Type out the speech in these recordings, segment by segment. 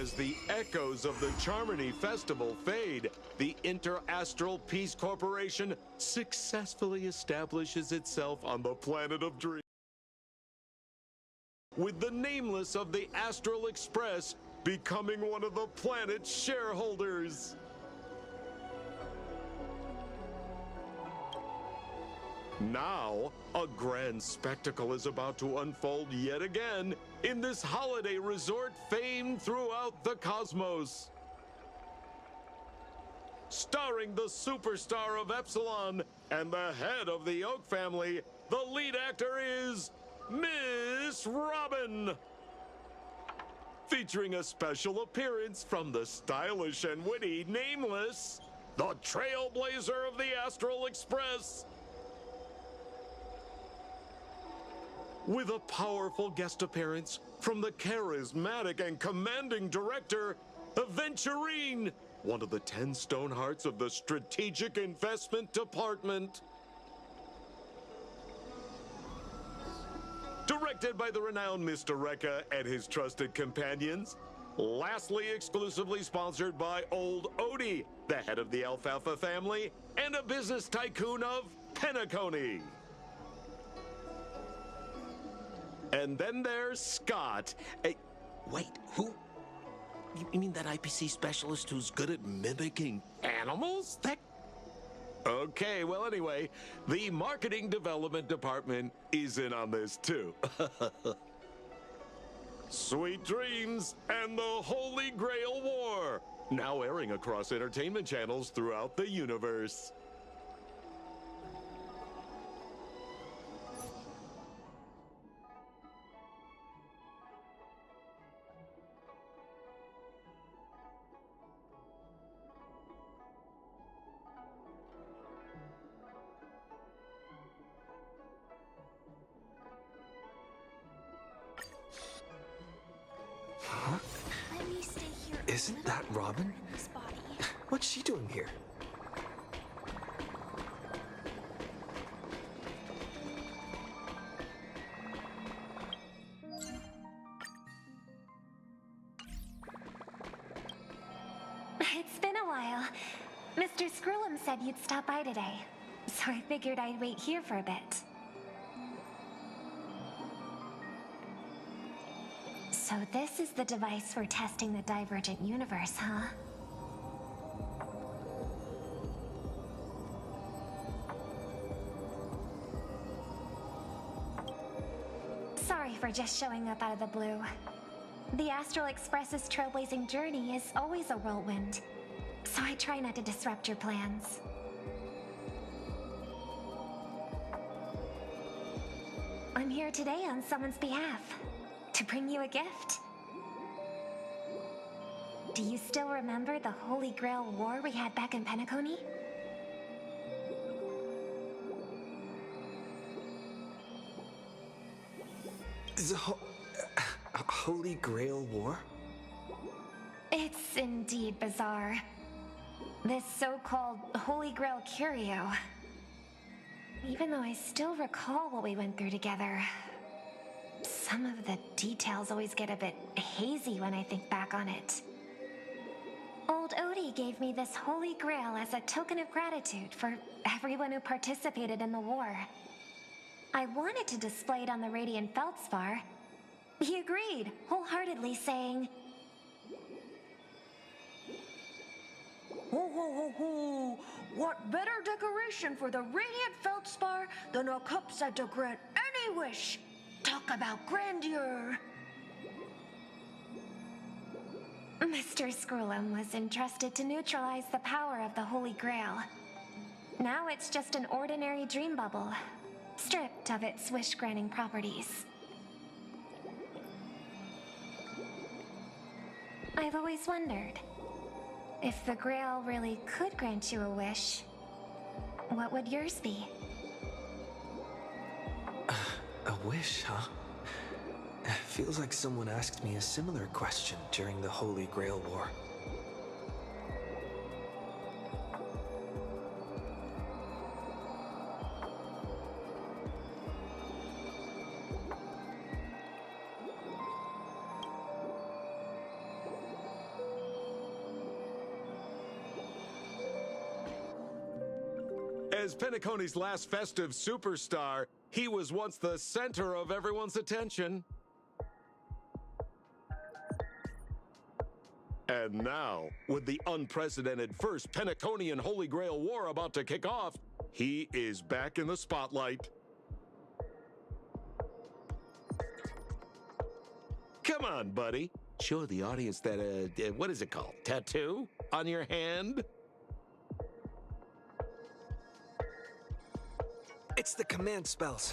As the echoes of the Charmony Festival fade, the Inter-Astral Peace Corporation successfully establishes itself on the planet of dreams, with the nameless of the Astral Express becoming one of the planet's shareholders. Now, a grand spectacle is about to unfold yet again in this holiday resort famed throughout the cosmos. Starring the superstar of Epsilon and the head of the Oak family, the lead actor is Miss Robin. Featuring a special appearance from the stylish and witty Nameless, the trailblazer of the Astral Express. With a powerful guest appearance from the charismatic and commanding director, Aventurine, one of the 10 Stonehearts of the Strategic Investment Department. Directed by the renowned Mr. Rekka and his trusted companions. Lastly, exclusively sponsored by Old Odie, the head of the Alfalfa family, and a business tycoon of Penacony. And then there's Scott. Wait, who? You mean that IPC specialist who's good at mimicking animals? That... Okay, well anyway, the marketing development department is in on this too. Sweet Dreams and the Holy Grail War, now airing across entertainment channels throughout the universe. Isn't that Robin? What's she doing here? It's been a while. Mr. Scrollum said you'd stop by today, so I figured I'd wait here for a bit. So this is the device for testing the divergent universe, huh? Sorry for just showing up out of the blue. The Astral Express's trailblazing journey is always a whirlwind, so I try not to disrupt your plans. I'm here today on someone's behalf. To bring you a gift. Do you still remember the Holy Grail War we had back in Penacony? The Holy Grail War? It's indeed bizarre. This so-called Holy Grail curio. Even though I still recall what we went through together, some of the details always get a bit hazy when I think back on it. Old Odie gave me this Holy Grail as a token of gratitude for everyone who participated in the war. I wanted to display it on the Radiant Feldspar. He agreed, wholeheartedly saying, Ho ho ho ho! What better decoration for the Radiant Feldspar than a cup set to grant any wish? Talk about grandeur! Mr. Scrollum was entrusted to neutralize the power of the Holy Grail. Now it's just an ordinary dream bubble, stripped of its wish-granting properties. I've always wondered, if the Grail really could grant you a wish, what would yours be? A wish, huh? Feels like someone asked me a similar question during the Holy Grail War. As Penacony's last festive superstar, he was once the center of everyone's attention. And now, with the unprecedented first Penaconian Holy Grail War about to kick off, he is back in the spotlight. Come on, buddy. Show the audience that, what is it called? Tattoo? On your hand? It's the command spells.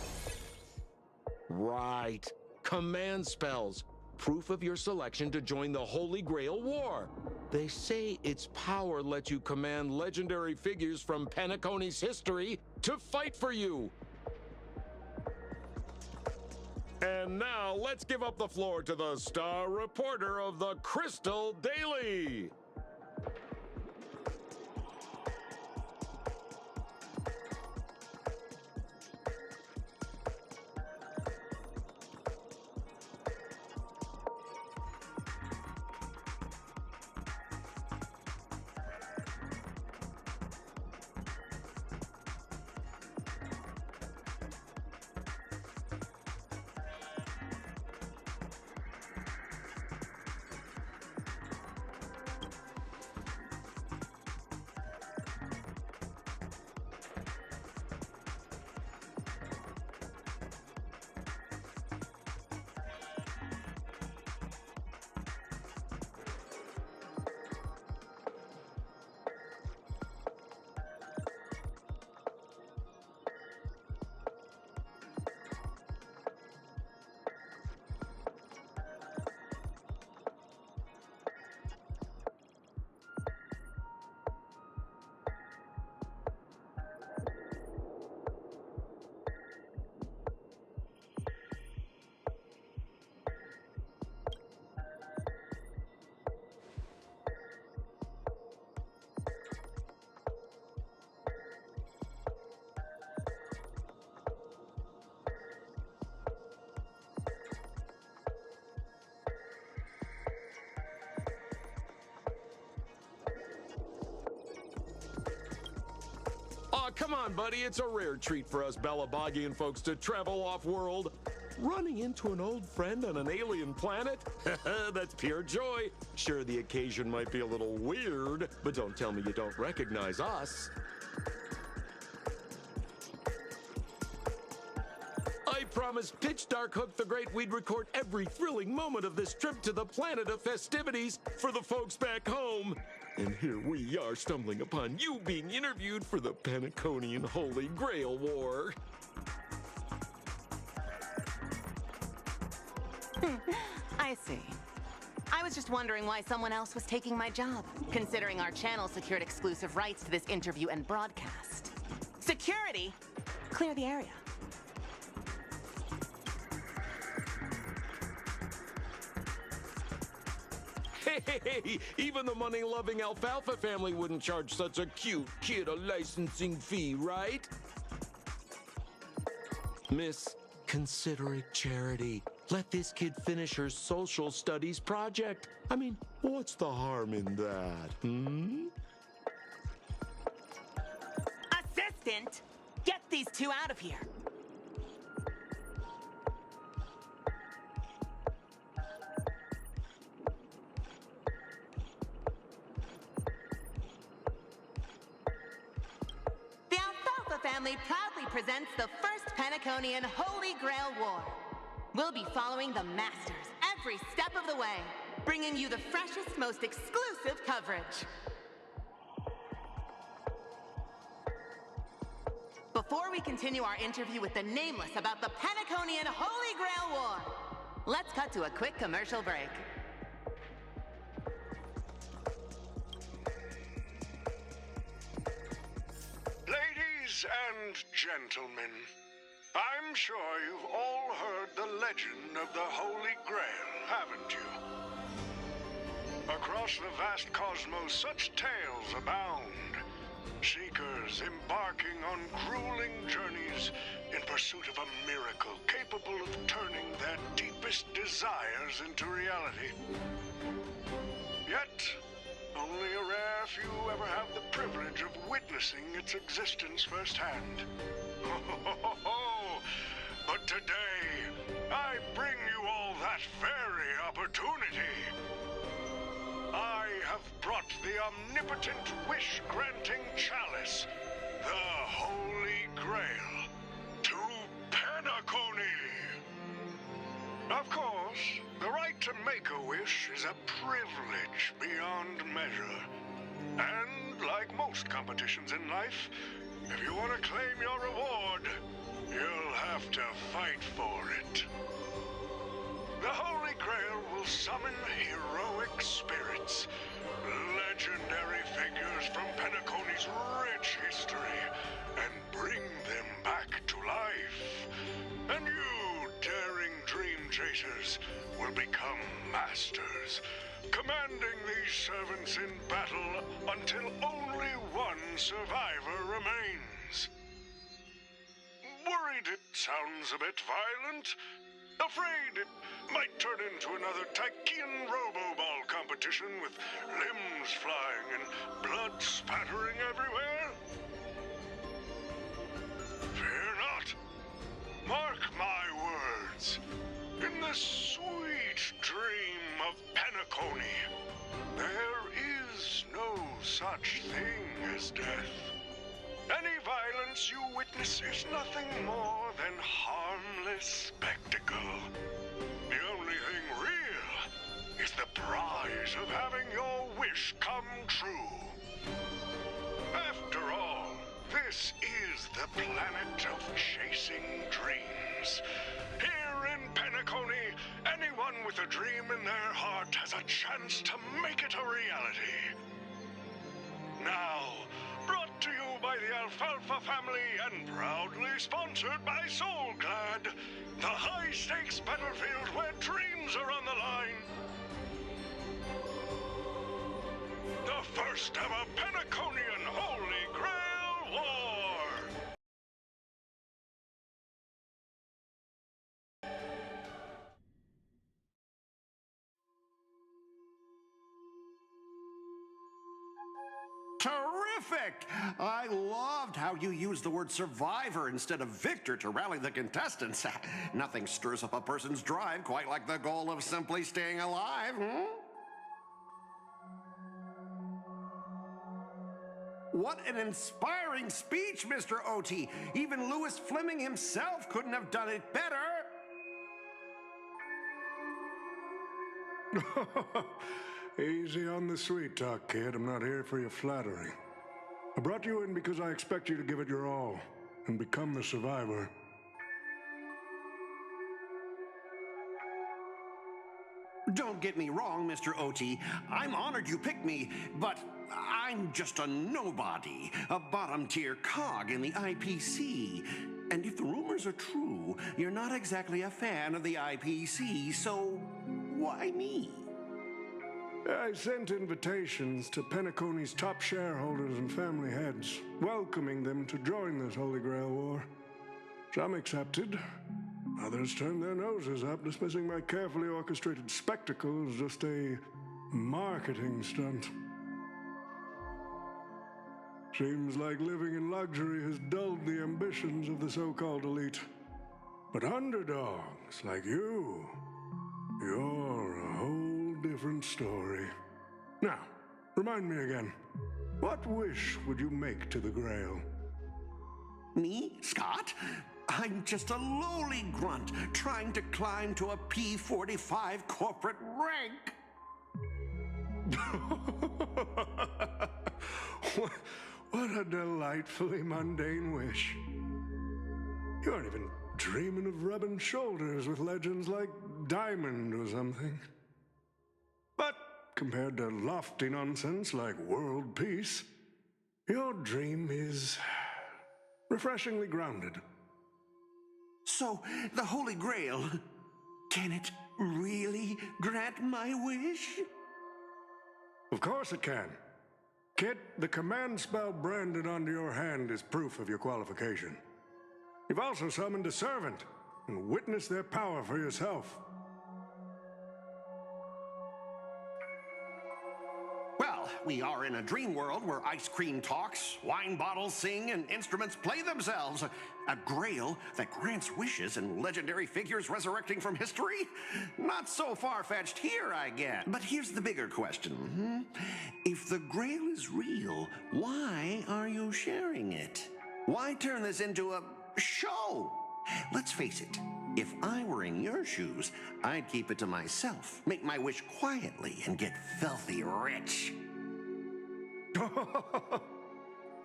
Right. Command spells. Proof of your selection to join the Holy Grail War. They say its power lets you command legendary figures from Penacony's history to fight for you. And now, let's give up the floor to the star reporter of the Crystal Daily. Aw, come on, buddy. It's a rare treat for us Balabagian folks to travel off-world. Running into an old friend on an alien planet? That's pure joy. Sure, the occasion might be a little weird, but don't tell me you don't recognize us. I promised Pitch Dark Hook the Great we'd record every thrilling moment of this trip to the planet of festivities for the folks back home. And here we are stumbling upon you being interviewed for the Penaconian Holy Grail War. I see. I was just wondering why someone else was taking my job, considering our channel secured exclusive rights to this interview and broadcast. Security! Clear the area. Hey, even the money-loving Alfalfa family wouldn't charge such a cute kid a licensing fee, right? Miss, consider it charity. Let this kid finish her social studies project. I mean, what's the harm in that, Assistant! Get these two out of here! The Alfalfa family proudly presents the first Penaconian Holy Grail War. We'll be following the Masters every step of the way, bringing you the freshest, most exclusive coverage. Before we continue our interview with the Nameless about the Penaconian Holy Grail War, let's cut to a quick commercial break. Ladies and gentlemen, I'm sure you've all heard the legend of the Holy Grail, haven't you? Across the vast cosmos, such tales abound. Seekers embarking on grueling journeys in pursuit of a miracle capable of turning their deepest desires into reality. Yet, only a rare few ever have the privilege of witnessing its existence firsthand. But today, I bring you all that very opportunity. I have brought the omnipotent wish-granting chalice, the Holy Grail, to Penacony. Of course, the right to make a wish is a privilege beyond measure. And like most competitions in life, if you want to claim your reward, you'll have to fight for it. The Holy Grail will summon heroic spirits, legendary figures from Penacony's rich history, and bring them back to life. And you, daring dream chasers, will become masters, commanding these servants in battle until only one survivor remains. Worried it sounds a bit violent? Afraid it might turn into another Tychean Robo-Ball competition with limbs flying and blood spattering everywhere? Fear not. Mark my words. In the sweet dream of Penacony, there is no such thing as death. Any violence you witness is nothing more than harmless spectacle. The only thing real is the prize of having your wish come true. After all, this is the planet of chasing dreams. Here in Penacony, anyone with a dream in their heart has a chance to make it a reality. Now, brought to you by the Alfalfa family and proudly sponsored by Soulglad, the high-stakes battlefield where dreams are on the line. The first ever Penaconian Holy Grail War! Terrific! I loved how you used the word survivor instead of victor to rally the contestants. Nothing stirs up a person's drive quite like the goal of simply staying alive, hmm? What an inspiring speech, Mr. Oti. Even Louis Fleming himself couldn't have done it better. Easy on the sweet talk, kid. I'm not here for your flattery. I brought you in because I expect you to give it your all and become the survivor. Don't get me wrong, Mr. Oti. I'm honored you picked me, but I'm just a nobody, a bottom-tier cog in the IPC. And if the rumors are true, you're not exactly a fan of the IPC, so why me? I sent invitations to Penacony's top shareholders and family heads, welcoming them to join this Holy Grail War. Some accepted. Others turned their noses up, dismissing my carefully orchestrated spectacle as just a marketing stunt. Seems like living in luxury has dulled the ambitions of the so-called elite. But underdogs like you, you're a whole different story. Now, remind me again, what wish would you make to the Grail? Me, Scott? I'm just a lowly grunt trying to climb to a P45 corporate rank. What a delightfully mundane wish. You aren't even dreaming of rubbing shoulders with legends like Diamond or something. But compared to lofty nonsense like world peace, your dream is refreshingly grounded. So, the Holy Grail, can it really grant my wish? Of course it can. Kid, the command spell branded onto your hand is proof of your qualification. You've also summoned a servant and witnessed their power for yourself. we are in a dream world where ice cream talks, wine bottles sing, and instruments play themselves. A grail that grants wishes and legendary figures resurrecting from history? Not so far-fetched here, I guess. But here's the bigger question. If the grail is real, why are you sharing it? Why turn this into a show? Let's face it, if I were in your shoes, I'd keep it to myself, make my wish quietly, and get filthy rich.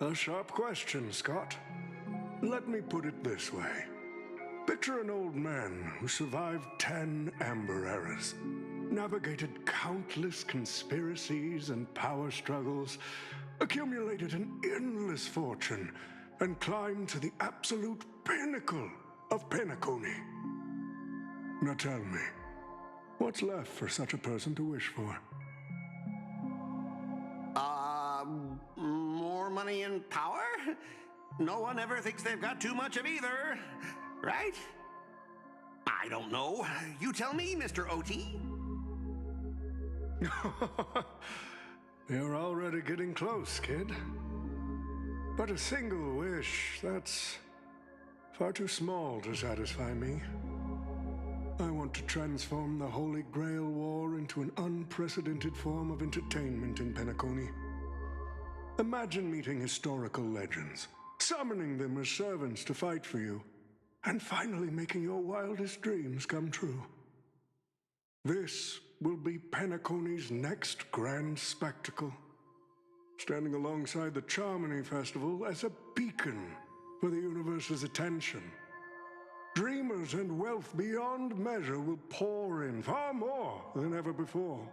A sharp question, Scott. Let me put it this way. Picture an old man who survived 10 Amber Eras, navigated countless conspiracies and power struggles, accumulated an endless fortune, and climbed to the absolute pinnacle of Penacony. Now tell me, what's left for such a person to wish for? More money and power? No one ever thinks they've got too much of either, right? I don't know. You tell me, Mr. OT. You're already getting close, kid. But a single wish, that's far too small to satisfy me. I want to transform the Holy Grail War into an unprecedented form of entertainment in Penacony. Imagine meeting historical legends, summoning them as servants to fight for you, and finally making your wildest dreams come true. This will be Penacony's next grand spectacle, standing alongside the Charmony Festival as a beacon for the universe's attention. Dreamers and wealth beyond measure will pour in, far more than ever before.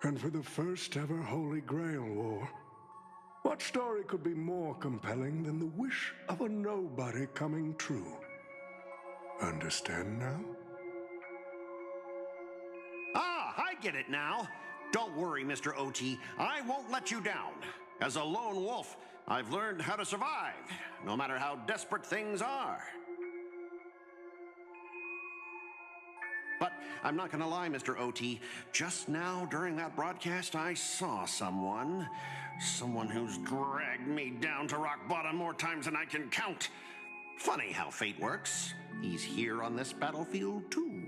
And for the first ever Holy Grail War, what story could be more compelling than the wish of a nobody coming true? Understand now? I get it now. Don't worry, Mr. OT. I won't let you down. As a lone wolf, I've learned how to survive, no matter how desperate things are. But I'm not gonna lie, Mr. OT. Just now, during that broadcast, I saw someone who's dragged me down to rock bottom more times than I can count. Funny how fate works. He's here on this battlefield, too.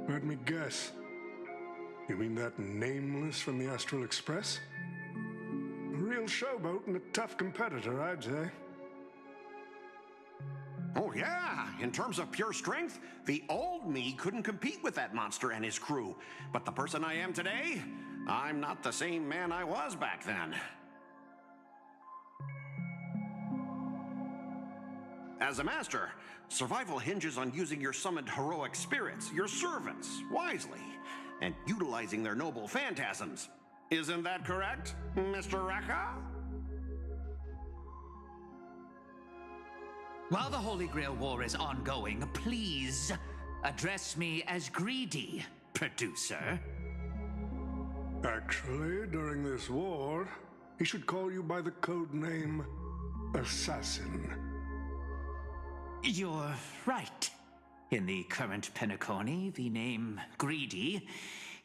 Let me guess. You mean that Nameless from the Astral Express? A real showboat and a tough competitor, I'd say. Oh yeah, in terms of pure strength, the old me couldn't compete with that monster and his crew. But the person I am today, I'm not the same man I was back then. As a master, survival hinges on using your summoned heroic spirits, your servants, wisely, and utilizing their noble phantasms. Isn't that correct, Mr. Rekka? While the Holy Grail War is ongoing, please address me as Greedy, producer. Actually, during this war, he should call you by the code name Assassin. You're right. In the current Penacony, the name Greedy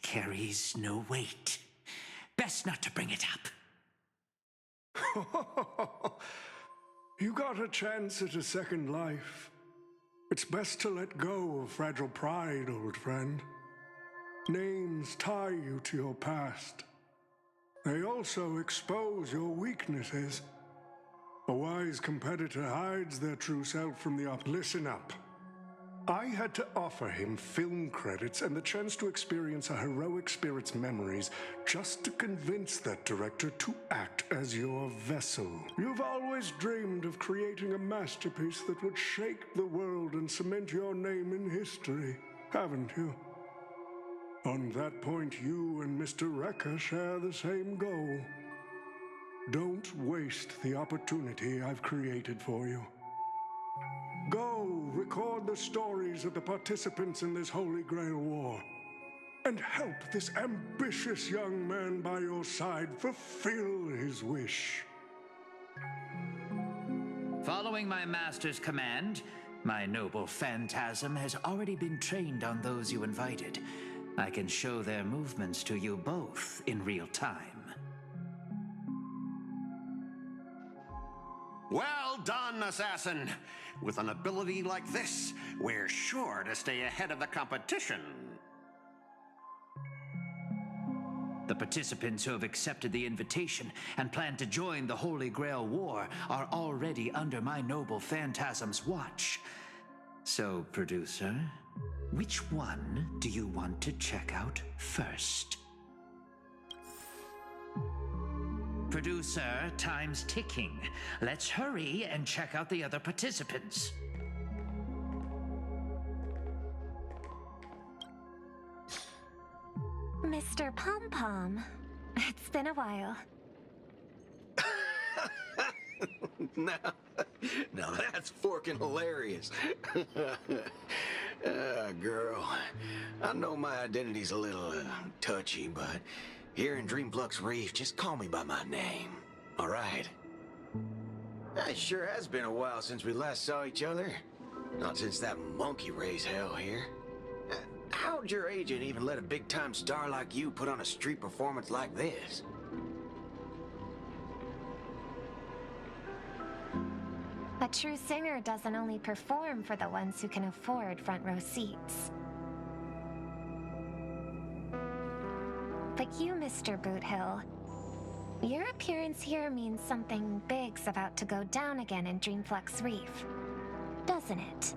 carries no weight. Best not to bring it up. You got a chance at a second life. It's best to let go of fragile pride, old friend. Names tie you to your past. They also expose your weaknesses. A wise competitor hides their true self from the op. Listen up. I had to offer him film credits and the chance to experience a heroic spirit's memories just to convince that director to act as your vessel. You've always dreamed of creating a masterpiece that would shake the world and cement your name in history, haven't you? On that point, you and Mr. Rekka share the same goal. Don't waste the opportunity I've created for you. Go record the stories of the participants in this Holy Grail War, and help this ambitious young man by your side fulfill his wish. Following my master's command, my noble phantasm has already been trained on those you invited. I can show their movements to you both in real time. Well done, assassin. With an ability like this, we're sure to stay ahead of the competition. The participants who have accepted the invitation and plan to join the Holy Grail War are already under my noble Phantasm's watch. So, producer, which one do you want to check out first? Producer, time's ticking. Let's hurry and check out the other participants. Mr. Pom Pom, it's been a while. Now that's forking hilarious. Girl, I know my identity's a little touchy, but here in Dreamflux Reef, just call me by my name, all right? It sure has been a while since we last saw each other. Not since that monkey raised hell here. How'd your agent even let a big-time star like you put on a street performance like this? A true singer doesn't only perform for the ones who can afford front row seats. But you, Mr. Boothill, your appearance here means something big's about to go down again in Dreamflux Reef, doesn't it?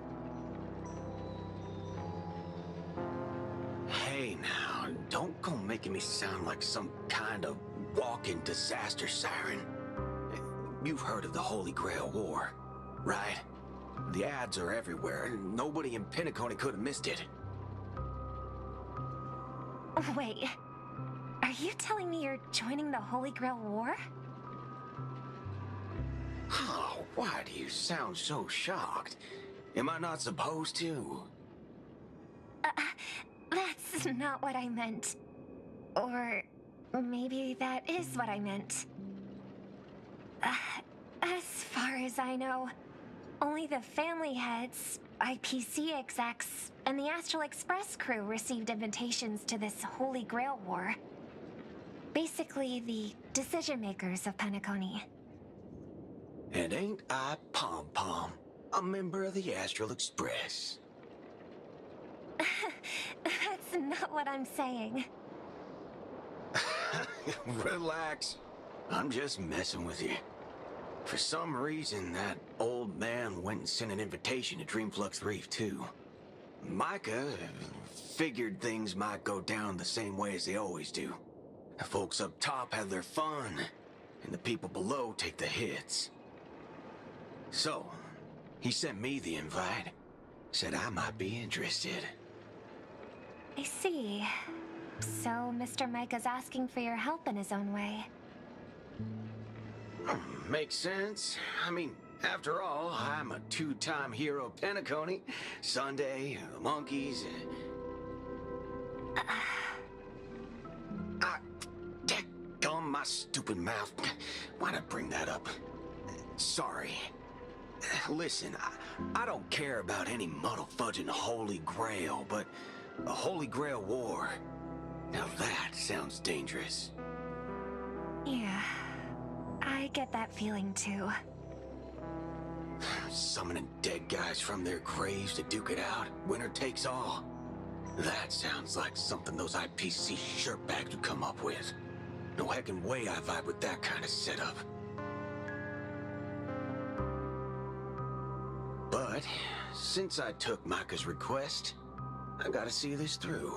Hey now, don't go making me sound like some kind of walking disaster siren. You've heard of the Holy Grail War, right? The ads are everywhere, and nobody in Penacony could have missed it. Wait, are you telling me you're joining the Holy Grail War? Oh, why do you sound so shocked? Am I not supposed to? That's not what I meant. Or maybe that is what I meant. As far as I know, only the family heads, IPC execs, and the Astral Express crew received invitations to this Holy Grail War. Basically, the decision-makers of Penacony. And ain't I Pom Pom, a member of the Astral Express? That's not what I'm saying. Relax. I'm just messing with you. For some reason, that old man went and sent an invitation to Dreamflux Reef, too. Micah figured things might go down the same way as they always do. The folks up top have their fun, and the people below take the hits. So, he sent me the invite. Said I might be interested. I see. So Mr. Micah's asking for your help in his own way. Makes sense. I mean, after all, I'm a two-time hero of Penacony. Sunday, the monkeys, Daggum my stupid mouth. Why'd I bring that up? Sorry. Listen, I don't care about any muddle-fudging Holy Grail, but a Holy Grail War, now that sounds dangerous. Yeah, I get that feeling too. Summoning dead guys from their graves to duke it out, winner takes all. That sounds like something those IPC shirtbags would come up with. No heckin' way I vibe with that kind of setup. But since I took Micah's request, I gotta see this through.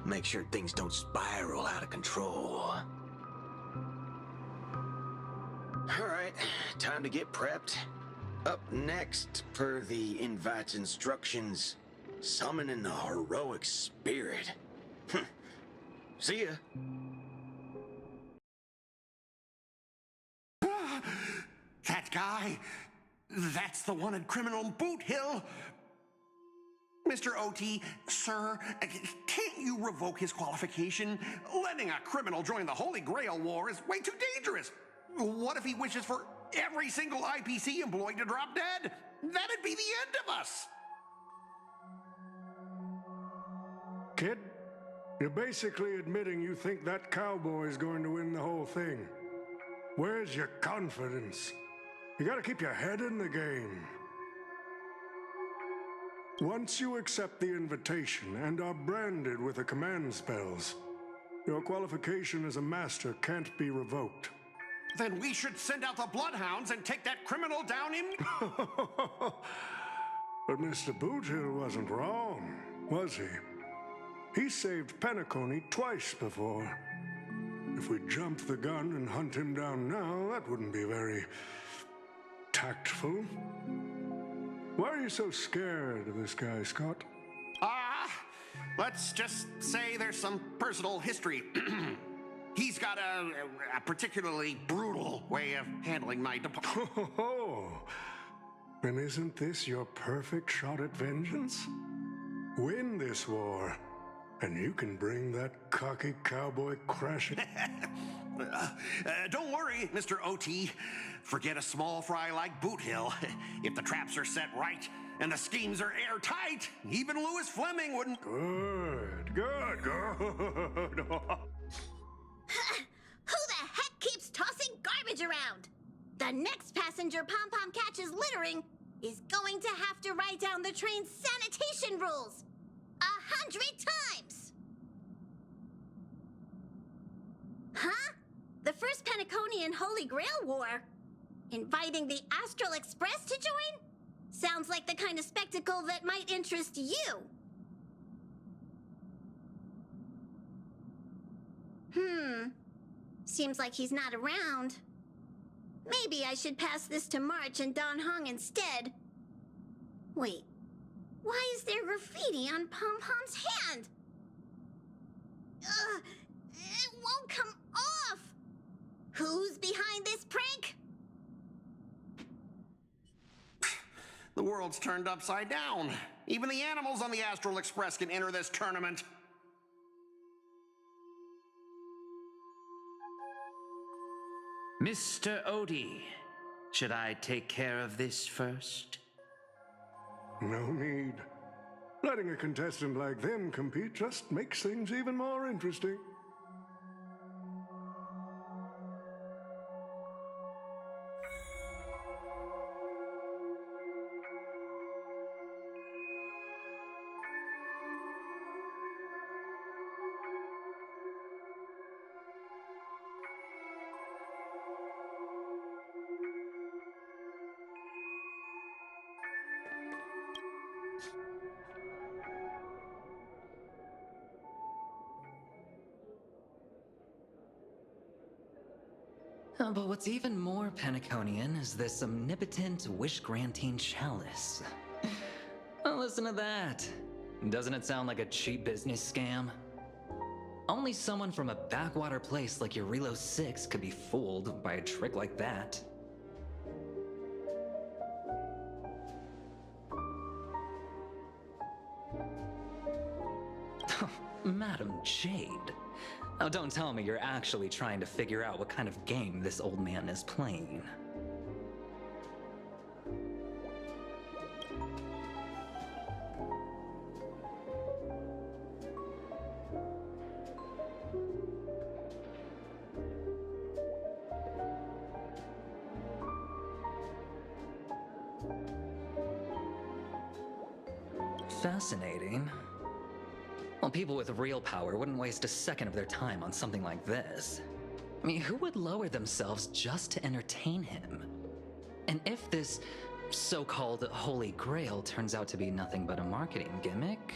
Make sure things don't spiral out of control. Alright, time to get prepped. Up next, per the invite's instructions, summoning the heroic spirit. See ya. That guy, that's the wanted criminal Boothill. Mr. OT, sir, can't you revoke his qualification? Letting a criminal join the Holy Grail War is way too dangerous. What if he wishes for every single IPC employee to drop dead? That'd be the end of us. Kid, You're basically admitting you think that cowboy is going to win the whole thing. Where's your confidence? You gotta keep your head in the game. Once you accept the invitation and are branded with the command spells, your qualification as a master can't be revoked. Then we should send out the bloodhounds and take that criminal down in... But Mr. Boothill wasn't wrong, was he? He saved Penacony twice before. If we jump the gun and hunt him down now, that wouldn't be very tactful. Why are you so scared of this guy, Scott? Let's just say there's some personal history. He's got a particularly brutal way of handling my department. Oh, then isn't this your perfect shot at vengeance? Win this war, and you can bring that cocky cowboy crashing. Don't worry, Mr. OT. Forget a small fry like Boothill. If the traps are set right and the schemes are airtight, even Louis Fleming wouldn't... Good. Who the heck keeps tossing garbage around? The next passenger Pom-Pom catches littering is going to have to write down the train's sanitation rules 100 times! Huh? The First Penaconian Holy Grail War? Inviting the Astral Express to join? Sounds like the kind of spectacle that might interest you. Seems like he's not around. Maybe I should pass this to March and Don Hong instead. Wait, why is there graffiti on Pom-Pom's hand? It won't come off! Who's behind this prank? The world's turned upside down. Even the animals on the Astral Express can enter this tournament. Mr. Odie, should I take care of this first? No need. Letting a contestant like them compete just makes things even more interesting. But what's even more Penaconian is this omnipotent wish-granting chalice. Listen to that. Doesn't it sound like a cheap business scam? Only someone from a backwater place like Eurilo 6 could be fooled by a trick like that. Madam Jade. Oh, don't tell me you're actually trying to figure out what kind of game this old man is playing. Fascinating. Well, people with real power wouldn't waste a second of their time on something like this. I mean, who would lower themselves just to entertain him? And if this so-called Holy Grail turns out to be nothing but a marketing gimmick...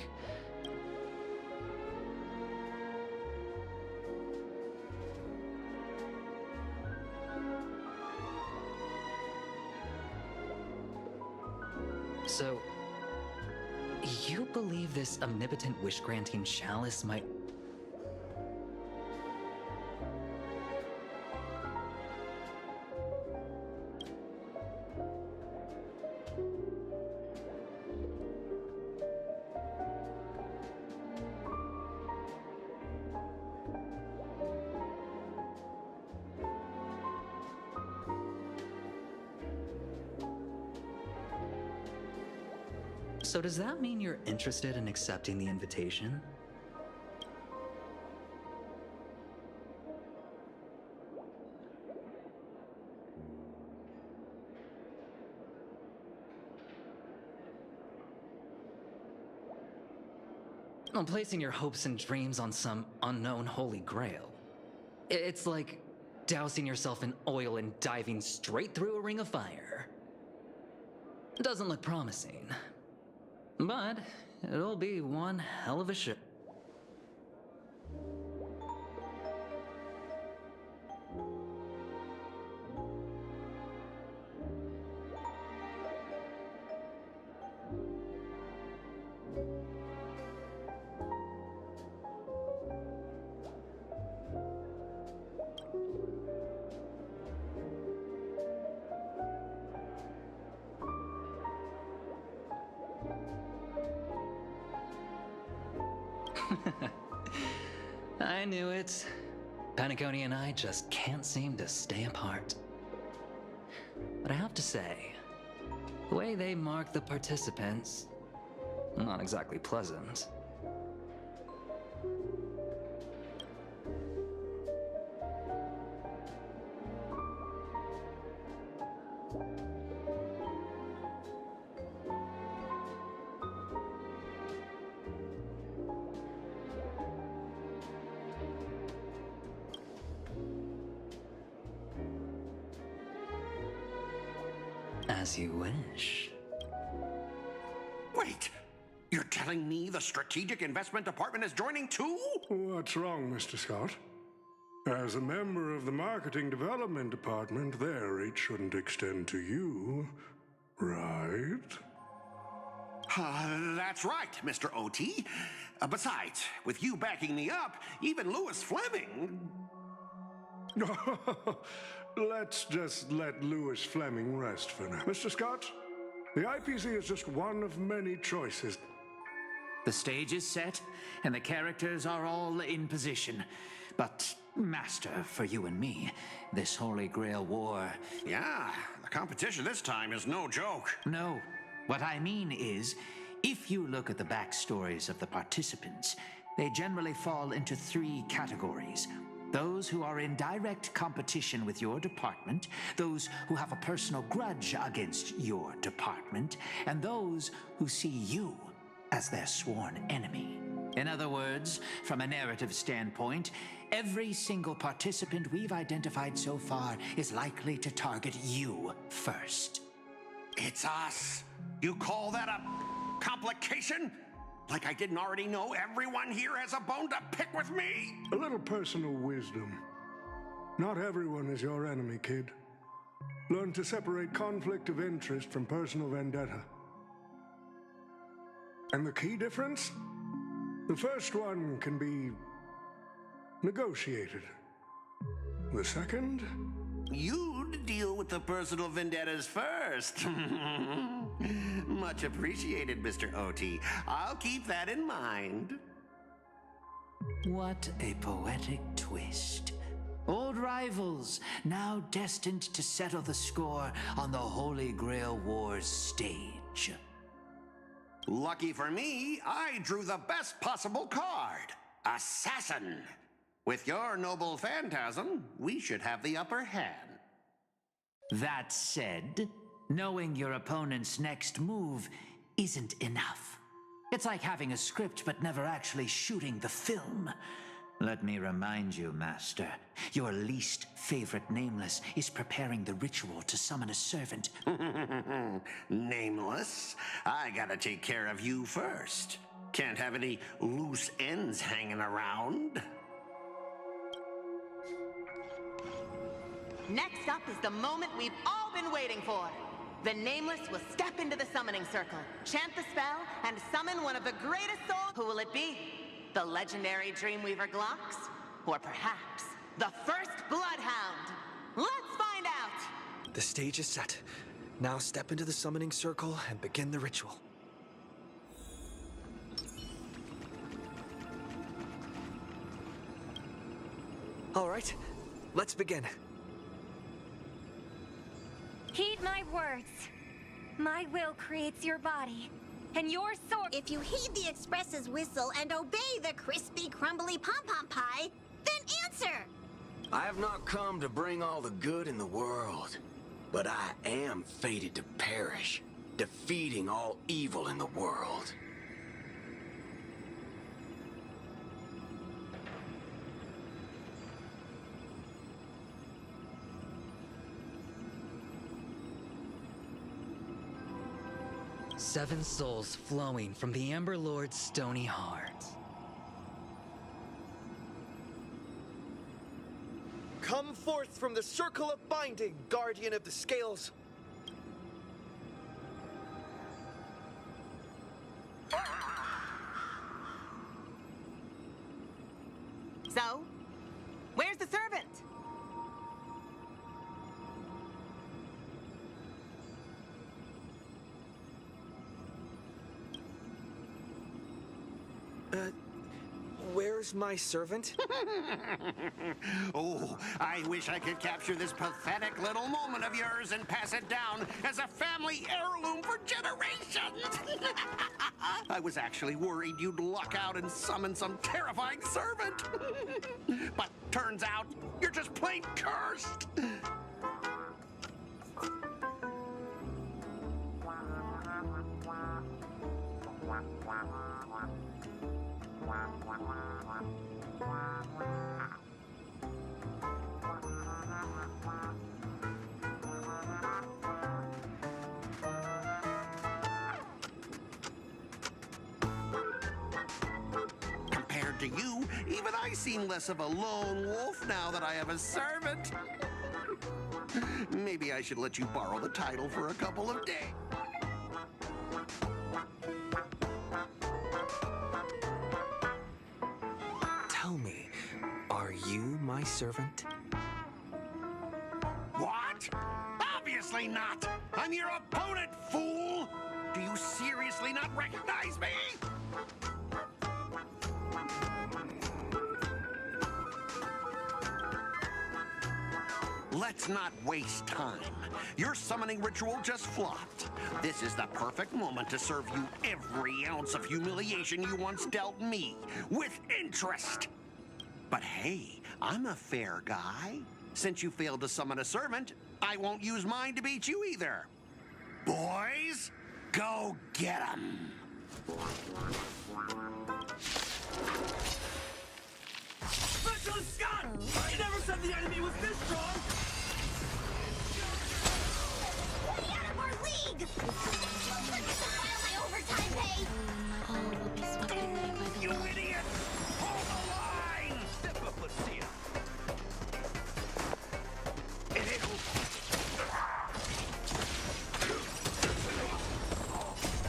So... you believe this omnipotent wish-granting chalice might... So does that mean you're interested in accepting the invitation? placing your hopes and dreams on some unknown holy grail. It's like dousing yourself in oil and diving straight through a ring of fire. Doesn't look promising, but it'll be one hell of a show. I knew it. Penacony and I just can't seem to stay apart. But I have to say, the way they mark the participants, not exactly pleasant. As you wish. Wait, you're telling me the Strategic Investment Department is joining too? What's wrong, Mr. Scott? As a member of the Marketing Development Department, their reach shouldn't extend to you, right? That's right, Mr. OT. Besides, with you backing me up, even Louis Fleming... Let's just let Louis Fleming rest for now. Mr. Scott, the IPC is just one of many choices. The stage is set, and the characters are all in position. But, Master, for you and me, this Holy Grail War... Yeah, the competition this time is no joke. No. What I mean is, if you look at the backstories of the participants, they generally fall into 3 categories. Those who are in direct competition with your department, those who have a personal grudge against your department, and those who see you as their sworn enemy. In other words, from a narrative standpoint, every single participant we've identified so far is likely to target you first. It's us. You call that a complication? Like I didn't already know everyone here has a bone to pick with me? A little personal wisdom. Not everyone is your enemy, kid. Learn to separate conflict of interest from personal vendetta. And the key difference? The first one can be negotiated. The second? You'd deal with the personal vendettas first. Much appreciated, Mr. OT. I'll keep that in mind. What a poetic twist. Old rivals, now destined to settle the score on the Holy Grail War's stage. Lucky for me, I drew the best possible card. Assassin. With your noble phantasm, we should have the upper hand. That said, knowing your opponent's next move isn't enough. It's like having a script but never actually shooting the film. Let me remind you, Master, your least favorite Nameless is preparing the ritual to summon a servant. Nameless? I gotta take care of you first. Can't have any loose ends hanging around. Next up is the moment we've all been waiting for. The Nameless will step into the summoning circle, chant the spell, and summon one of the greatest souls. Who will it be? The legendary Dreamweaver Glocks? Or perhaps the first Bloodhound? Let's find out! The stage is set. Now step into the summoning circle and begin the ritual. All right, let's begin. Heed my words. My will creates your body, and your sword... If you heed the Express's whistle and obey the crispy, crumbly pom-pom pie, then answer! I have not come to bring all the good in the world, but I am fated to perish, defeating all evil in the world. 7 souls flowing from the Amber Lord's stony heart. Come forth from the circle of binding, guardian of the scales. So, where's the servant? Where's my servant? Oh, I wish I could capture this pathetic little moment of yours and pass it down as a family heirloom for generations. I was actually worried you'd luck out and summon some terrifying servant. But turns out you're just plain cursed. Compared to you, even I seem less of a lone wolf now that I have a servant. Maybe I should let you borrow the title for a couple of days. Tell me, are you my servant? What? Obviously not! I'm your opponent, fool! Do you seriously not recognize me? Let's not waste time. Your summoning ritual just flopped. This is the perfect moment to serve you every ounce of humiliation you once dealt me, with interest. But hey, I'm a fair guy. Since you failed to summon a servant, I won't use mine to beat you either. Boys, go get 'em. Specialist Scott! I never said the enemy was this strong! Way out of our league! Look at my overtime pay! All will be swept away by the... You idiot! Hold the line! Step up, let's see it.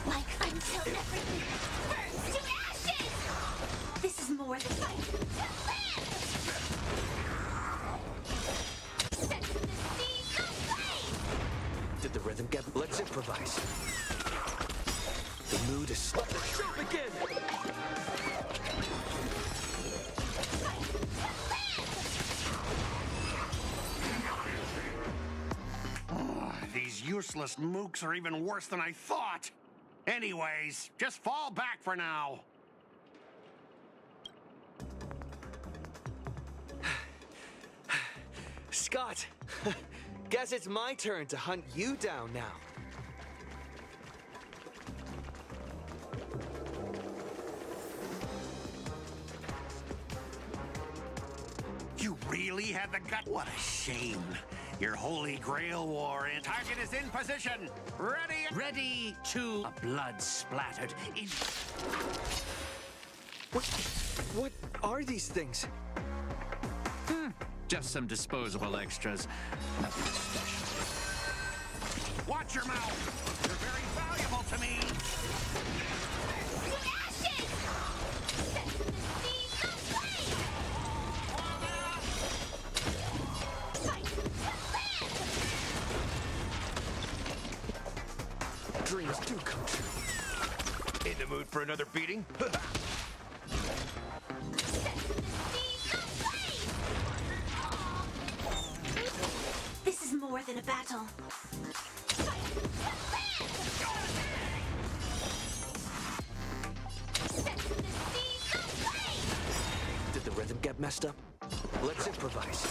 Like until everything burns to ashes! This is more than fight to live! Set to the speed of flame! Did the rhythm get... Let's improvise. The mood is... Let the show begin! These useless mooks are even worse than I thought. Anyways, just fall back for now. Scott, guess it's my turn to hunt you down now. You really had the gut? What a shame. Your Holy Grail War and target is in position. Ready? Ready to... A blood-splattered... What are these things? Just some disposable extras. Nothing special. Watch your mouth. You're very valuable to me. To ashes! Set to the speed of flame! Fight to live! Dreams do come true. In the mood for another beating? This is more than a battle. Did the rhythm get messed up? Let's improvise.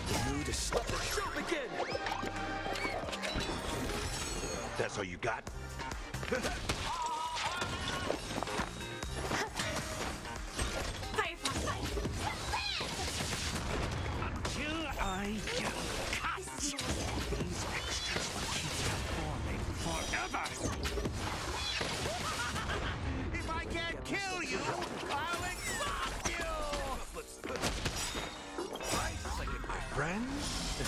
The mood is... Let the show begin! That's all you got? Until I get cut. These extras will keep performing for friends?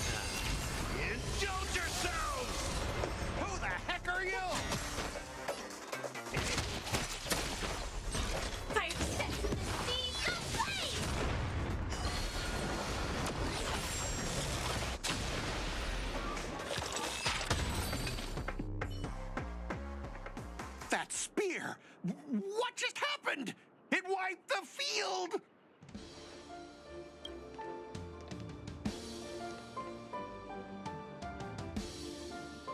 Indulge yourselves! Who the heck are you? Fire sets in the sea, go play! That spear! What just happened? It wiped the field!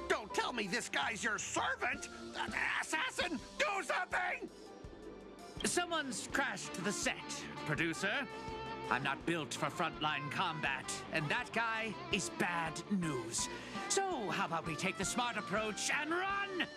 Don't tell me this guy's your servant! Assassin, do something! Someone's crashed the set, producer. I'm not built for frontline combat, and that guy is bad news. So, how about we take the smart approach and run?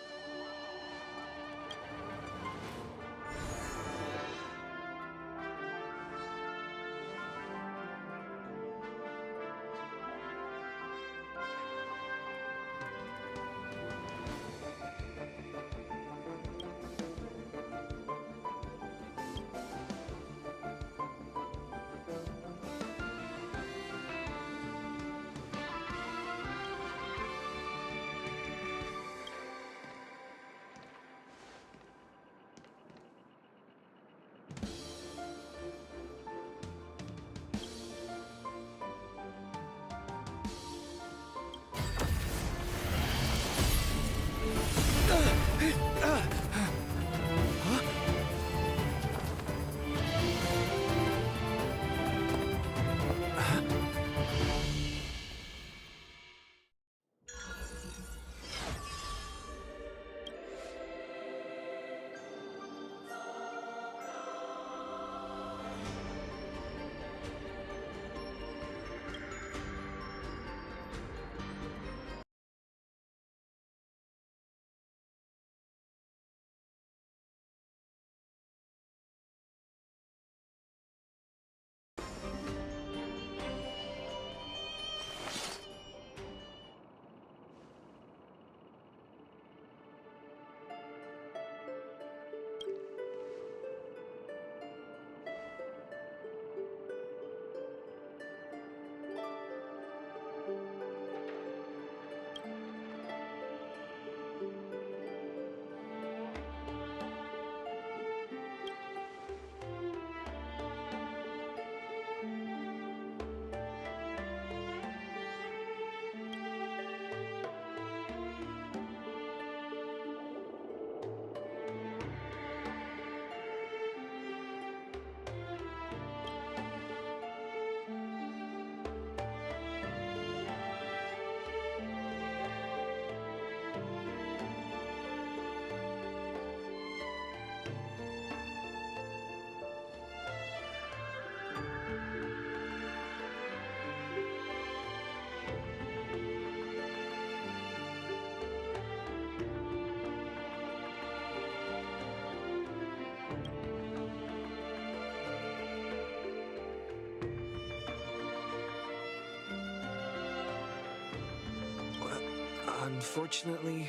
Unfortunately,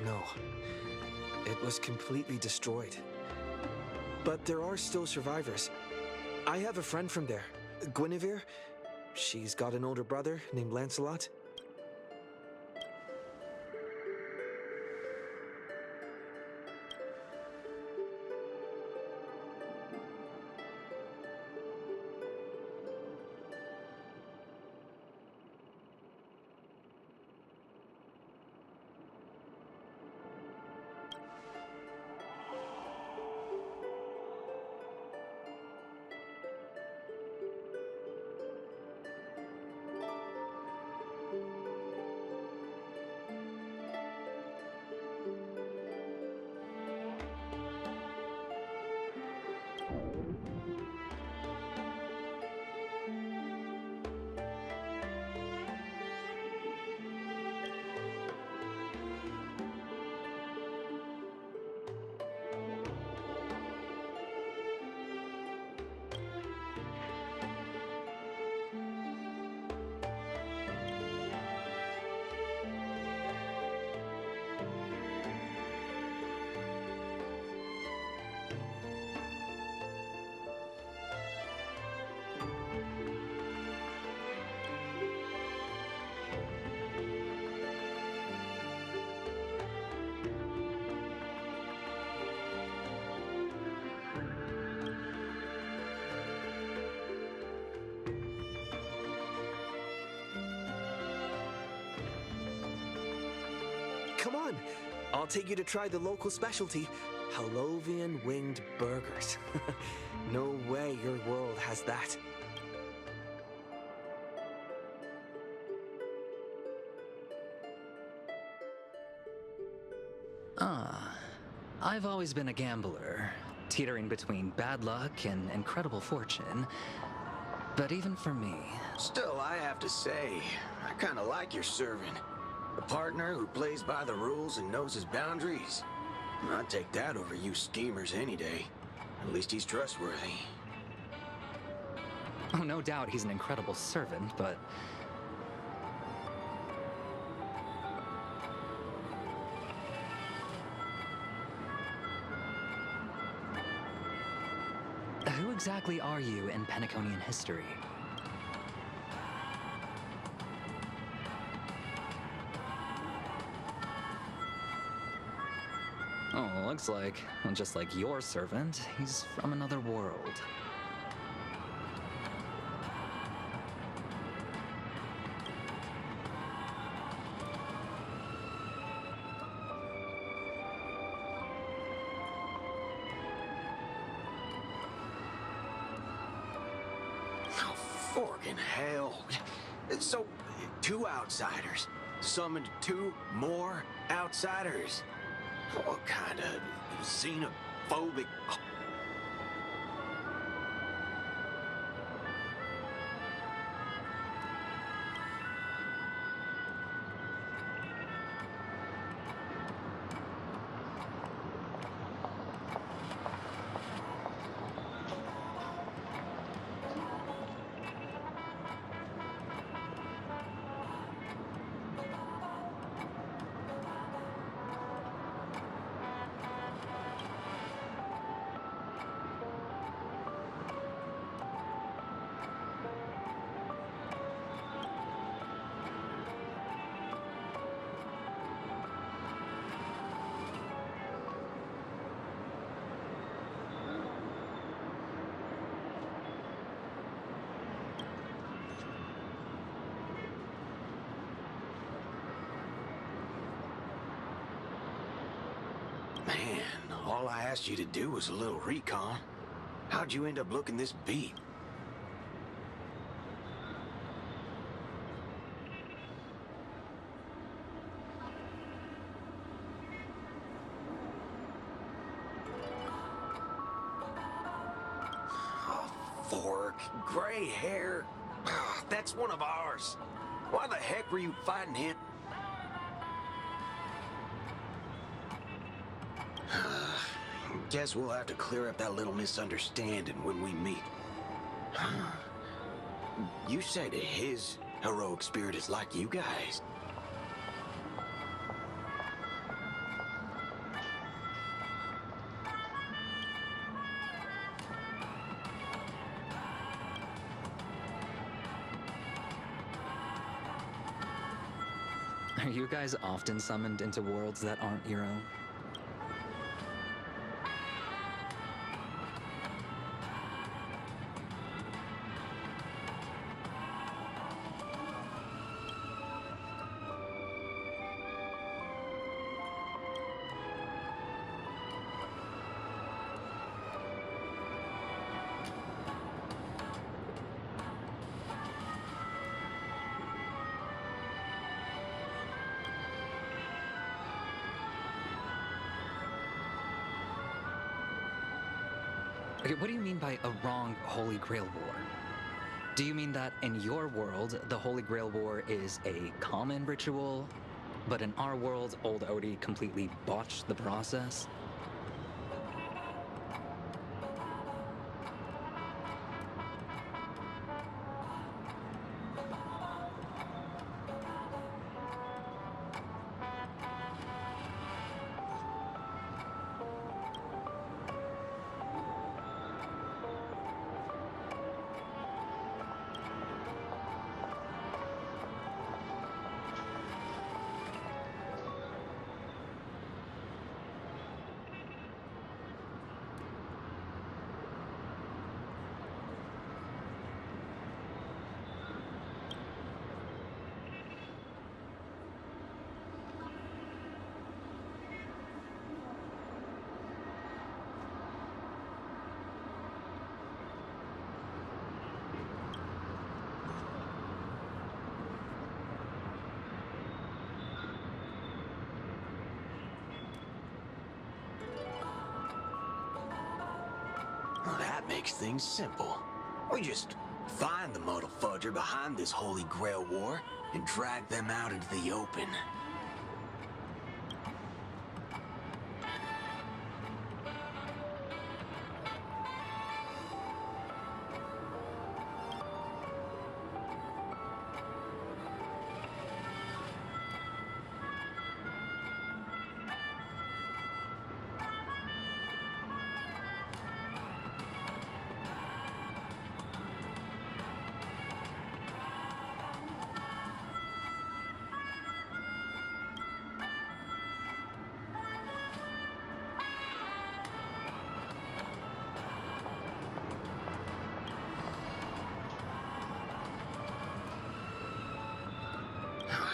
no. It was completely destroyed. But there are still survivors. I have a friend from there, Guinevere. She's got an older brother named Lancelot. Come on, I'll take you to try the local specialty, Halovian winged burgers. No way your world has that. I've always been a gambler, teetering between bad luck and incredible fortune. But even for me... Still, I have to say, I kind of like your servant. A partner who plays by the rules and knows his boundaries. I'd take that over you schemers any day. At least he's trustworthy. Oh, no doubt he's an incredible servant, but... Who exactly are you in Penaconian history? Oh, looks like, just like your servant, he's from another world. Oh, forking hell. So, 2 outsiders summoned 2 more outsiders. What kind of xenophobic... Man, all I asked you to do was a little recon. How'd you end up looking this beat? Oh, fork, gray hair. That's one of ours. Why the heck were you fighting him? Guess we'll have to clear up that little misunderstanding when we meet. You said his heroic spirit is like you guys. Are you guys often summoned into worlds that aren't your own? Okay, what do you mean by a wrong Holy Grail War? Do you mean that in your world, the Holy Grail War is a common ritual, but in our world, old Odie completely botched the process? that makes things simple. We just find the modal fudger behind this Holy Grail war and drag them out into the open.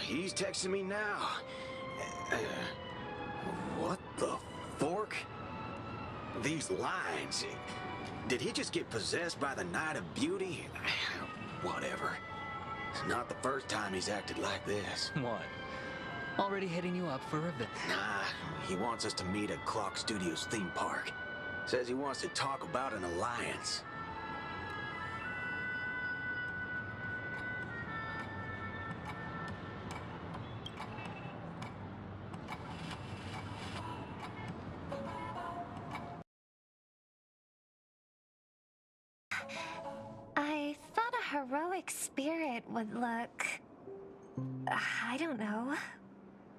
He's texting me now. What the fork? These lines. Did he just get possessed by the Night of Beauty? Whatever. Not the first time he's acted like this. What? Already hitting you up for a bit? Nah, he wants us to meet at Clock Studios theme park. Says he wants to talk about an alliance. I thought a heroic spirit would look... I don't know...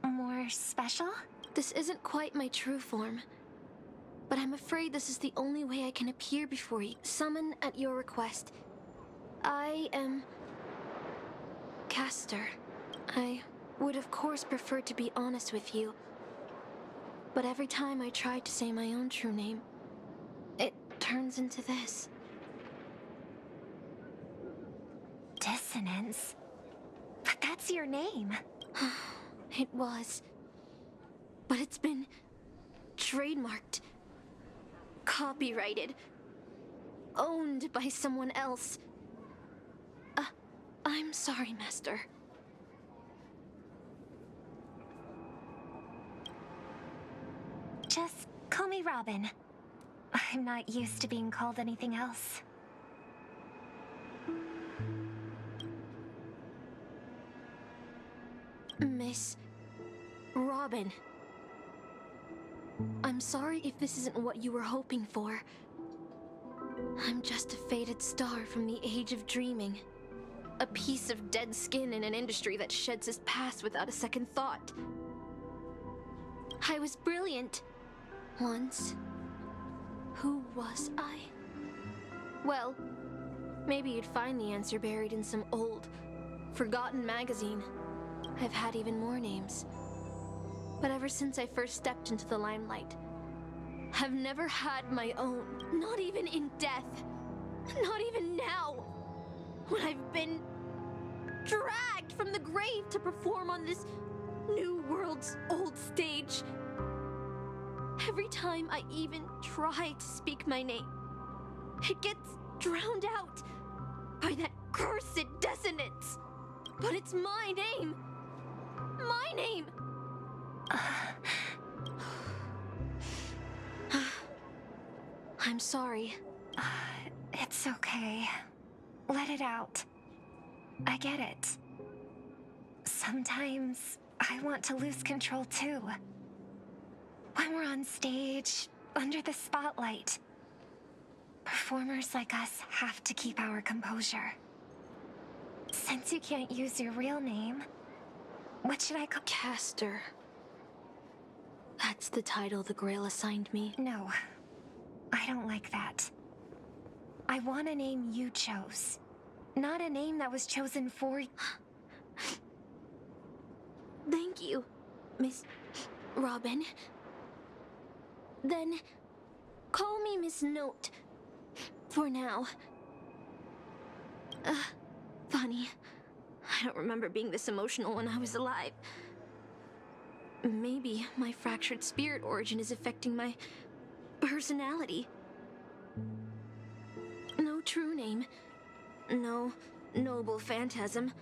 more special? This isn't quite my true form. But I'm afraid this is the only way I can appear before you. Summon at your request. I am... Castor. I would of course prefer to be honest with you. But every time I try to say my own true name, it turns into this. Dissonance? But that's your name. It was. But it's been trademarked, copyrighted, owned by someone else. I'm sorry, Master. Just call me Robin. I'm not used to being called anything else. Miss Robin. I'm sorry if this isn't what you were hoping for. I'm just a faded star from the age of dreaming. A piece of dead skin in an industry that sheds its past without a second thought. I was brilliant. Once. Who was I? Well, maybe you'd find the answer buried in some old, forgotten magazine. I've had even more names. But ever since I first stepped into the limelight, I've never had my own. Not even in death. Not even now. When I've been dragged from the grave to perform on this new world's old stage. Every time I even try to speak my name, it gets drowned out by that cursed dissonance. But it's my name. My name! I'm sorry. It's okay. Let it out. I get it. Sometimes I want to lose control too. When we're on stage, under the spotlight, performers like us have to keep our composure. Since you can't use your real name, what should I call— Castor. That's the title the Grail assigned me. No, I don't like that. I want a name you chose, not a name that was chosen for you. Thank you, Miss Robin. Then, call me Miss Note, for now. Funny. I don't remember being this emotional when I was alive. Maybe my fractured spirit origin is affecting my personality. No true name. No noble phantasm.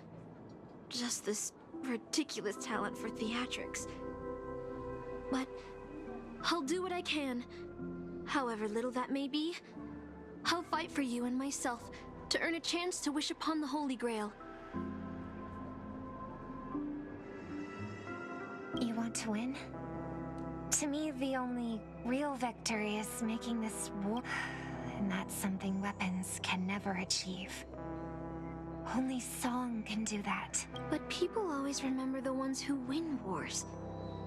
Just this ridiculous talent for theatrics. But I'll do what I can. However little that may be, I'll fight for you and myself to earn a chance to wish upon the Holy Grail. You want to win? To me, the only real victory is making this war. And that's something weapons can never achieve. Only song can do that. But people always remember the ones who win wars,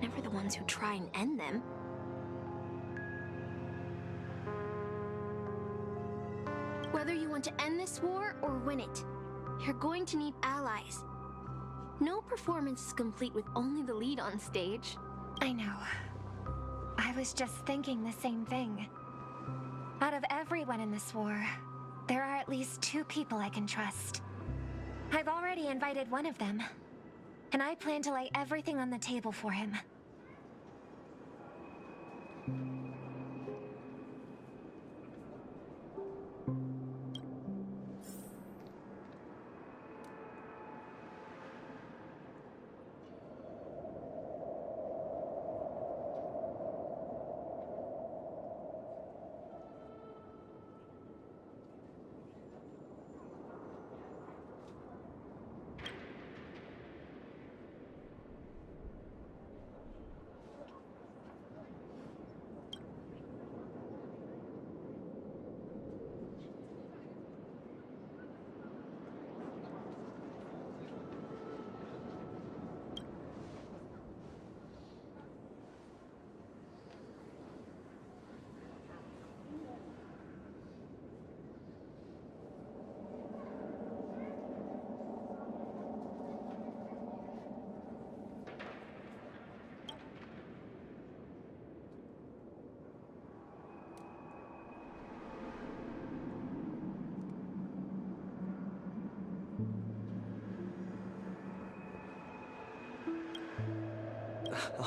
never the ones who try and end them. Whether you want to end this war or win it, you're going to need allies. No performance is complete with only the lead on stage. I know. I was just thinking the same thing. Out of everyone in this war, there are at least 2 people I can trust. I've already invited one of them, and I plan to lay everything on the table for him.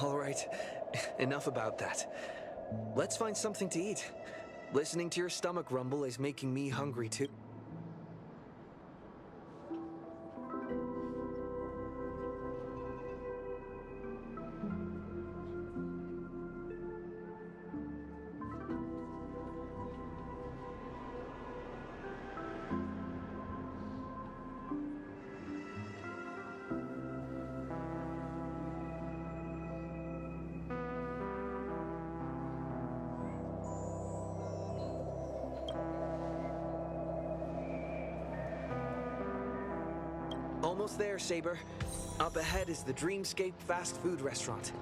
All right, enough about that. Let's find something to eat. Listening to your stomach rumble is making me hungry too. Almost there, Saber. Up ahead is the Dreamscape fast food restaurant.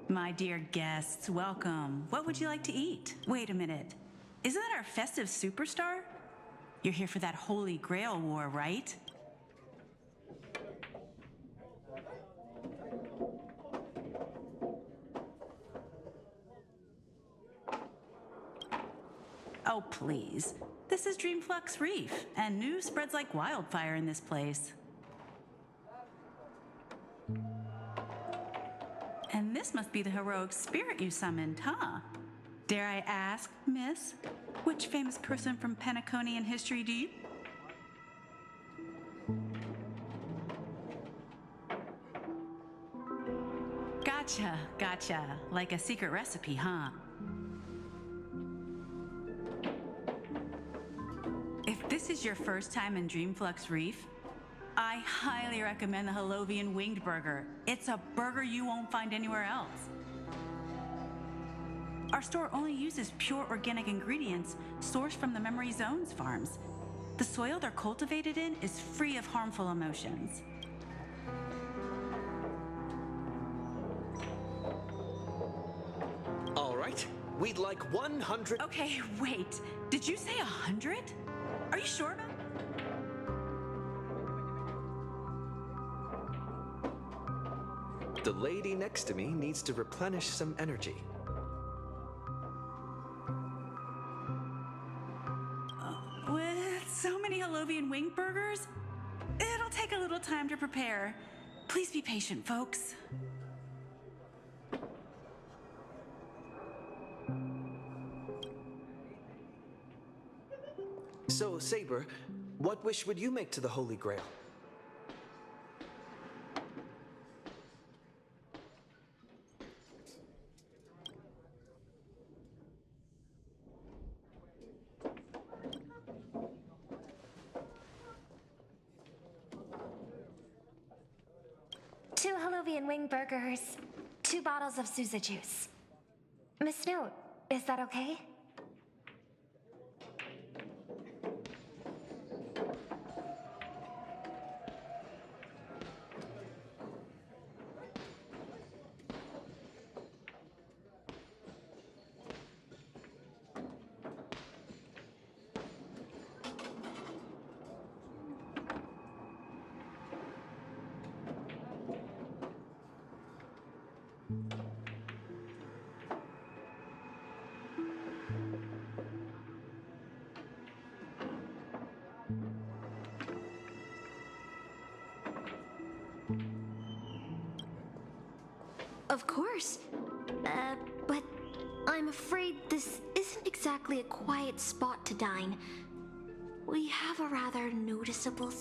My dear guests, welcome. What would you like to eat? Wait a minute. Isn't that our festive superstar? You're here for that Holy Grail war, right? Oh, please. This is Dreamflux Reef, and news spreads like wildfire in this place. And this must be the heroic spirit you summoned, huh? Dare I ask, miss, which famous person from Penaconian history do you... Gotcha. Like a secret recipe, huh? If this is your first time in Dreamflux Reef, I highly recommend the Halovian Winged Burger. It's a burger you won't find anywhere else. Our store only uses pure organic ingredients sourced from the Memory Zones farms. The soil they're cultivated in is free of harmful emotions. All right, we'd like 100... Okay, wait. Did you say 100? Are you sure about... The lady next to me needs to replenish some energy. Holovian winged burgers? It'll take a little time to prepare. Please be patient, folks. So, Saber, what wish would you make to the Holy Grail? Two Holovian wing burgers, 2 bottles of Sousa juice. Miss Note, is that okay? Of course. But I'm afraid this isn't exactly a quiet spot to dine. We have a rather noticeable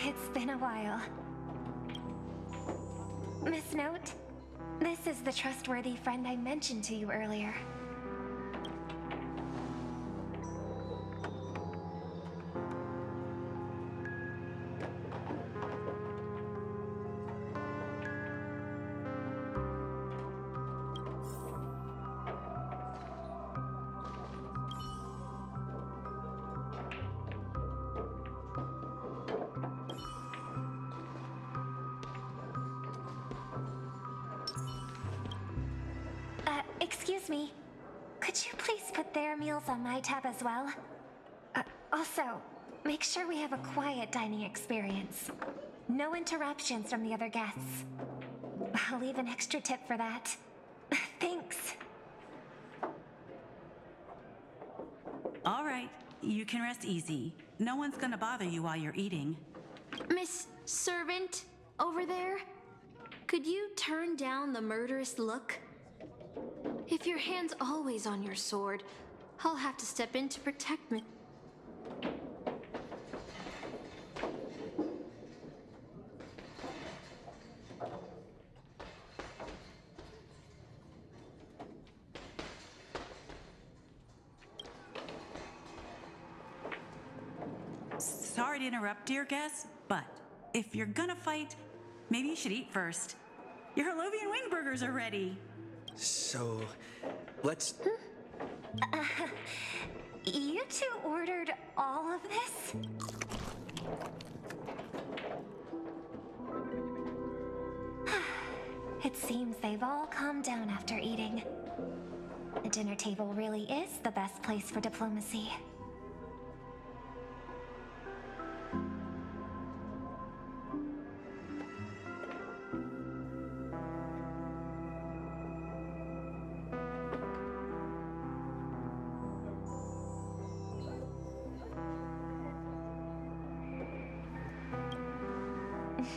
It's been a while. Miss Note, this is the trustworthy friend I mentioned to you earlier. Excuse me. Could you please put their meals on my tab as well? Also, make sure we have a quiet dining experience. No interruptions from the other guests. I'll leave an extra tip for that. Thanks. All right, you can rest easy. No one's gonna bother you while you're eating. Miss Servant, over there? Could you turn down the murderous look? If your hand's always on your sword, I'll have to step in to protect me. Sorry to interrupt, dear guest, but if you're gonna fight, maybe you should eat first. Your Holovian wing burgers are ready. So, let's... You two ordered all of this? It seems they've all calmed down after eating. The dinner table really is the best place for diplomacy.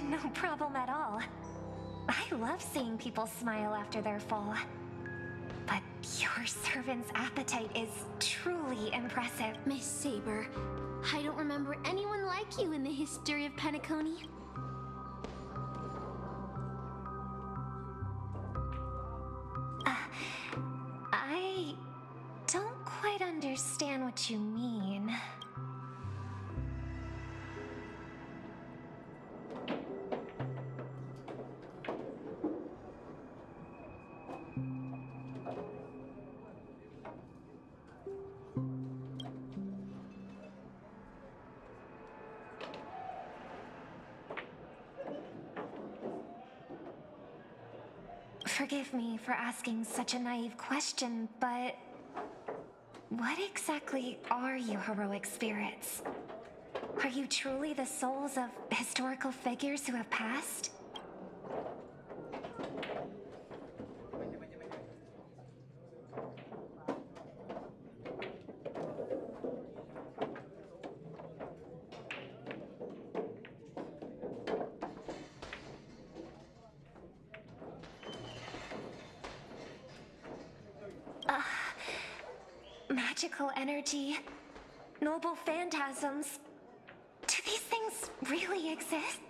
No problem at all. I love seeing people smile after they're full. But your servant's appetite is truly impressive. Miss Saber, I don't remember anyone like you in the history of Penacony. I don't quite understand what you mean. Forgive me for asking such a naive question, but what exactly are you heroic spirits? Are you truly the souls of historical figures who have passed? Magical energy, noble phantasms. Do these things really exist?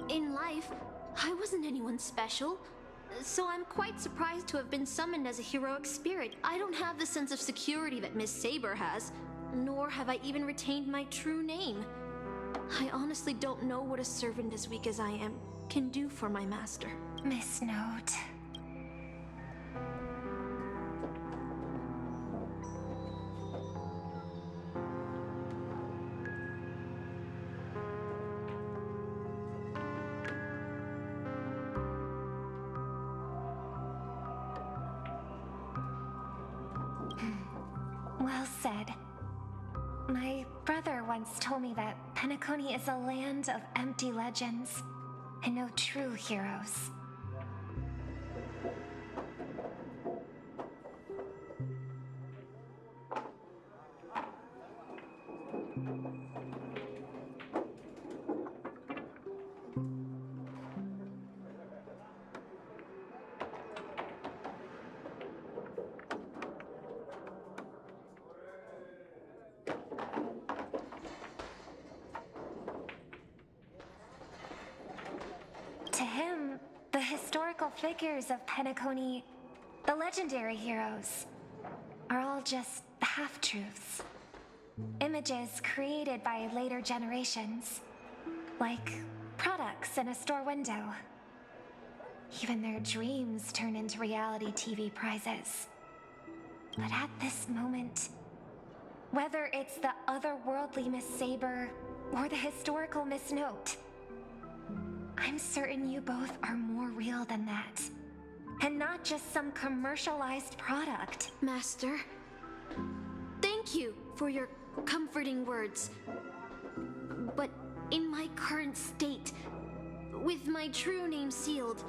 In life, I wasn't anyone special, so I'm quite surprised to have been summoned as a heroic spirit. I don't have the sense of security that Miss Saber has, nor have I even retained my true name. I honestly don't know what a servant as weak as I am can do for my master. Miss Note. Well said. My brother once told me that Penacony is a land of empty legends and no true heroes. To him, the historical figures of Penacony, the legendary heroes, are all just half-truths. Images created by later generations, like products in a store window. Even their dreams turn into reality TV prizes. But at this moment, whether it's the otherworldly Miss Saber or the historical Miss Note, I'm certain you both are more real than that. And not just some commercialized product. Master, thank you for your comforting words. But in my current state, with my true name sealed,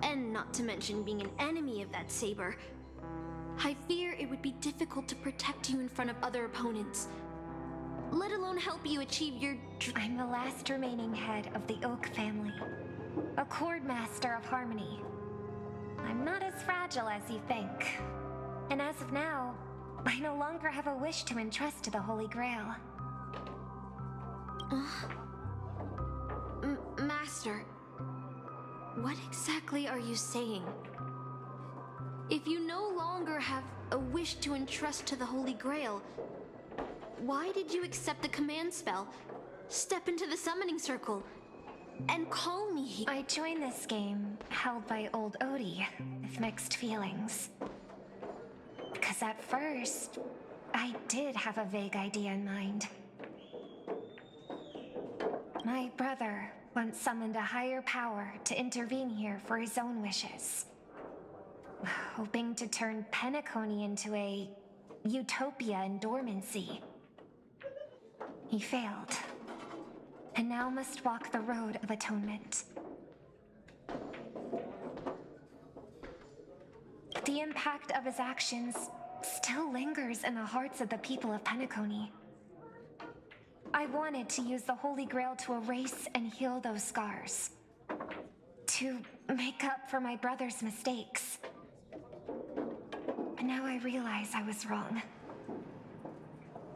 and not to mention being an enemy of that saber, I fear it would be difficult to protect you in front of other opponents, let alone help you achieve your I'm the last remaining head of the Oak family, a chord master of harmony. I'm not as fragile as you think. And as of now, I no longer have a wish to entrust to the Holy Grail. Master, what exactly are you saying? If you no longer have a wish to entrust to the Holy Grail, why did you accept the command spell, step into the summoning circle, and call me? I joined this game, held by old Odie, with mixed feelings. Because at first, I did have a vague idea in mind. My brother once summoned a higher power to intervene here for his own wishes, hoping to turn Penacony into a utopia in dormancy. He failed, and now must walk the road of atonement. The impact of his actions still lingers in the hearts of the people of Penacony. I wanted to use the Holy Grail to erase and heal those scars, to make up for my brother's mistakes. But now I realize I was wrong.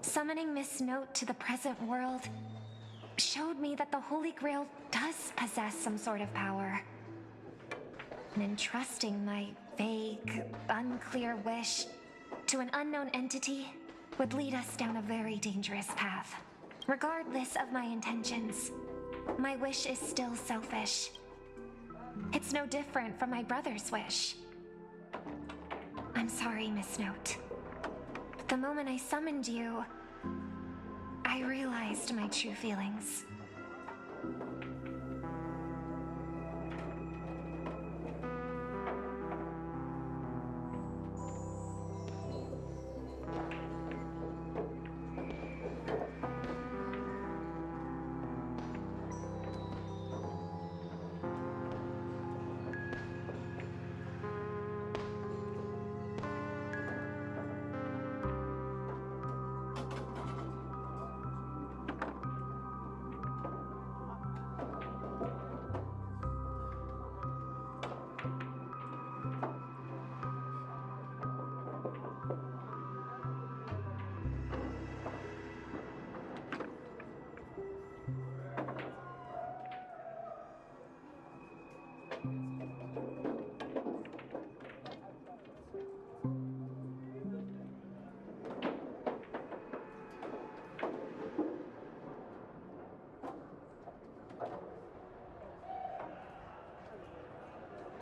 Summoning Miss Note to the present world showed me that the Holy Grail does possess some sort of power. And entrusting my vague, unclear wish to an unknown entity would lead us down a very dangerous path. Regardless of my intentions, my wish is still selfish. It's no different from my brother's wish. I'm sorry, Miss Note. But the moment I summoned you, I realized my true feelings.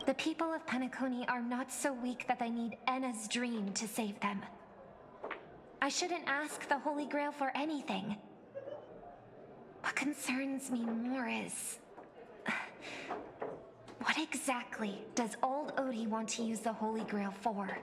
The people of Penacony are not so weak that they need Enna's dream to save them. I shouldn't ask the Holy Grail for anything. What concerns me more is... what exactly does old Odie want to use the Holy Grail for?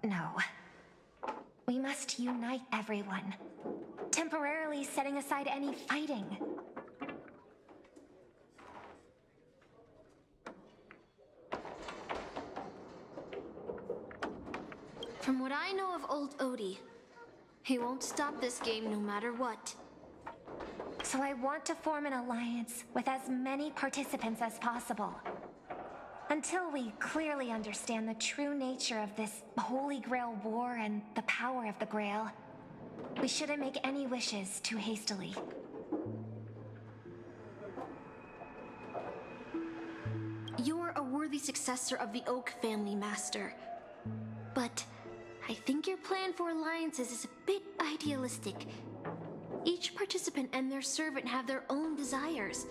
No. We must unite everyone, temporarily setting aside any fighting. From what I know of old Odie, he won't stop this game no matter what. So I want to form an alliance with as many participants as possible. Until we clearly understand the true nature of this Holy Grail war and the power of the Grail, we shouldn't make any wishes too hastily. You're a worthy successor of the Oak family, Master. But I think your plan for alliances is a bit idealistic. Each participant and their servant have their own desires.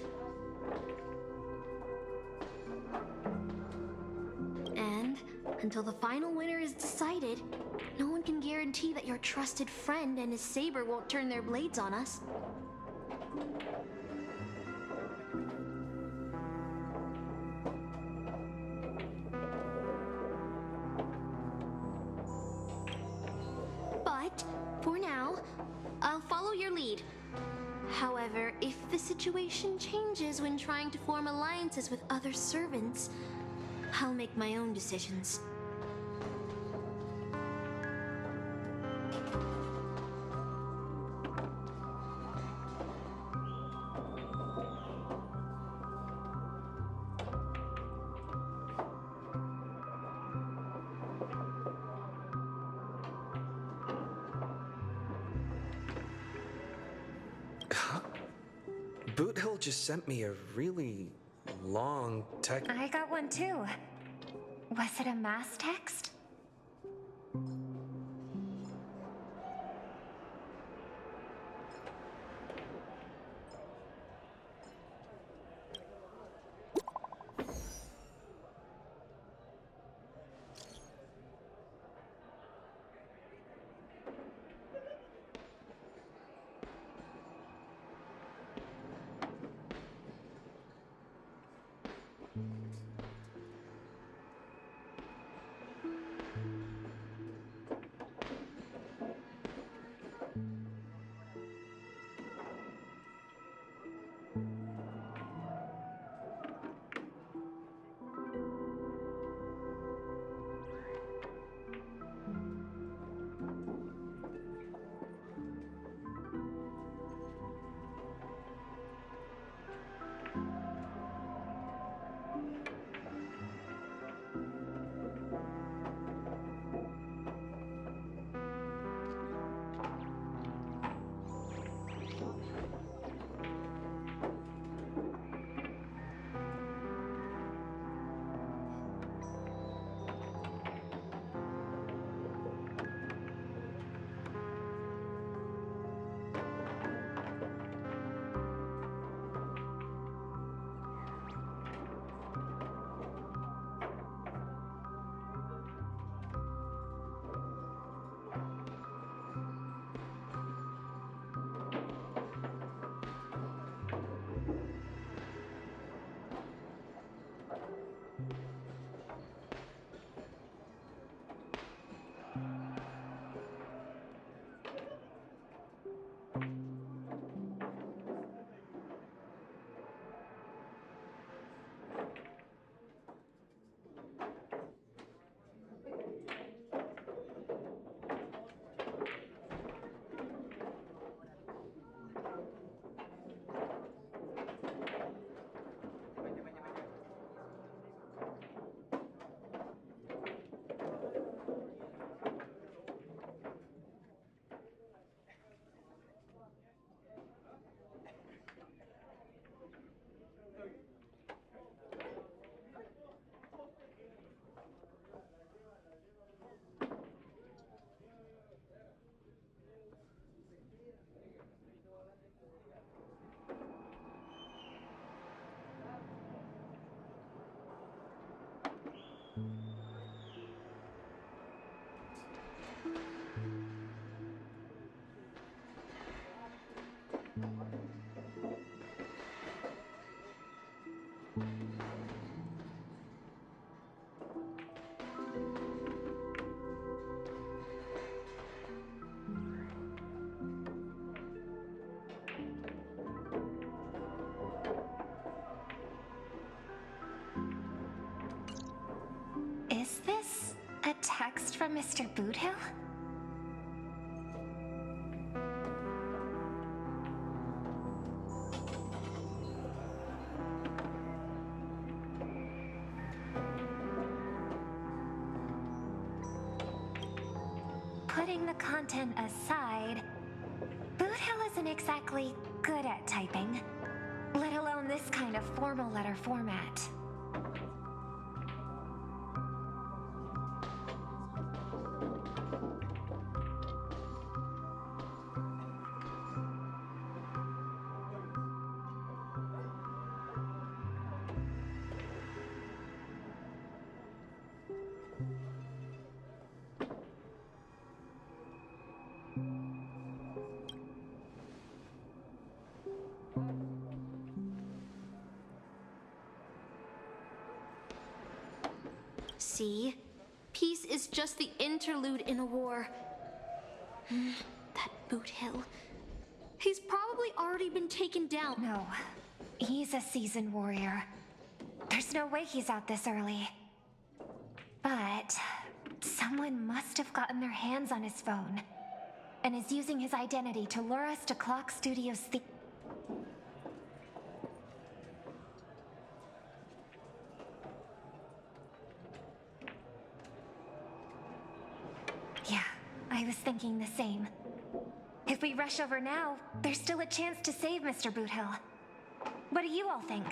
And until the final winner is decided, no one can guarantee that your trusted friend and his saber won't turn their blades on us. I'll follow your lead. However, if the situation changes when trying to form alliances with other servants, I'll make my own decisions. Boot Hill just sent me a really long text. I got one too. Was it a mass text? Is this a text from Mr. Boothill? Putting the content aside, Boothill isn't exactly good at typing, let alone this kind of formal letter format. See? Peace is just the interlude in a war. That Boot Hill. He's probably already been taken down. No, he's a seasoned warrior. There's no way he's out this early. But someone must have gotten their hands on his phone and is using his identity to lure us to Clock Studios' Yeah, I was thinking the same. If we rush over now, there's still a chance to save Mr. Boothill. What do you all think?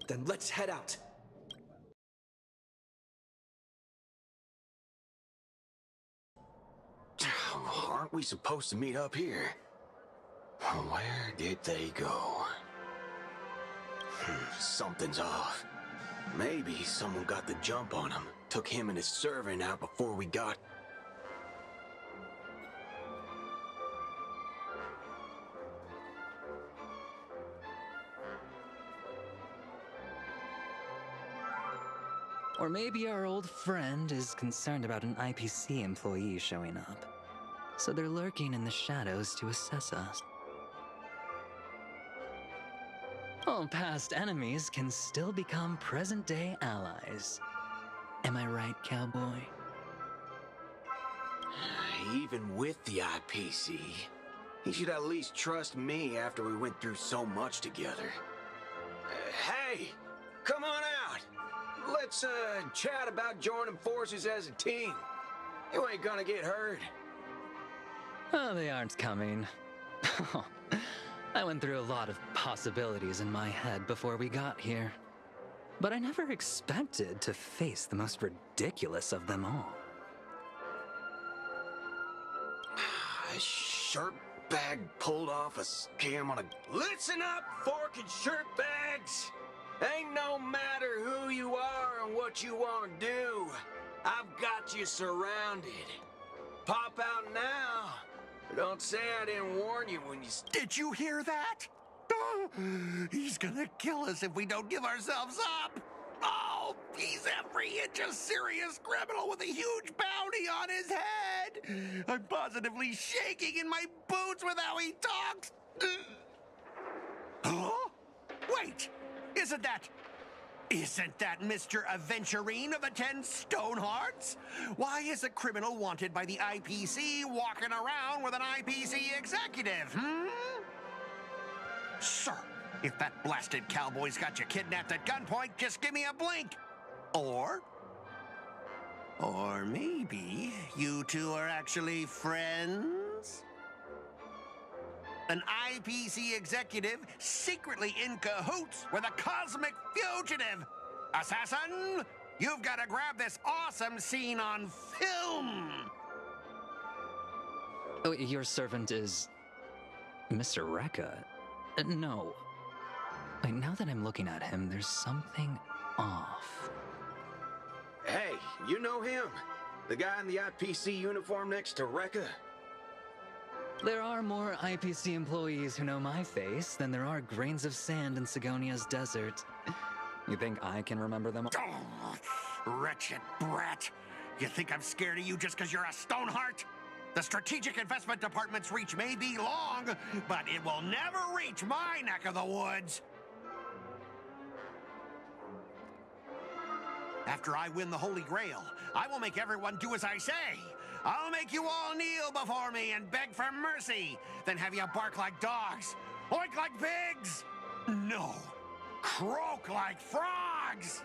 Then let's head out. Aren't we supposed to meet up here? Where did they go? Something's off. Maybe someone got the jump on him. Took him and his servant out before we got... Or maybe our old friend is concerned about an IPC employee showing up. So they're lurking in the shadows to assess us. All past enemies can still become present-day allies. Am I right, cowboy? Even with the IPC, he should at least trust me after we went through so much together. Hey, come on out! Let's, chat about joining forces as a team. You ain't gonna get hurt. Oh, they aren't coming. I went through a lot of possibilities in my head before we got here. But I never expected to face the most ridiculous of them all. A shirt bag pulled off a scam on a... Listen up, fork and shirt bags! Ain't no matter who you are and what you want to do. I've got you surrounded. Pop out now. Don't say I didn't warn you when you... Did you hear that? Oh, he's gonna kill us if we don't give ourselves up. Oh, he's every inch a serious criminal with a huge bounty on his head. I'm positively shaking in my boots with how he talks. Huh? Wait, isn't that Mr. Aventurine of the 10 Stonehearts? Why is a criminal wanted by the IPC walking around with an IPC executive, Sir, if that blasted cowboy's got you kidnapped at gunpoint, just give me a blink. Or maybe you two are actually friends? An IPC executive secretly in cahoots with a cosmic fugitive. Assassin, you've got to grab this awesome scene on film. Oh, your servant is... Mr. Rekka? No. Wait, now that I'm looking at him, there's something off. Hey, you know him? The guy in the IPC uniform next to Rekka? There are more IPC employees who know my face than there are grains of sand in Sigonia's desert. You think I can remember them all? Oh, wretched brat. You think I'm scared of you just because you're a Stoneheart? The Strategic Investment Department's reach may be long, but it will never reach my neck of the woods. After I win the Holy Grail, I will make everyone do as I say. I'll make you all kneel before me and beg for mercy, then have you bark like dogs, oink like pigs. No, croak like frogs.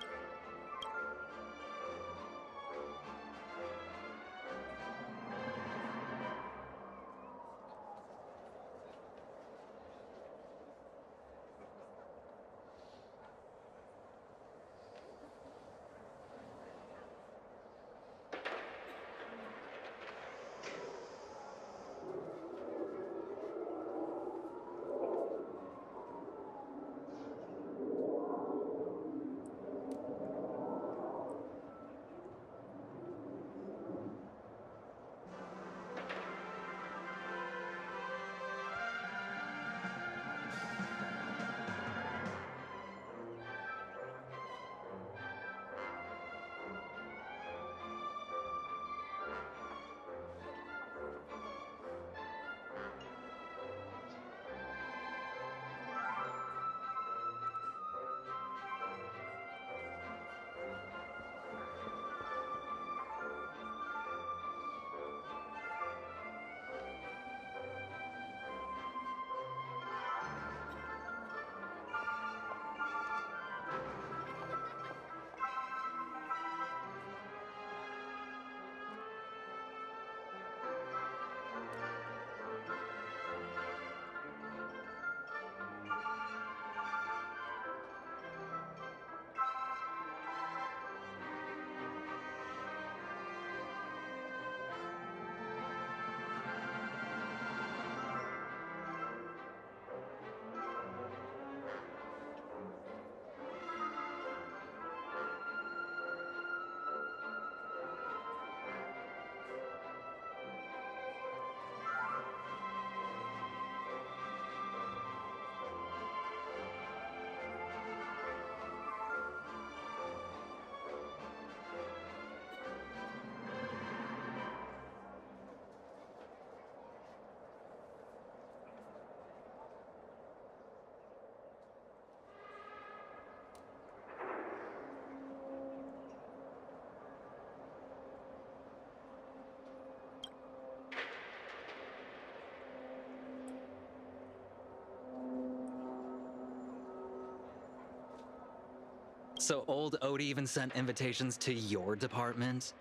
So old Odie even sent invitations to your department?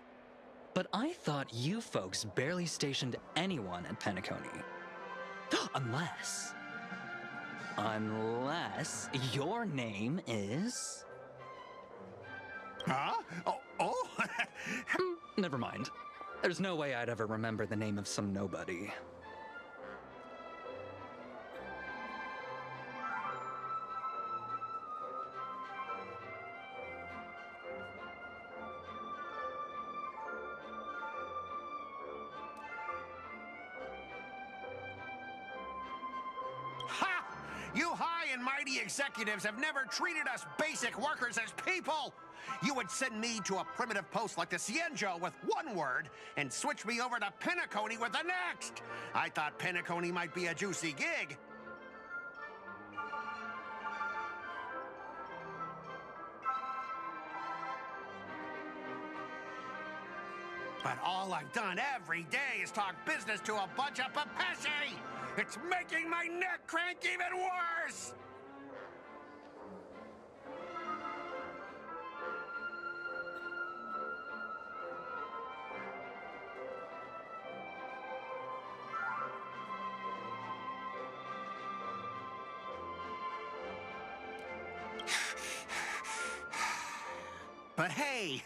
But I thought you folks barely stationed anyone at Penacony. Unless your name is... Huh? Oh. Never mind. There's no way I'd ever remember the name of some nobody. Ha! You high and mighty executives have never treated us basic workers as people. You would send me to a primitive post like the Cienjo with one word and switch me over to Penacony with the next. I thought Penacony might be a juicy gig. But all I've done every day is talk business to a bunch of papashi. It's making my neck crank even worse! But hey,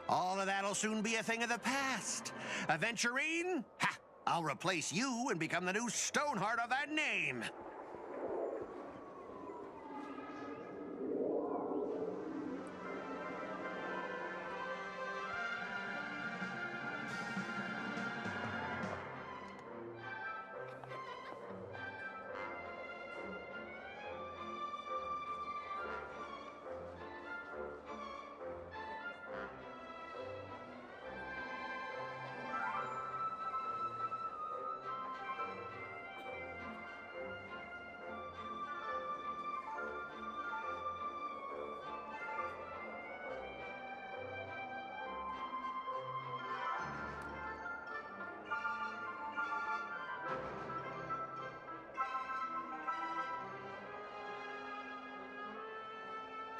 all of that'll soon be a thing of the past. Aventurine? Ha! I'll replace you and become the new Stoneheart of that name.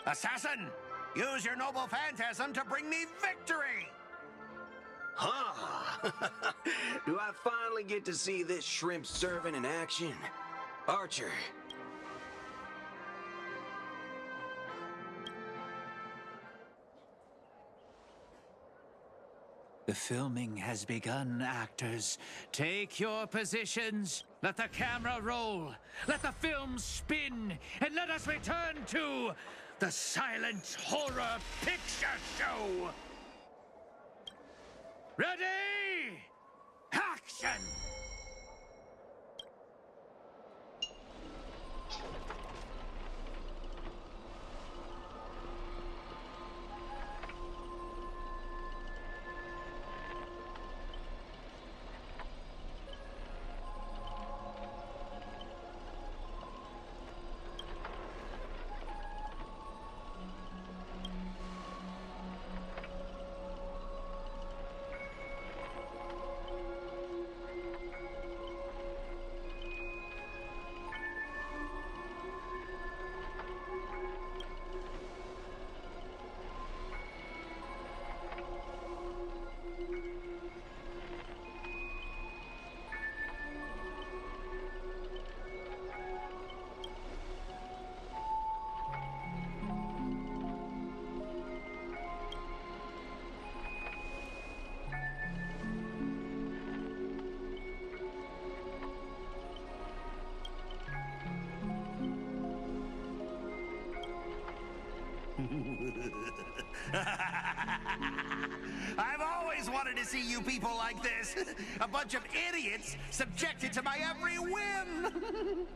Assassin, use your noble phantasm to bring me victory! Huh? Do I finally get to see this shrimp servant in action? Archer. The filming has begun, actors. Take your positions. Let the camera roll. Let the film spin. And let us return to the silent horror picture show. Ready? Action! I've always wanted to see you people like this. A bunch of idiots subjected to my every whim.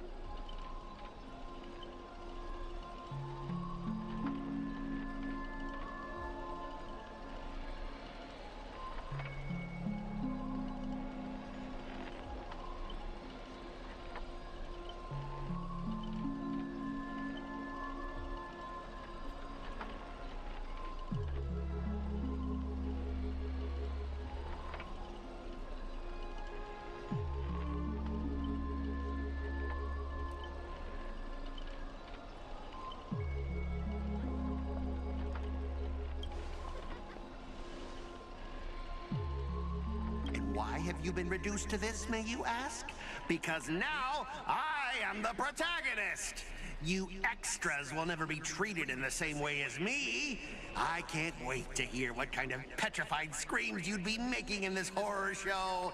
Why have you been reduced to this, may you ask? Because now I am the protagonist. You extras will never be treated in the same way as me. I can't wait to hear what kind of petrified screams you'd be making in this horror show.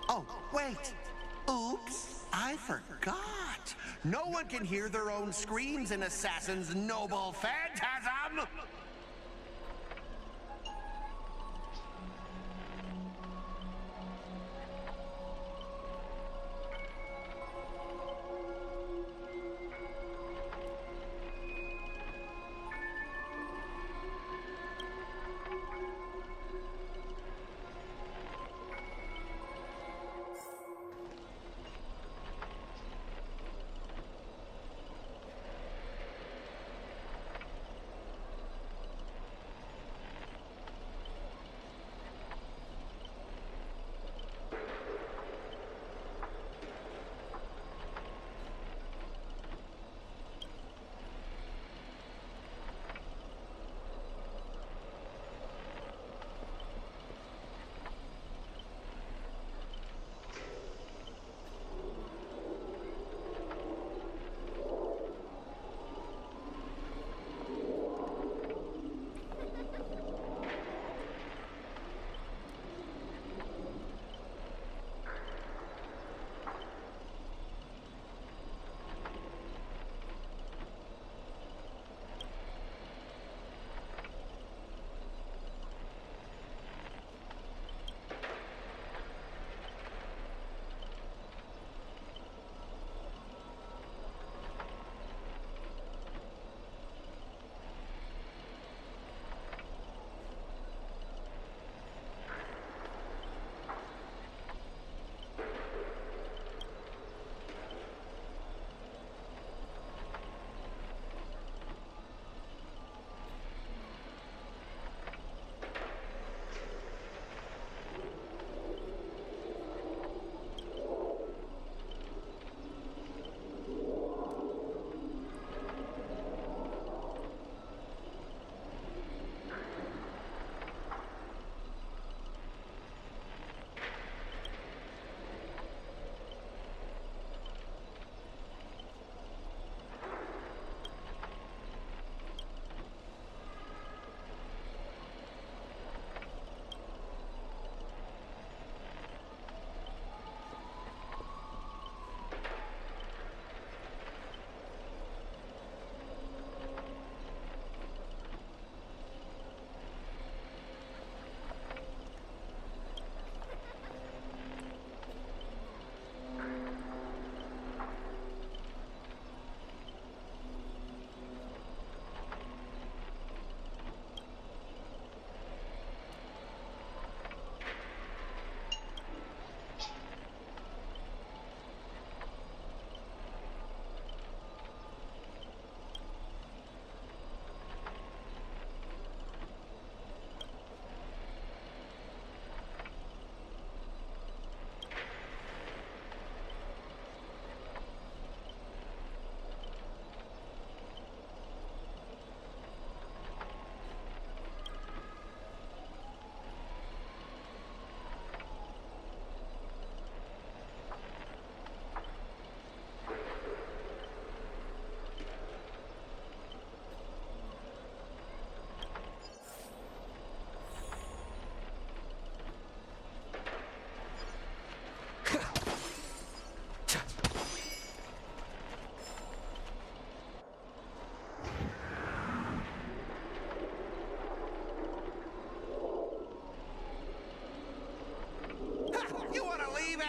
Oh, wait. Oops, I forgot. No one can hear their own screams in Assassin's noble phantasm.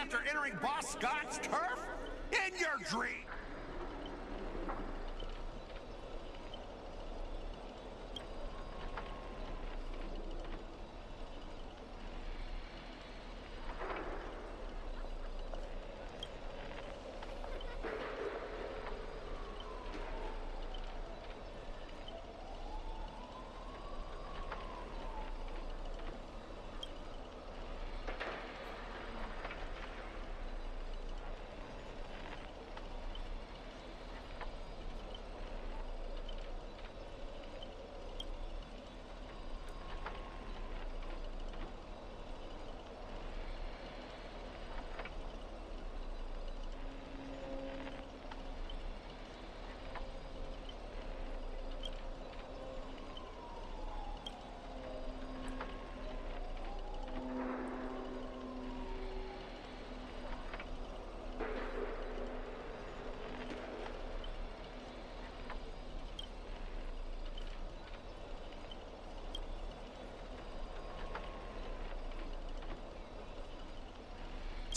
after entering Boss Scott's turf? In your dream!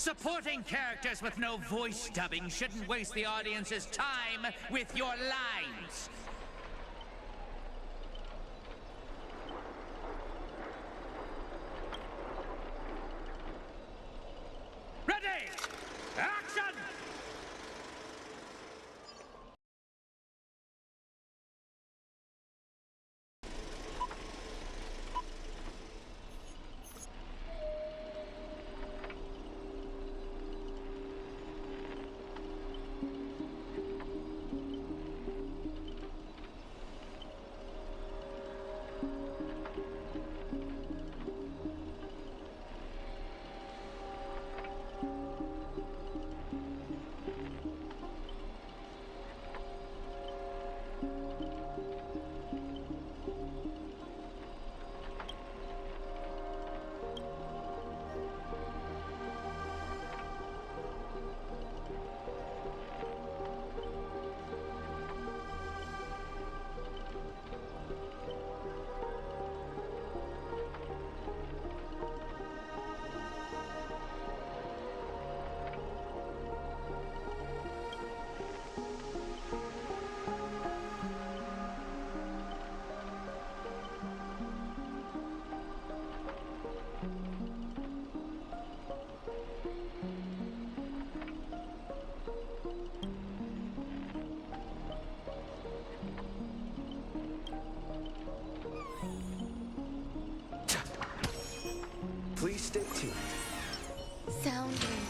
Supporting characters with no voice dubbing shouldn't waste the audience's time with your lines. Ready! Action! Please stay tuned. Sound Raven.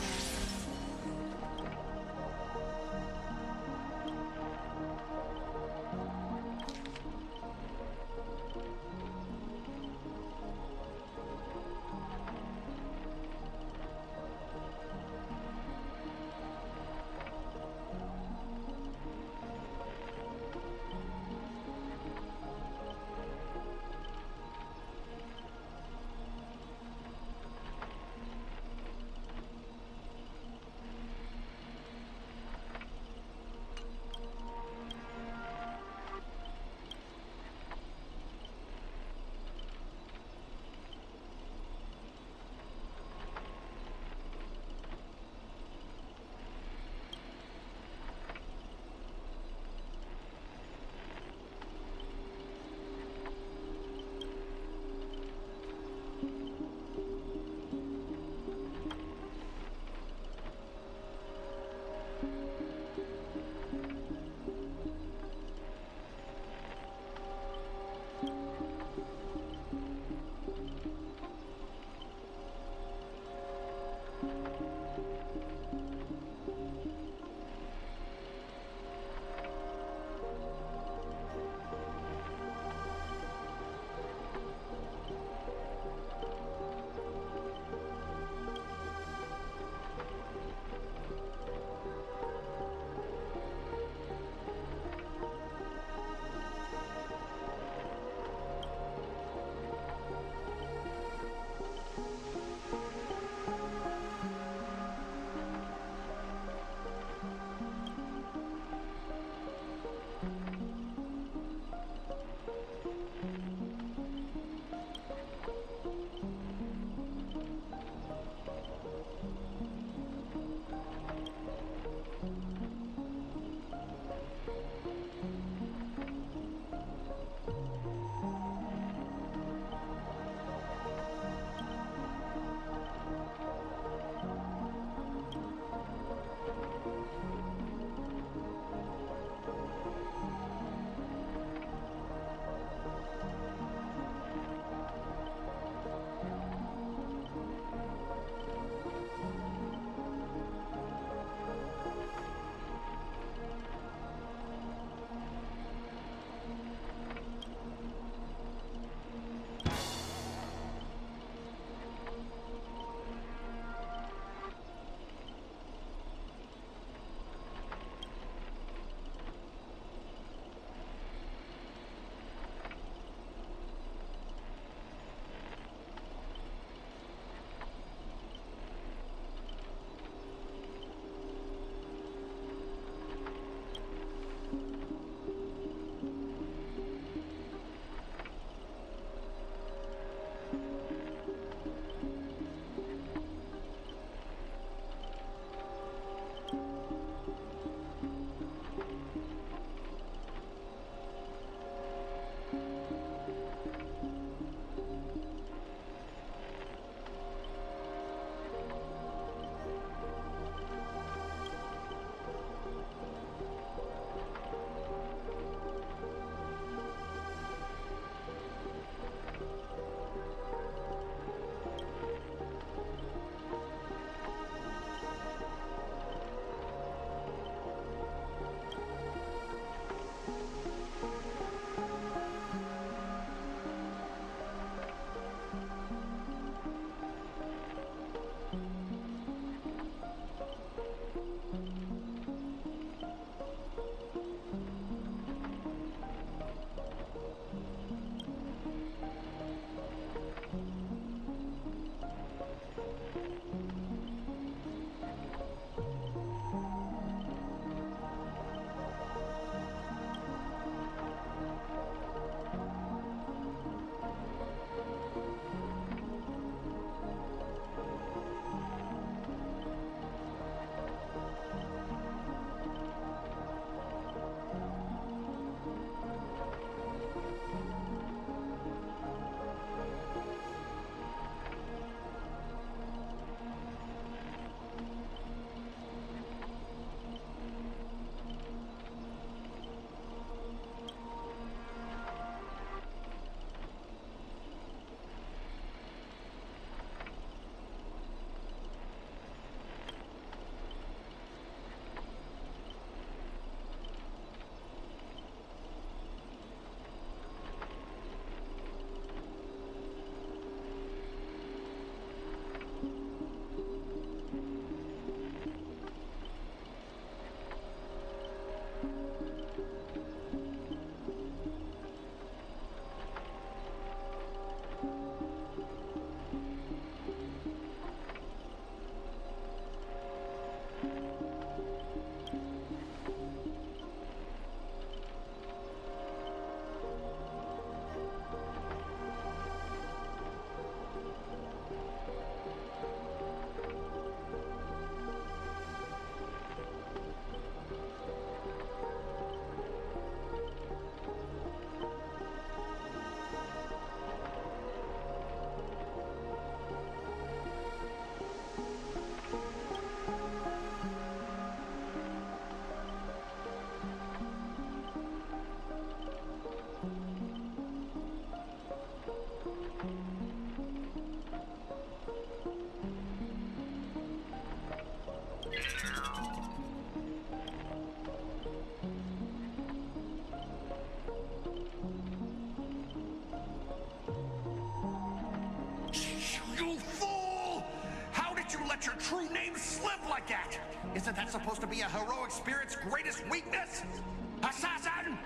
let your true name slip like that? Isn't that supposed to be a heroic spirit's greatest weakness? Assassin!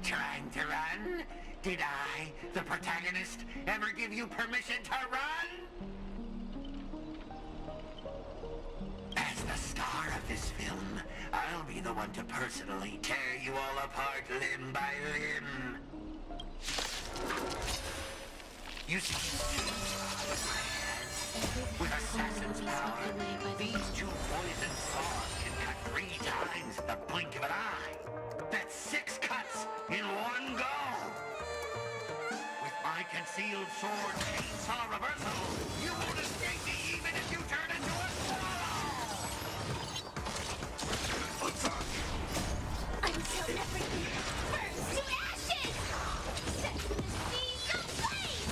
Trying to run? Did I, the protagonist, ever give you permission to run? As the star of this film, I'll be the one to personally tear you all apart limb by limb. You see, with Assassin's power, these two poison saws can cut 3 times the blink of an eye. That's 6 cuts in one go. With my concealed sword chainsaw reversal, you won't escape me even if you turn into a swallow! Until everything burns to ashes! Set the seas ablaze!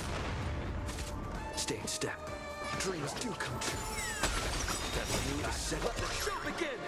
Stay in step. Dreams do come true. That's a new set. Let the show begin!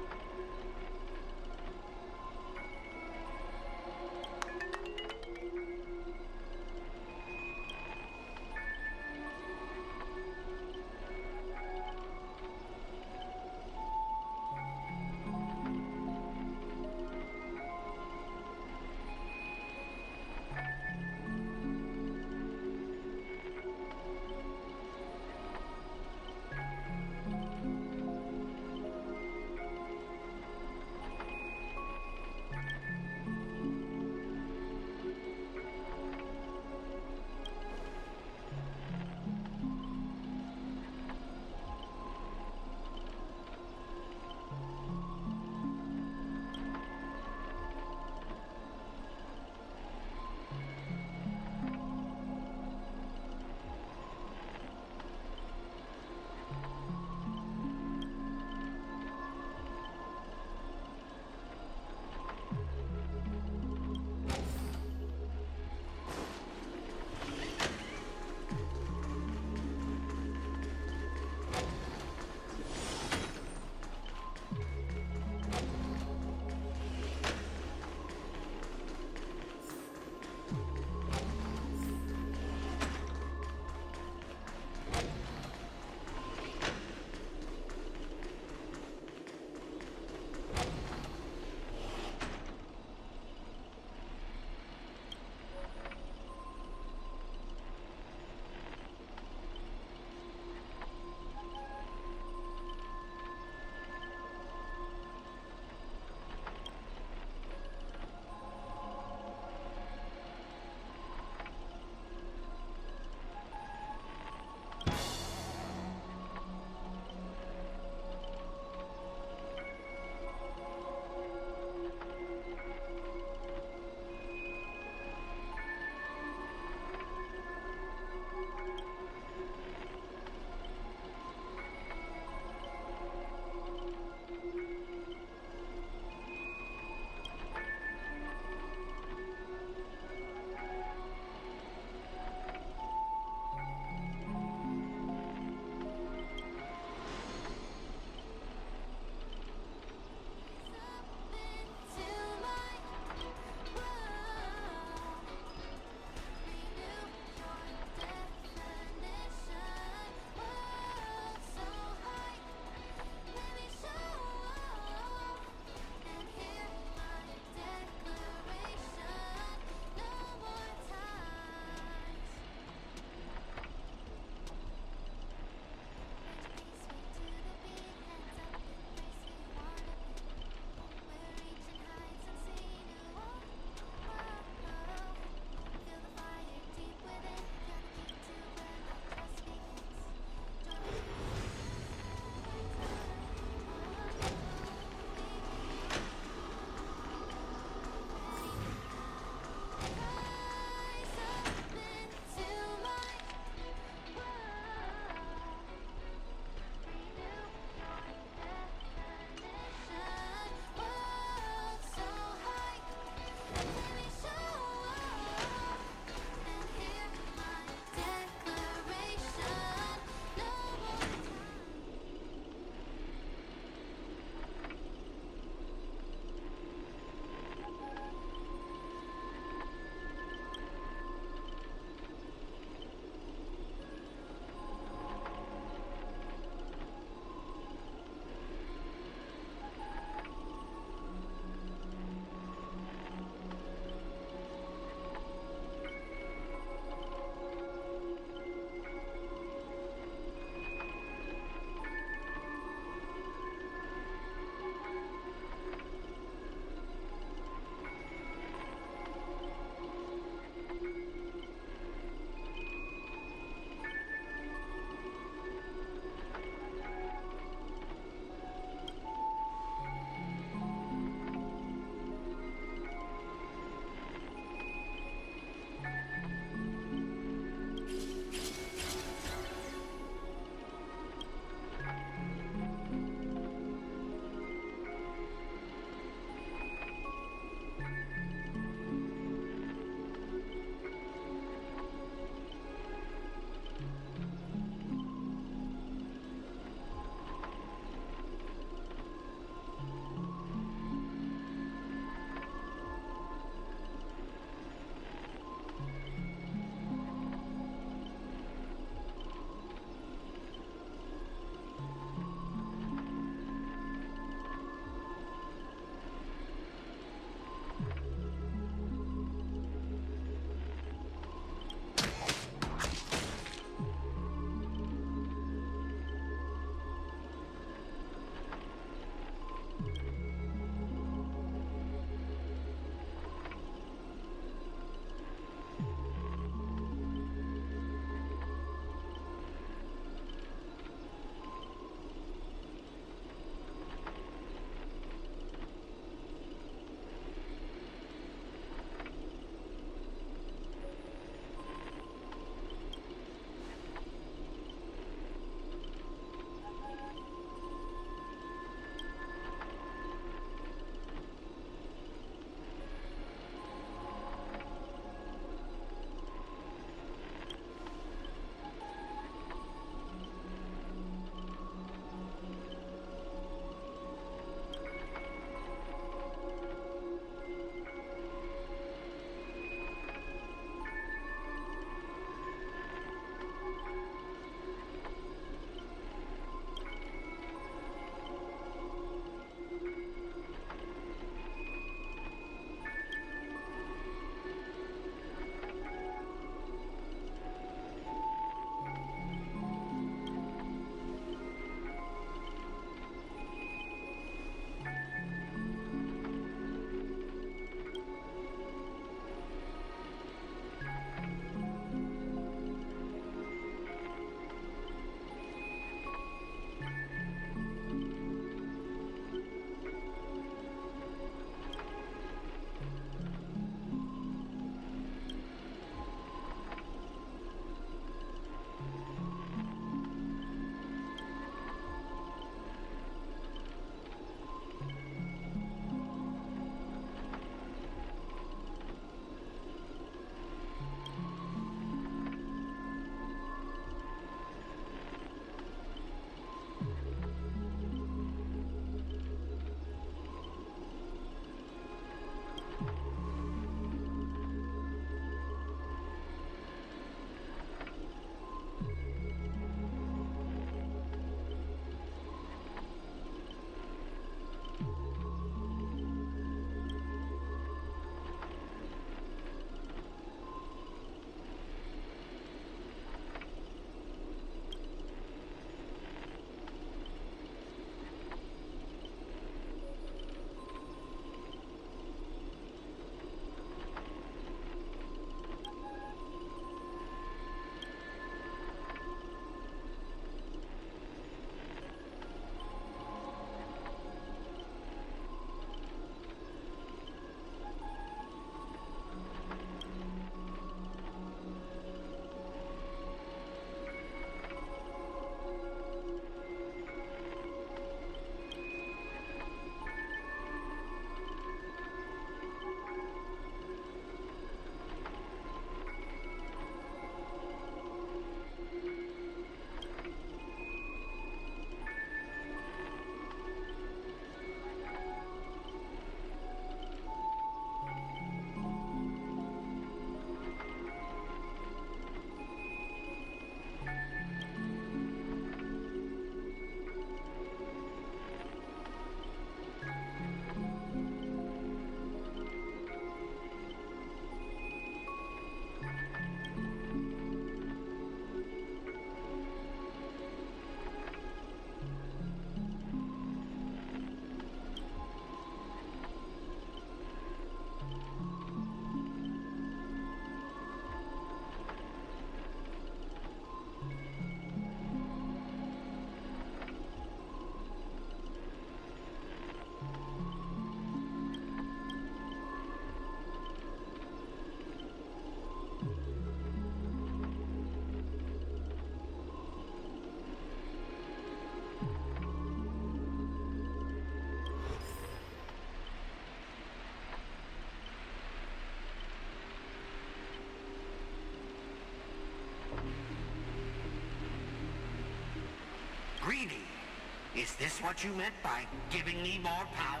Is this what you meant by giving me more power?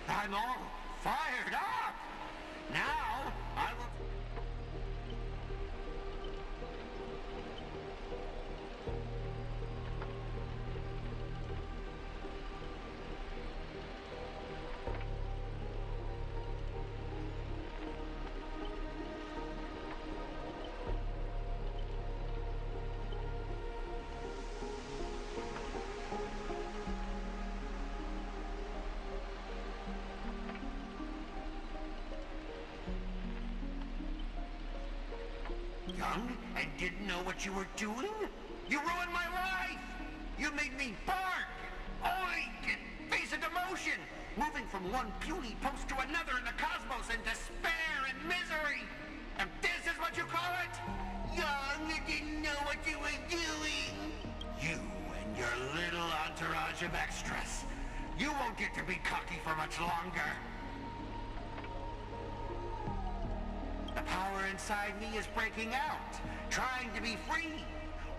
I'm all fired up! Now, I will... Young and didn't know what you were doing? You ruined my life! You made me bark, oink, and face a demotion, moving from one puny post to another in the cosmos in despair and misery. And this is what you call it? Young and didn't know what you were doing. You and your little entourage of extras. You won't get to be cocky for much longer. The power inside me is breaking out, trying to be free.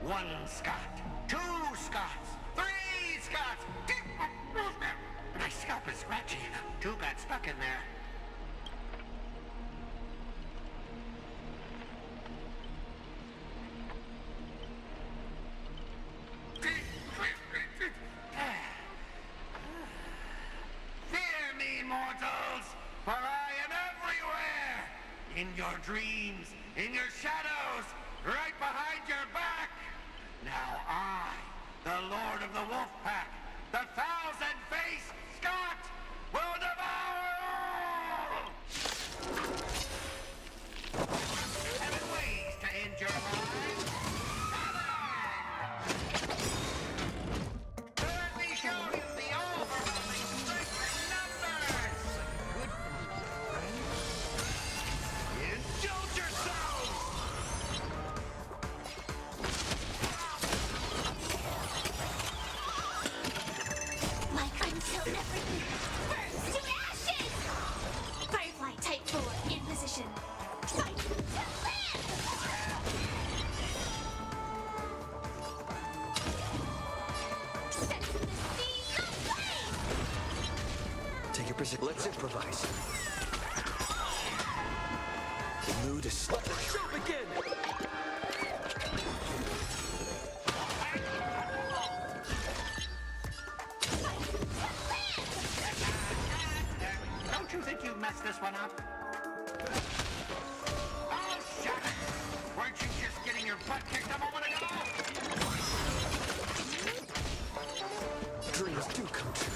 1 Scot, 2 Scots, 3 Scots. My scalp is scratchy. 2 got stuck in there. Fear me, mortals, for I am everywhere. In your dreams, in your shadows, right behind your back. Now I, the Lord of the Wolf Pack, the thousand-faced Scot, will devour all! 7 ways to end your lives. 7! Let me show you the overwhelming strength in numbers! Good friend. Indulge yourselves! My until everything burns to ashes! Firefly Type 4 in position. Fight to live! Sense the sea aflame! Take your position. Let's improvise. The mood is... Let the show begin! Don't you think you messed this one up? Oh, shut it! Weren't you just getting your butt kicked a moment ago? Dreams do come true.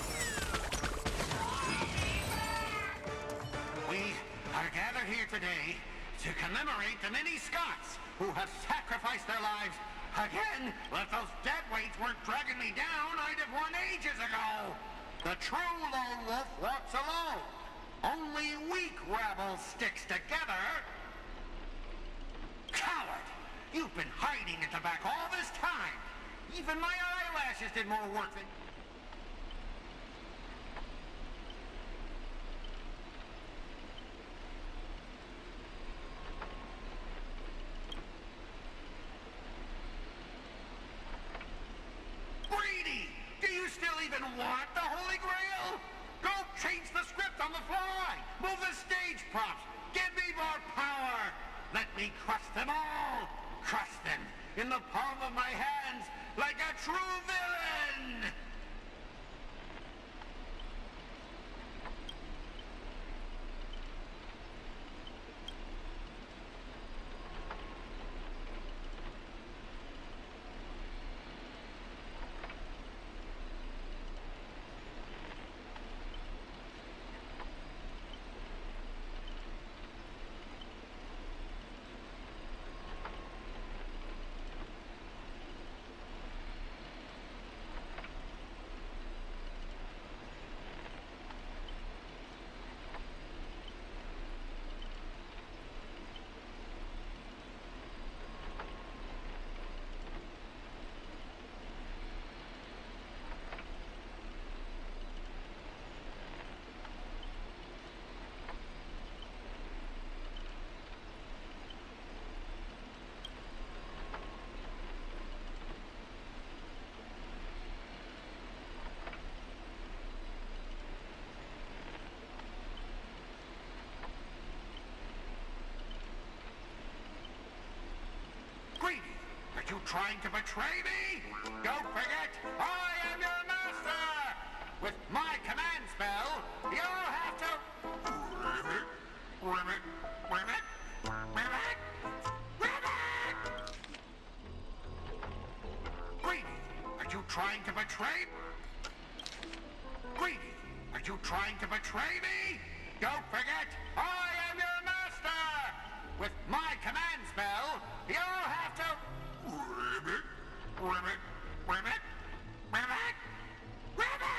We are gathered here today to commemorate the many Scots who have sacrificed their lives. Again, if those dead weights weren't dragging me down, I'd have won ages ago. The true lone wolf walks alone. Only weak rabble sticks together. Coward! You've been hiding at the back all this time. Even my eyelashes did more work than... Greedy! Do you still even want the Holy Grail? Go change the script on the fly! Move the stage props! Give me more power! Let me crush them all! Crush them in the palm of my hands like a true villain! trying to betray me? Don't forget, I am your master! With my command spell, you'll have to... Ribbit, ribbit, ribbit, ribbit! Greedy, are you trying to betray... Greedy, are you trying to betray me? Don't forget, I am your master! With my command spell, you'll have to... Ribbit, ribbit, ribbit, ribbit, ribbit!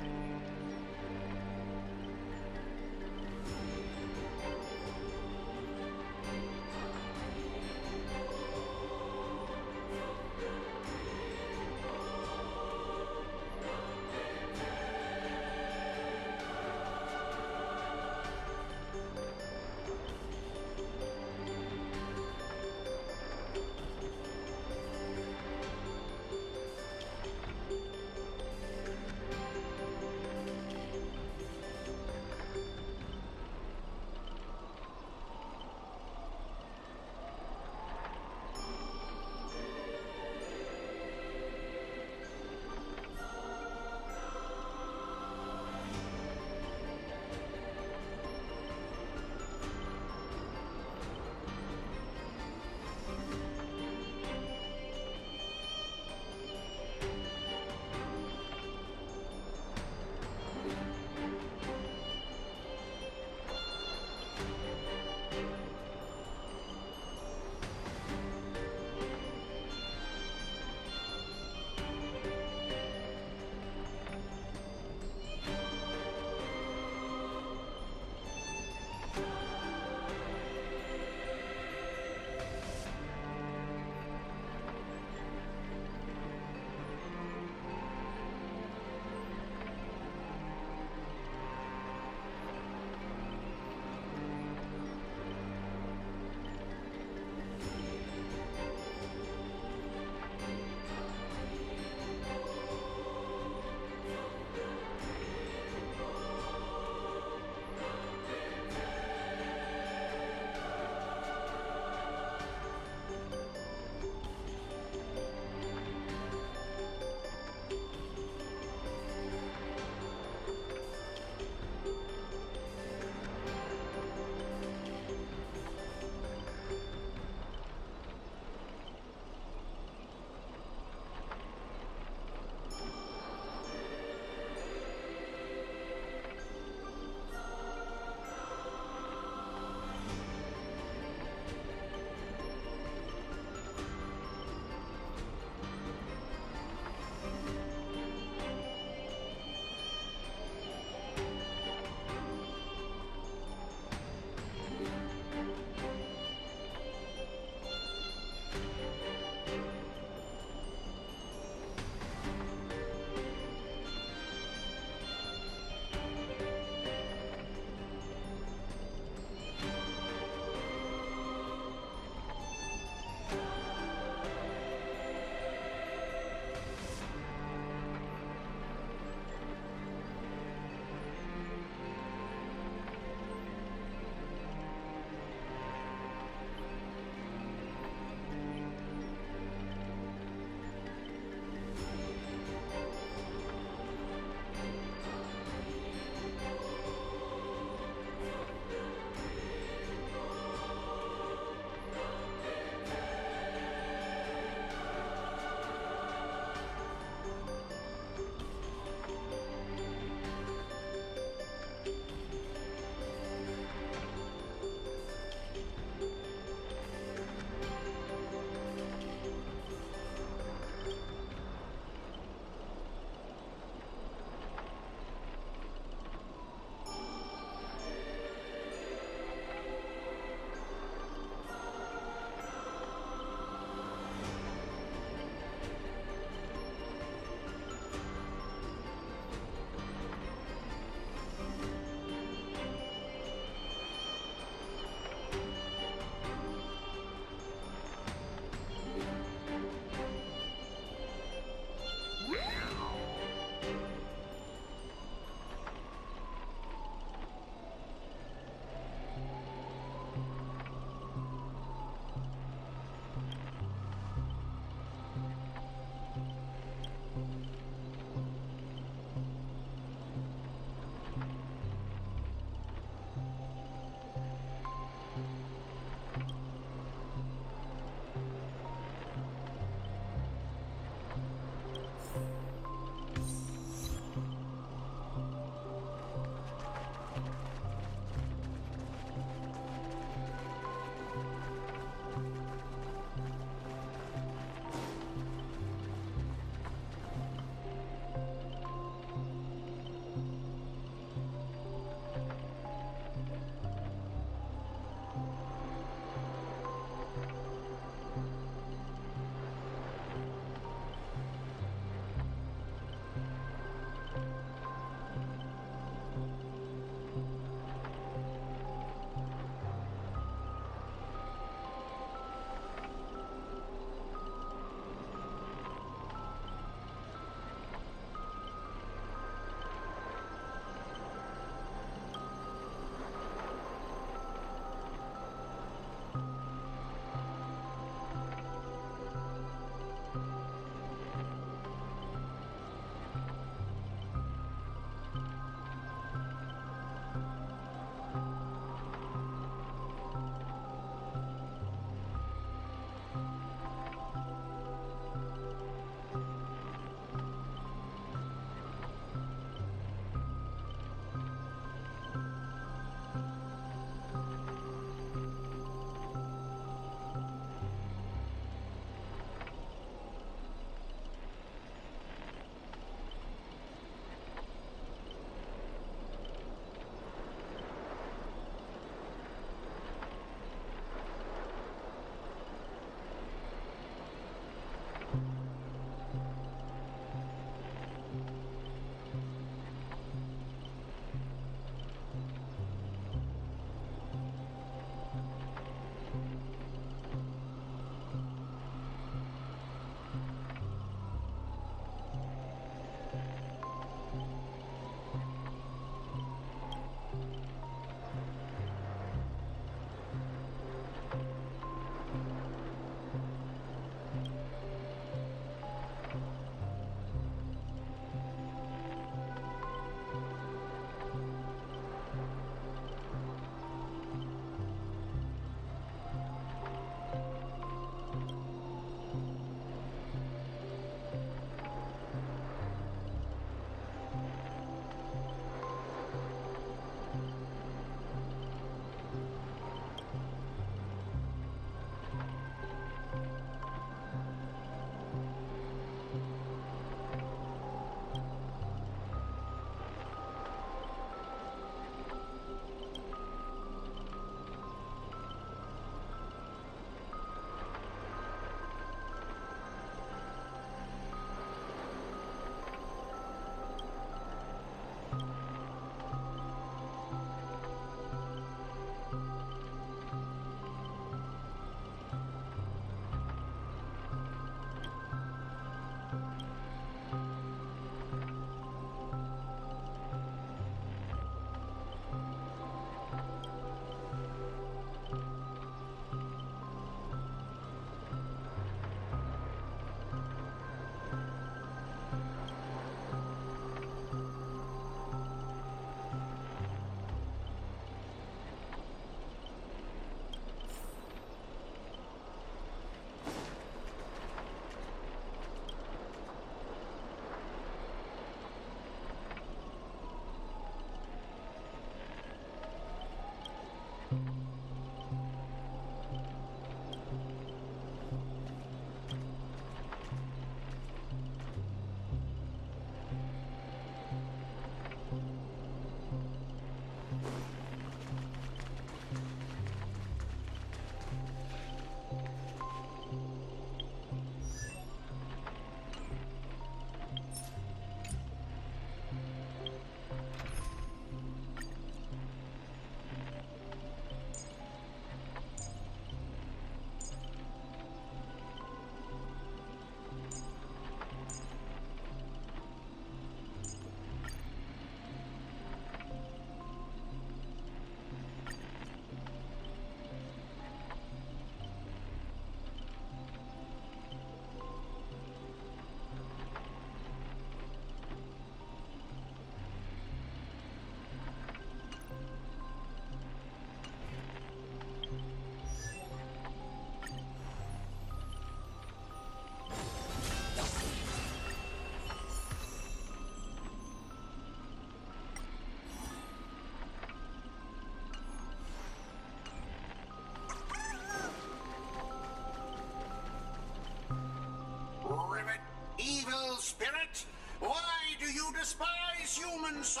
evil spirit? Why do you despise humans so?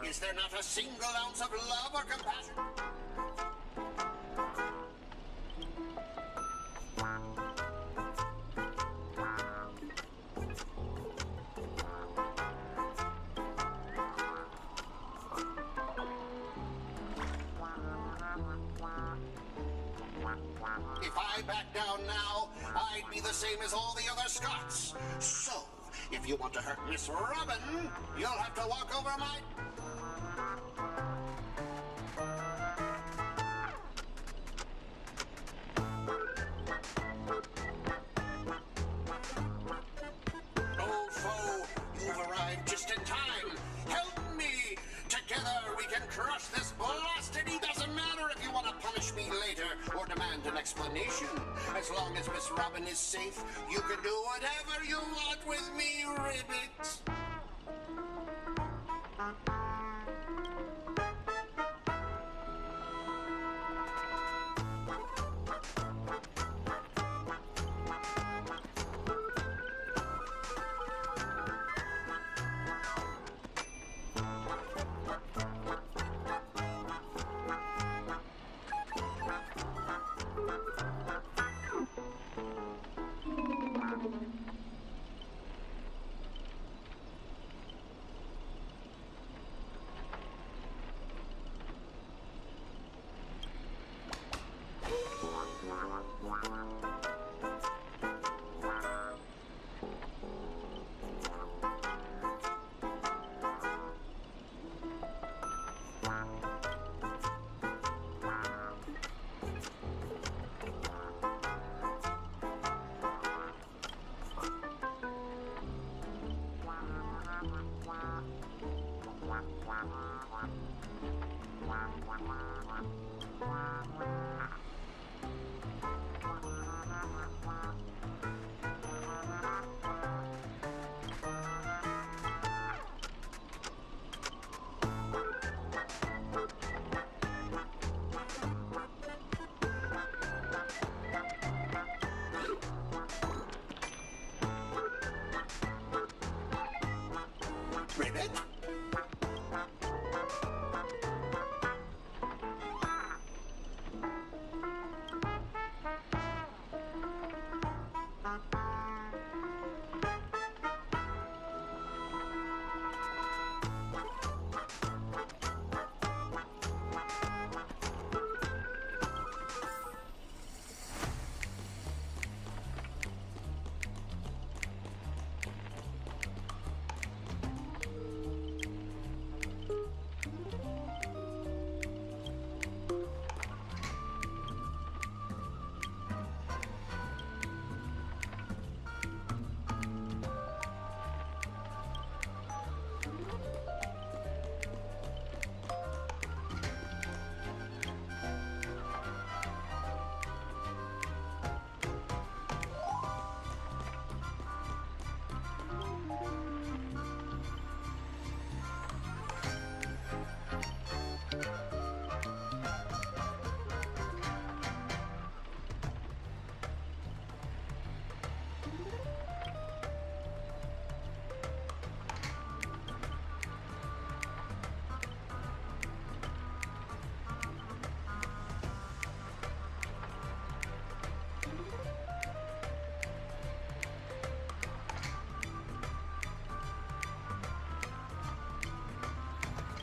Is there not a single ounce of love or compassion? If I back down now, I'd be the same as all the other Scots. So, if you want to hurt Miss Robin, you'll have to walk over my... Old foe, you've arrived just in time. Help me! Together we can crush this blasted. It doesn't matter if you want to punish me later or demand an explanation. As long as Miss Robin is safe, you can do whatever you want with me, Ribbit. Ribbit?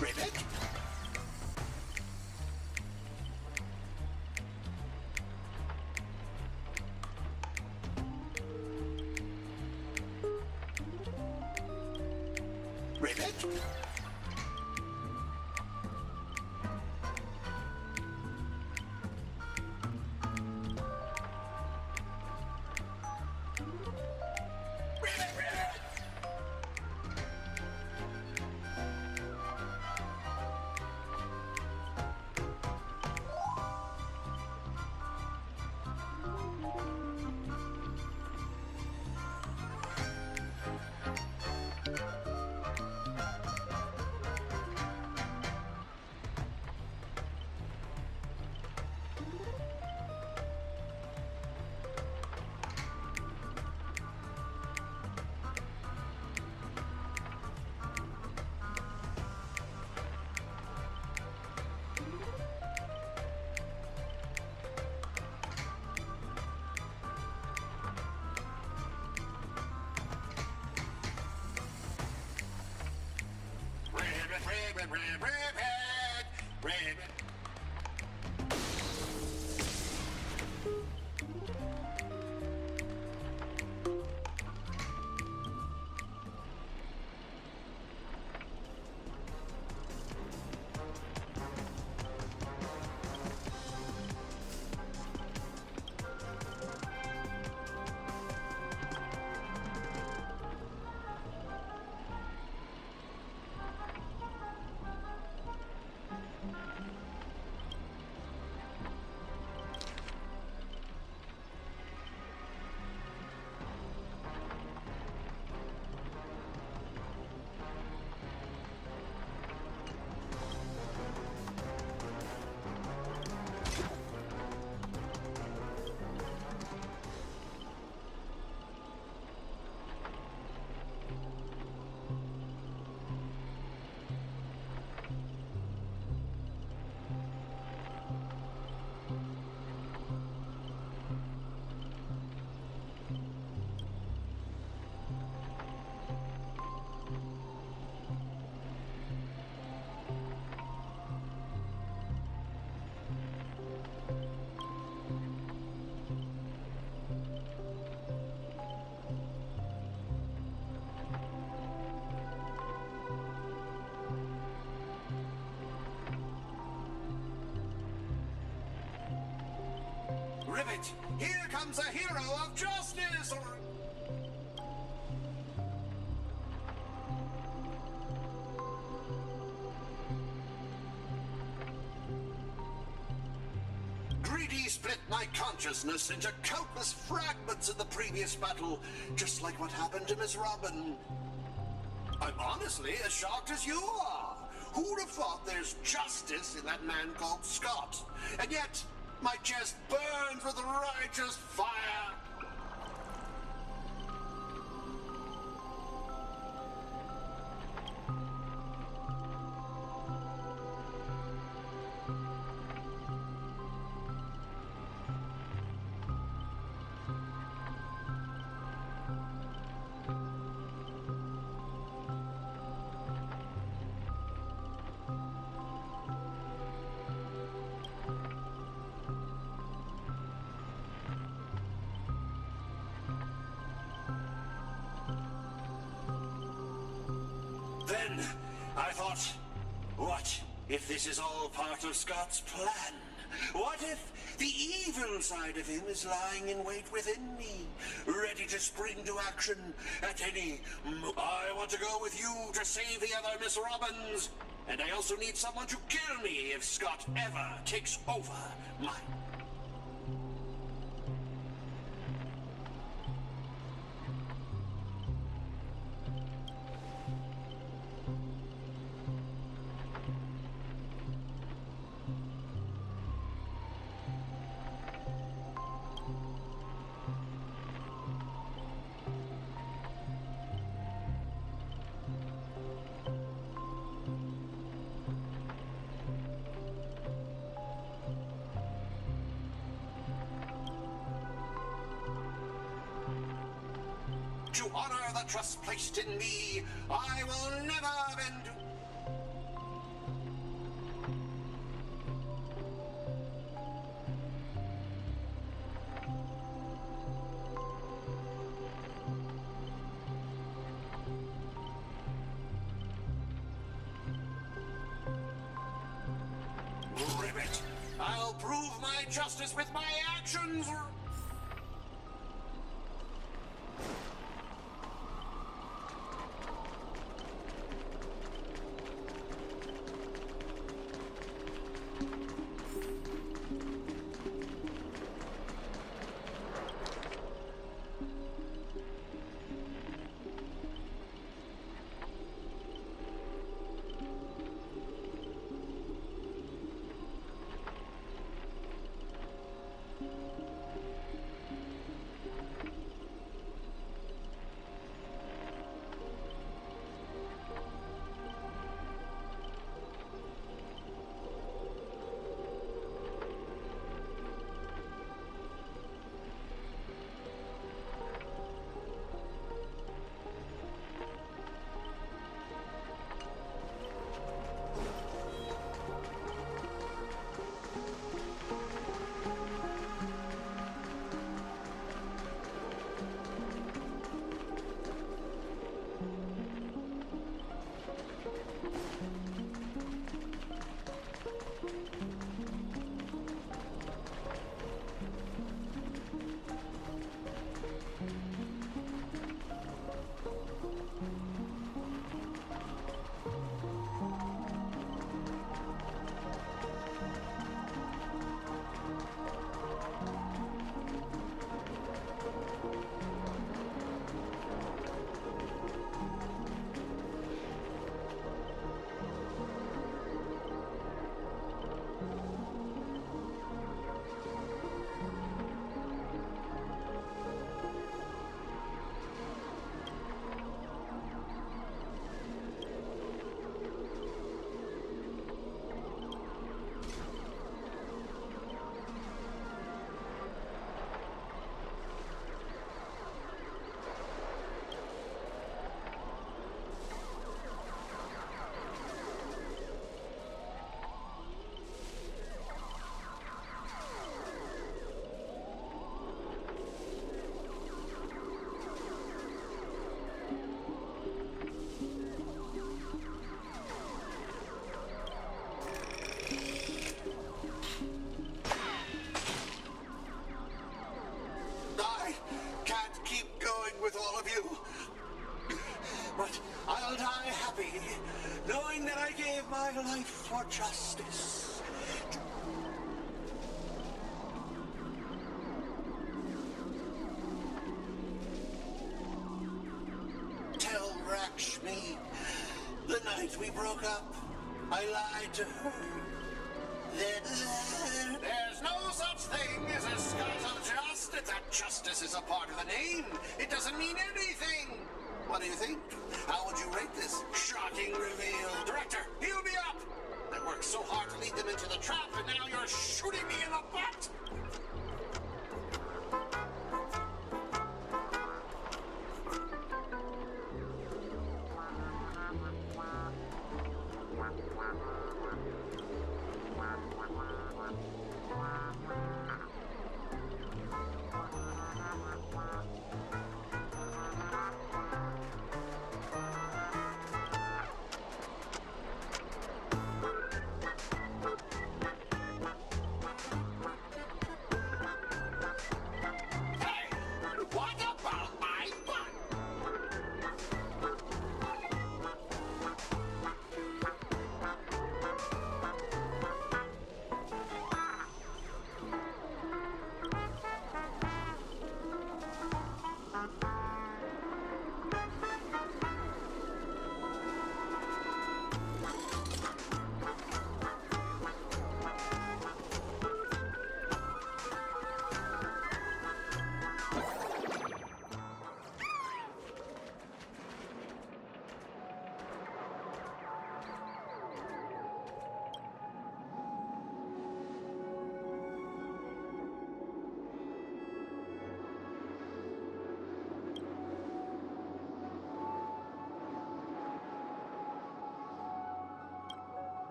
Ribbit? Ribbit? Ribbit, here comes a hero of justice! Greedy split my consciousness into countless fragments in the previous battle, just like what happened to Miss Robin. I'm honestly as shocked as you are. Who'd have thought there's justice in that man called Scott? And yet, my chest burns with righteous fire. Then, I thought, what if this is all part of Scott's plan? What if the evil side of him is lying in wait within me, ready to spring to action at any I want to go with you to save the other Miss Robins, and I also need someone to kill me if Scott ever takes over my... To honor the trust placed in me, I will never bend. Ribbit, I'll prove my justice with my actions. but I'll die happy, knowing that I gave my life for justice. Tell Rakshmi, the night we broke up, I lied to her. There's no such thing as a scuttle justice. That justice is a part of the name. It doesn't mean anything. What do you think? How would you rate this shocking reveal? Director, heal me up! I worked so hard to lead them into the trap, and now you're shooting me in the butt!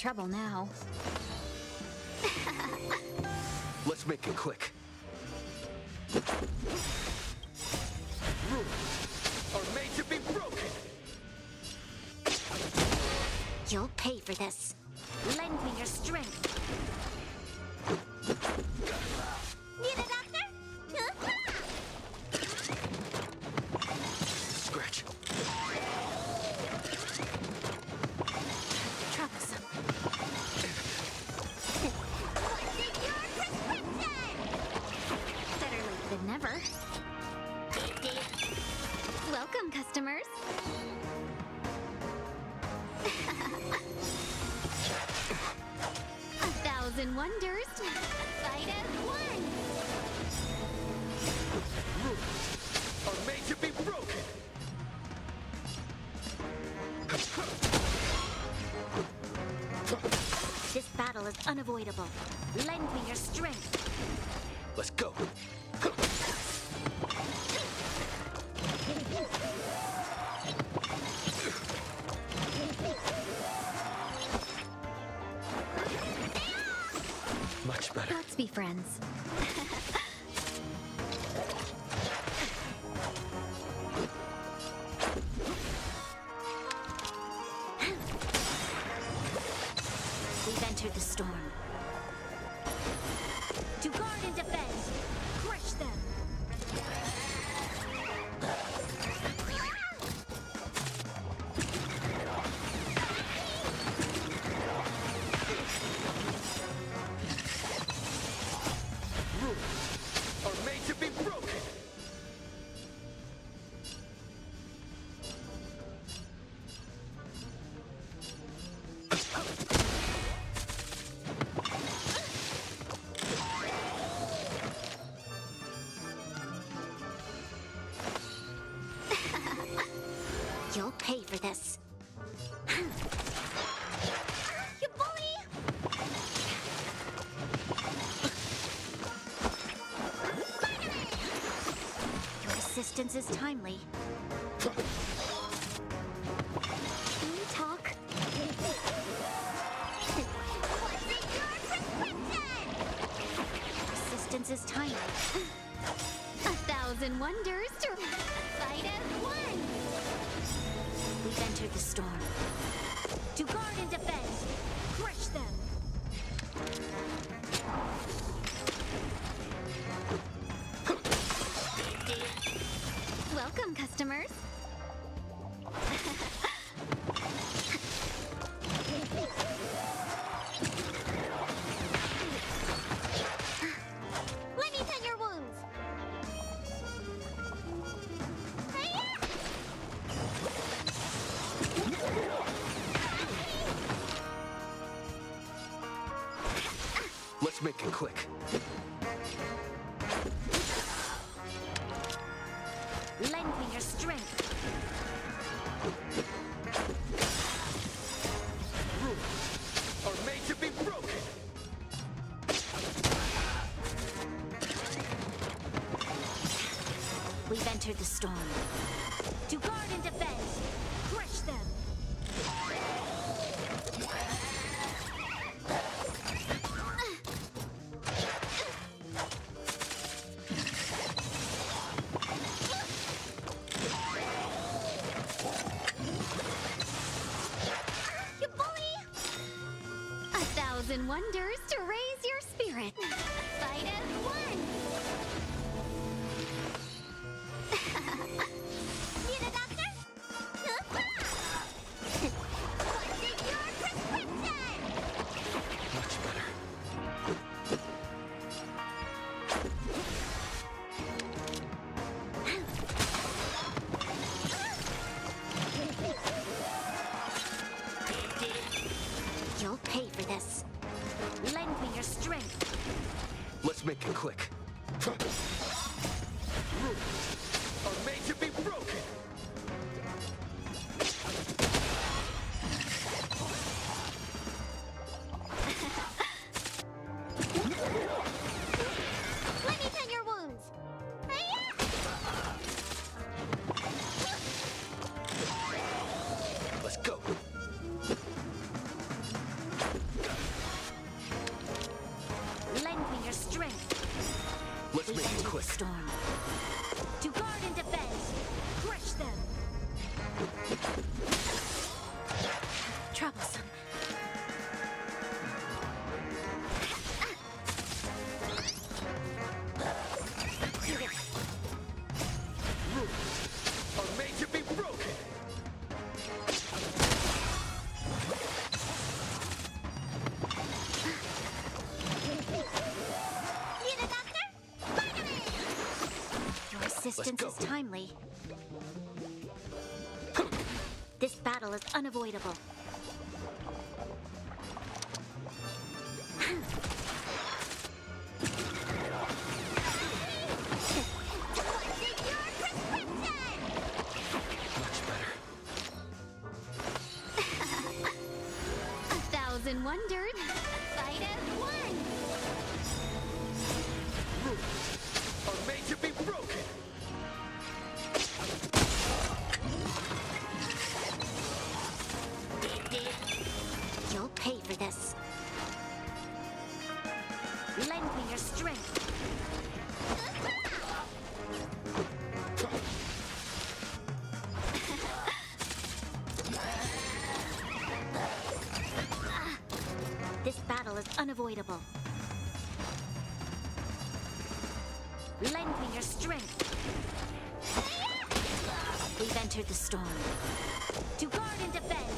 trouble now. Let's make it quick. Rules are made to be broken. You'll pay for this. Lend me your strength. Need a doctor? Scratch. Troublesome. What's in your prescription? Better late than never. Welcome, customers. 1,000 wonders. Fight as one. Rules are made to be broken. This battle is unavoidable. Lend me your strength. Let's go. Much better. Let's be friends. We've entered the storm. To guard and defend. Crush them. Rules are made to be broken. You'll pay for this. You bully! Your assistance is timely. Can we talk? What's in your prescription? Assistance is timely. 1,000 wonders to fight as one. We've entered the storm. To guard and defend. Crush them. Welcome, customers. Let me tend your wounds. Let's make it quick. Lend me your strength. Rules are made to be broken. We've entered the storm. To guard and defend. Crush them. You bully! 1,000 wonders to raise your spirit. Fight as one. Need a doctor? What's in your prescription? Much better. You'll pay for this. Lend me your strength. Let's make it quick. Rules are made to be broken. Let me tend your wounds. Let's go. Let's We make enter it the quick. storm. To guard and defend. Crush them. Troublesome. Are made to be broken. Need a doctor? Finally! Your assistance is timely. This battle is unavoidable. A thousand wondered. Fight as one. Are made to be broken. You'll pay for this. Lend me your strength. This battle is unavoidable. Lend me your strength. We've entered the storm. To guard and defend.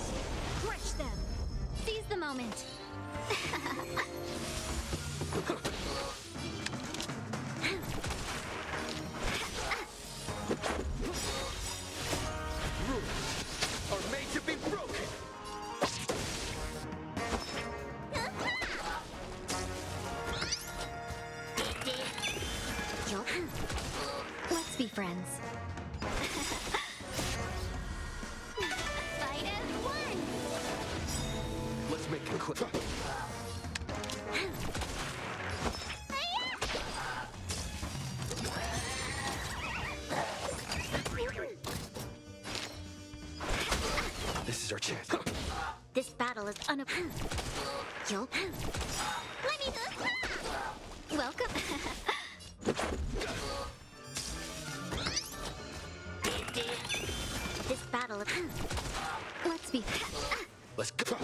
Crush them. Seize the moment. Are made to be broken. Let's be friends. Fight as one. Let's make it quick. This is our chance. This battle is unavoidable. You'll let me do. Welcome. This battle is. Let's be. Let's go.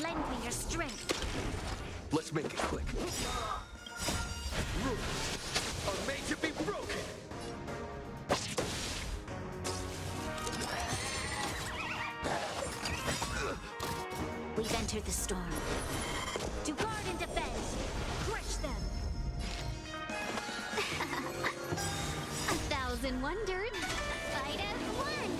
Lend me your strength. Let's make it quick. Are made to be broken. We've entered the storm. To guard and defend. Crush them. A thousand wondered. Fight as one.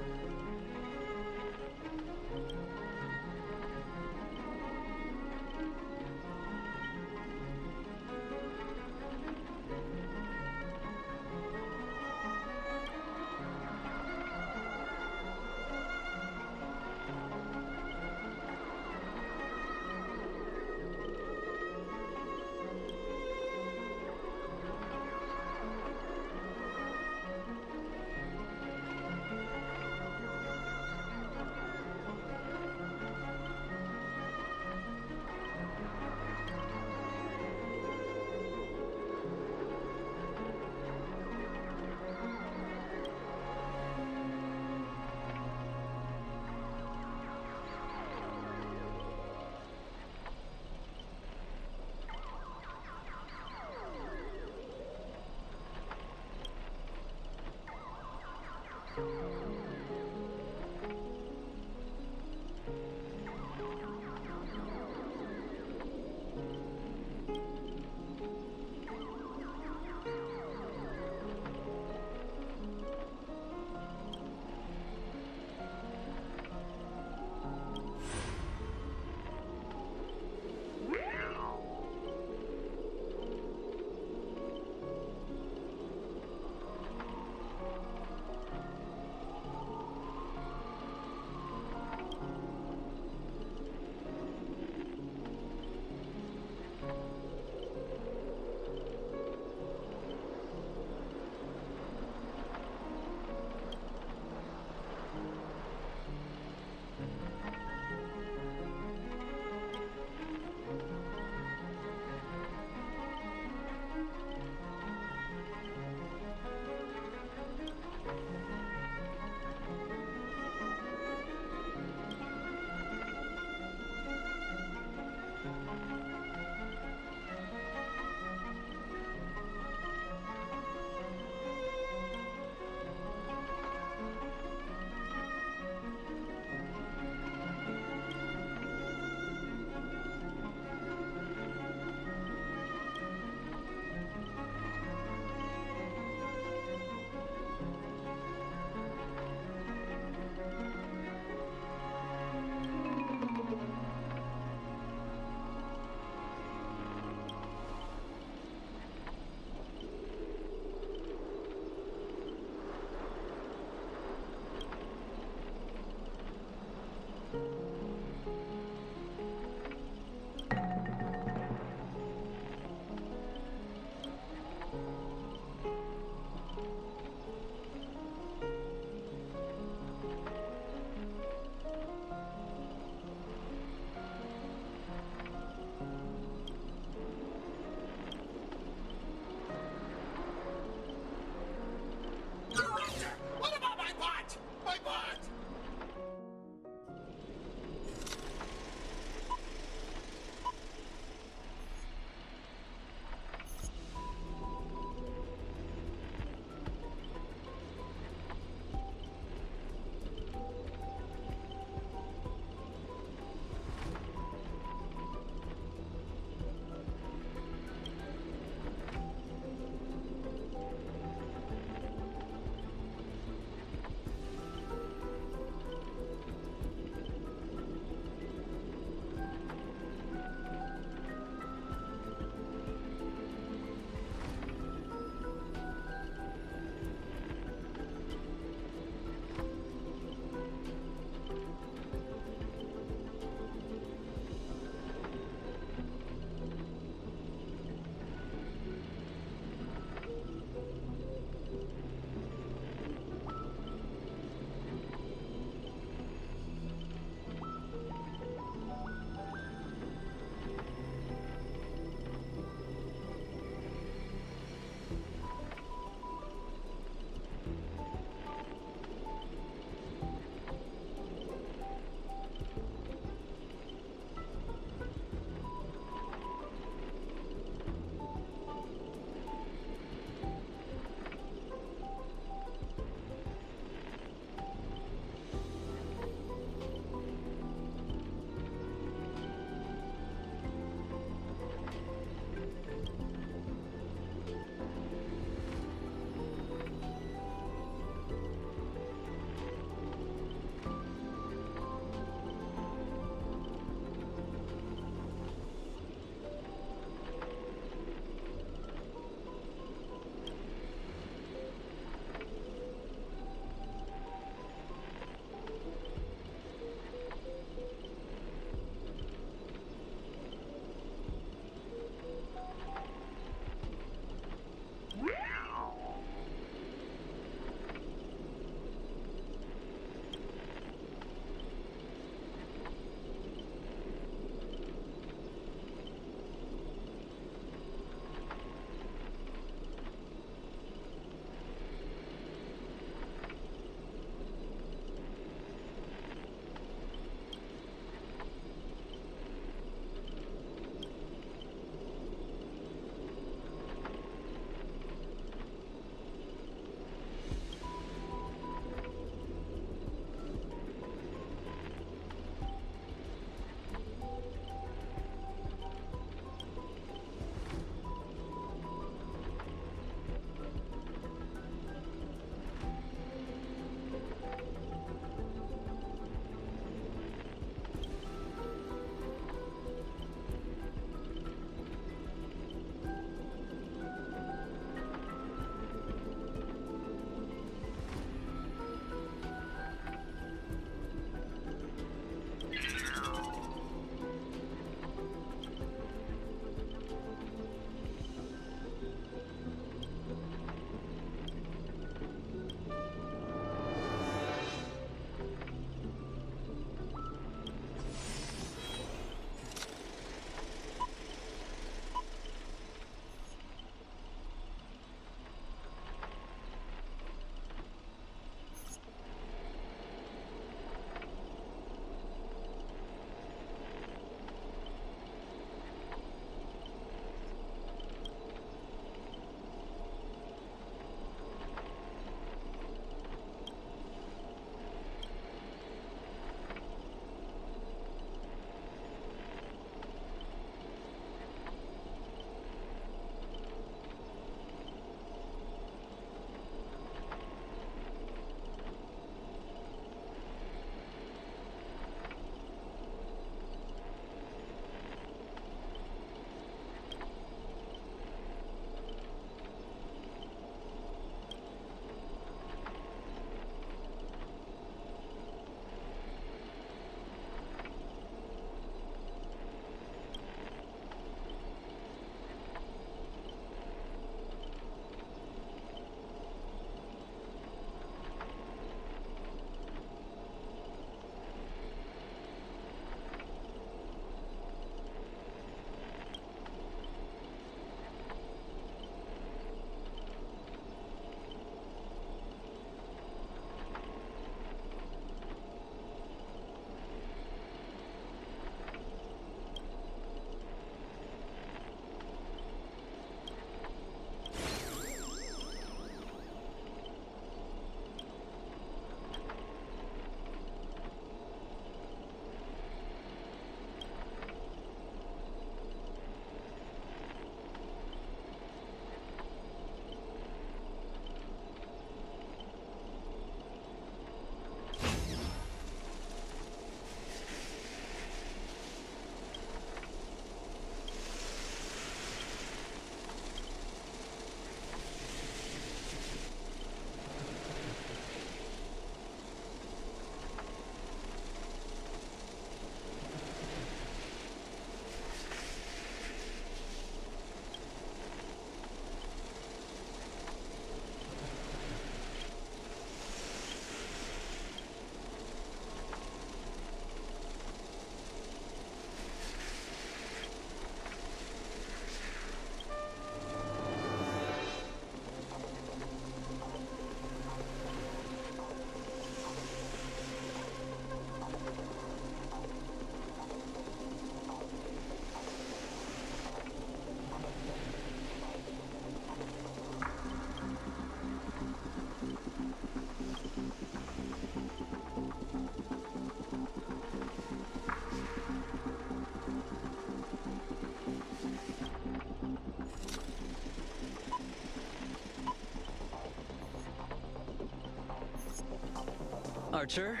Archer,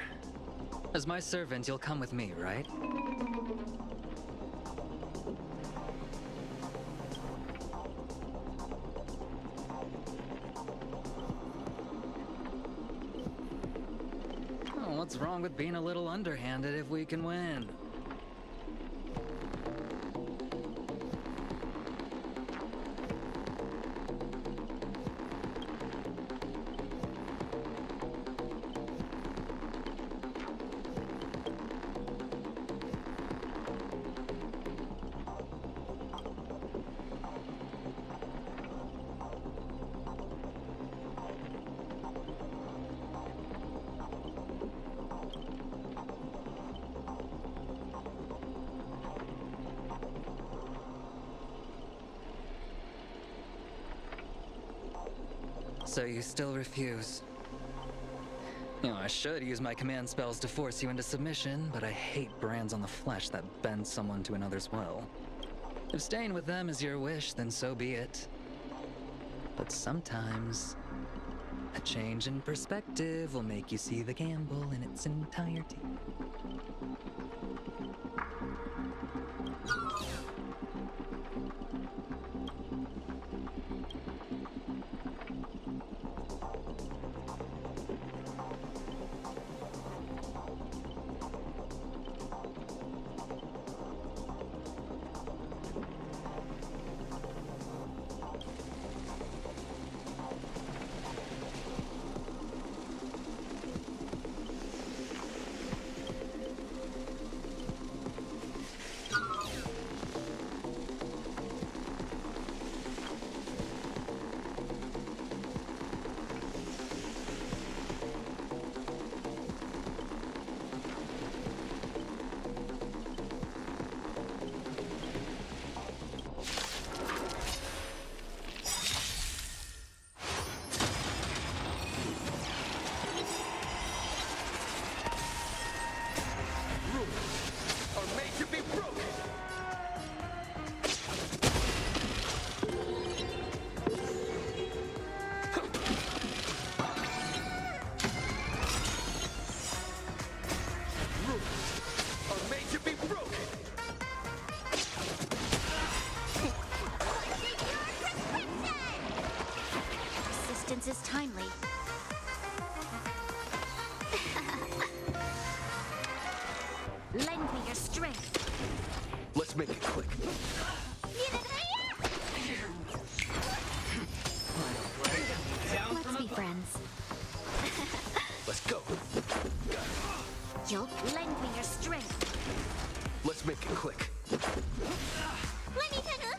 as my servant, you'll come with me, right? Oh, what's wrong with being a little underhanded if we can win? So you still refuse? You know, I should use my command spells to force you into submission, but I hate brands on the flesh that bend someone to another's will. If staying with them is your wish, then so be it. But sometimes, a change in perspective will make you see the gamble in its entirety. Is timely. Lend me your strength. Let's make it quick. Let's be friends. Let's go. You'll lend me your strength. Let's make it quick. Let me take a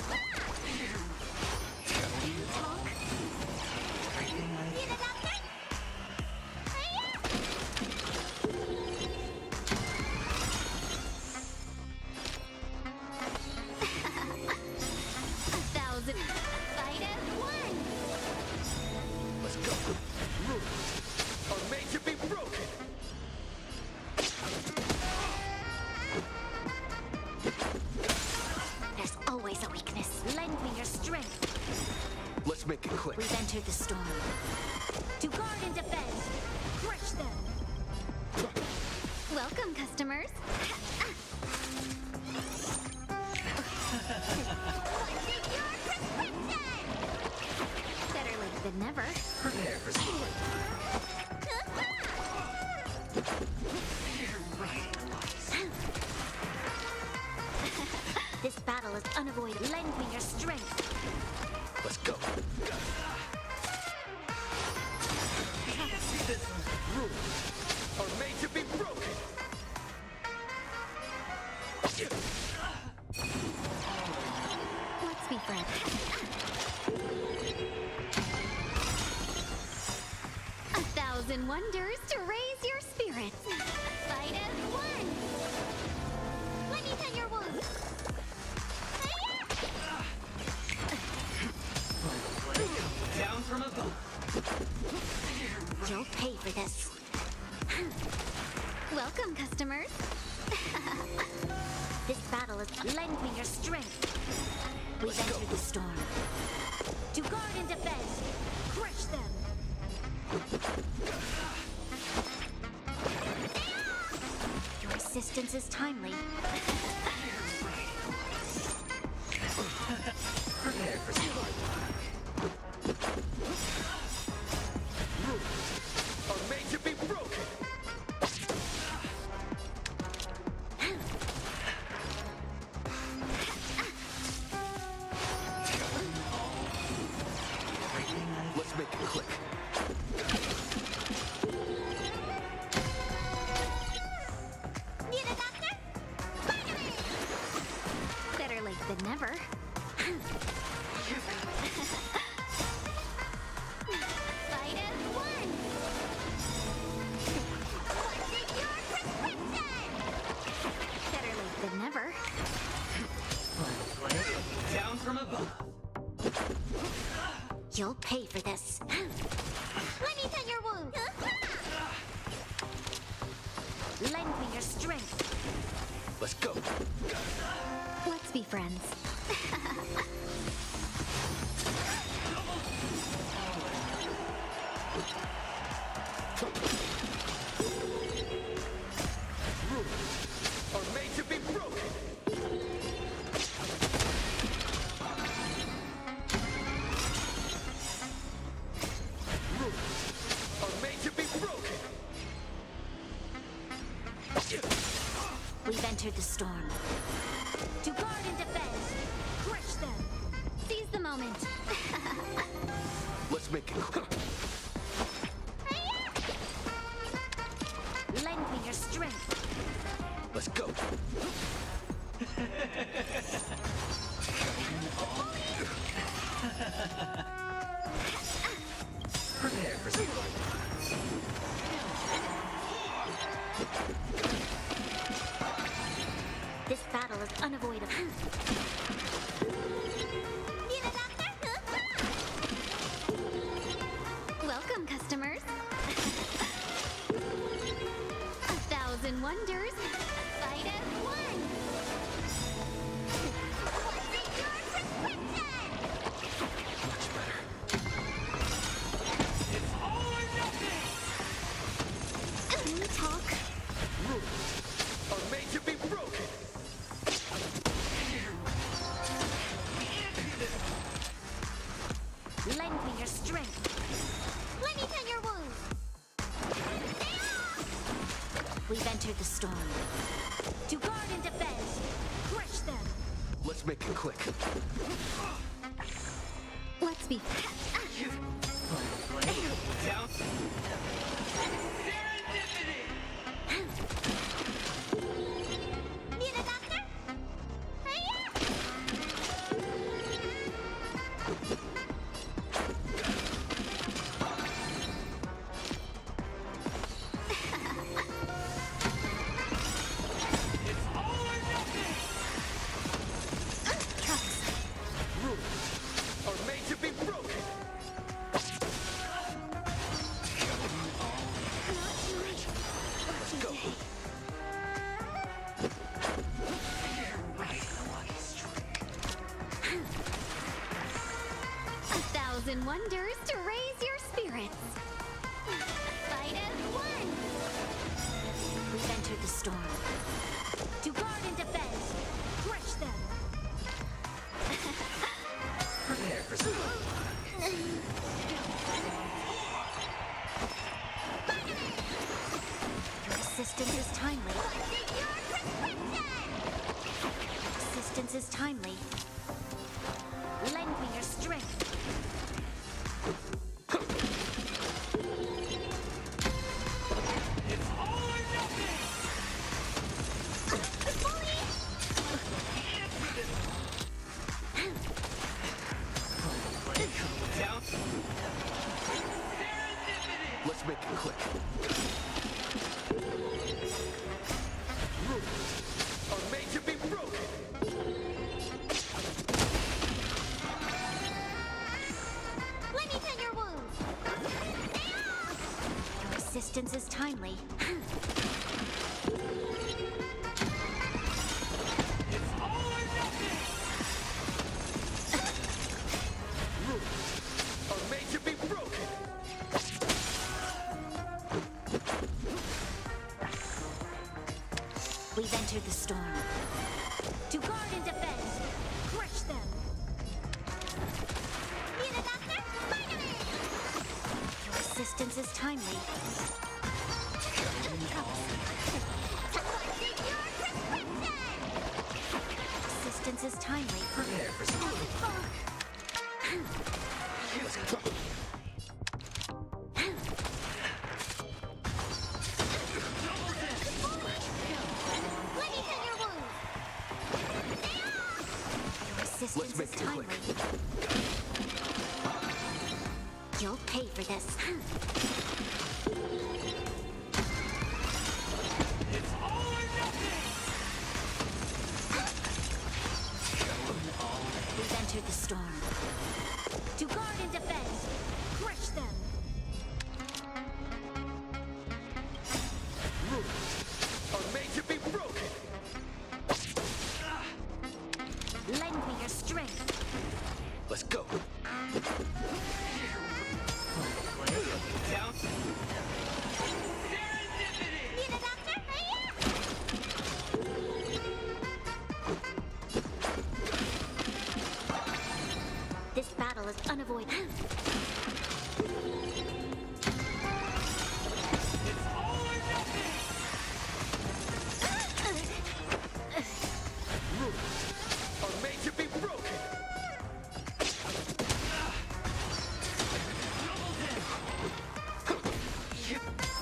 Make it quick. We've entered the storm. To guard and defend. Crush them. Welcome, customers. Better late than never. Prepare for storm. This battle is unavoidable. Lend me your strength. Let's go. Rules are made to be broken. Let's be friends. 1,000 wonders to raise your spirits. Fight as one. Let me tend your wounds. Down from above. You'll pay for this. Welcome, customers. This battle is lend me your strength. We've entered the storm. To guard and defend. Crush them. Persistence is timely. Prepare for some hard Are made to be broken. Let's make it click. Need a doctor? Spider-Man! Better late than never. Fight as one! What's in your prescription? Better late than never. down from above. You'll pay for this. Let me tend your wound. Lend me your strength. Let's go. Let's be friends. Are made to be broken. Are made to be broken. We've entered the storm. To guard and defend. Crush them. Seize the moment. Let's make it click. Lend me your strength. Let's go. Prepare for some hard This battle is unavoidable. Need a doctor? Welcome, customers. 1,000 wonders. Fight as one. What's in your prescription? Much better. It's all or nothing! Can we talk? Are made to be broken. Lend me your strength. Let me tend your wounds. We've entered the storm. To guard and defend. Crush them. Let's make it click. Let's be. Down. Need a doctor? It's all or nothing! Are made to be broken. Let's go. A 1,000 wonders to raise your spirits. Fight as one. We've entered the storm. To guard and defend. Crush them. Prepare for some Resistance is timely. What's in your prescription? Resistance is timely. Lend me your strength. It's all or nothing! Down. Let's make it click. Are made to be broken. Let me tend your wounds. Resistance is timely. It's all or nothing! Are made to be broken. We've entered the storm. To guard and defend, crush them. Need a doctor? Finally! Your assistance is timely. Assistance is timely. Prepare for Let's make it quick. You'll pay for this. It's all or nothing! We've entered the storm. To guard and defend, crush them. Rules are made to be broken. Lend me your strength. Let's go. Down. Need a doctor? This battle is unavoidable. It's all or nothing! Rules are made to be broken.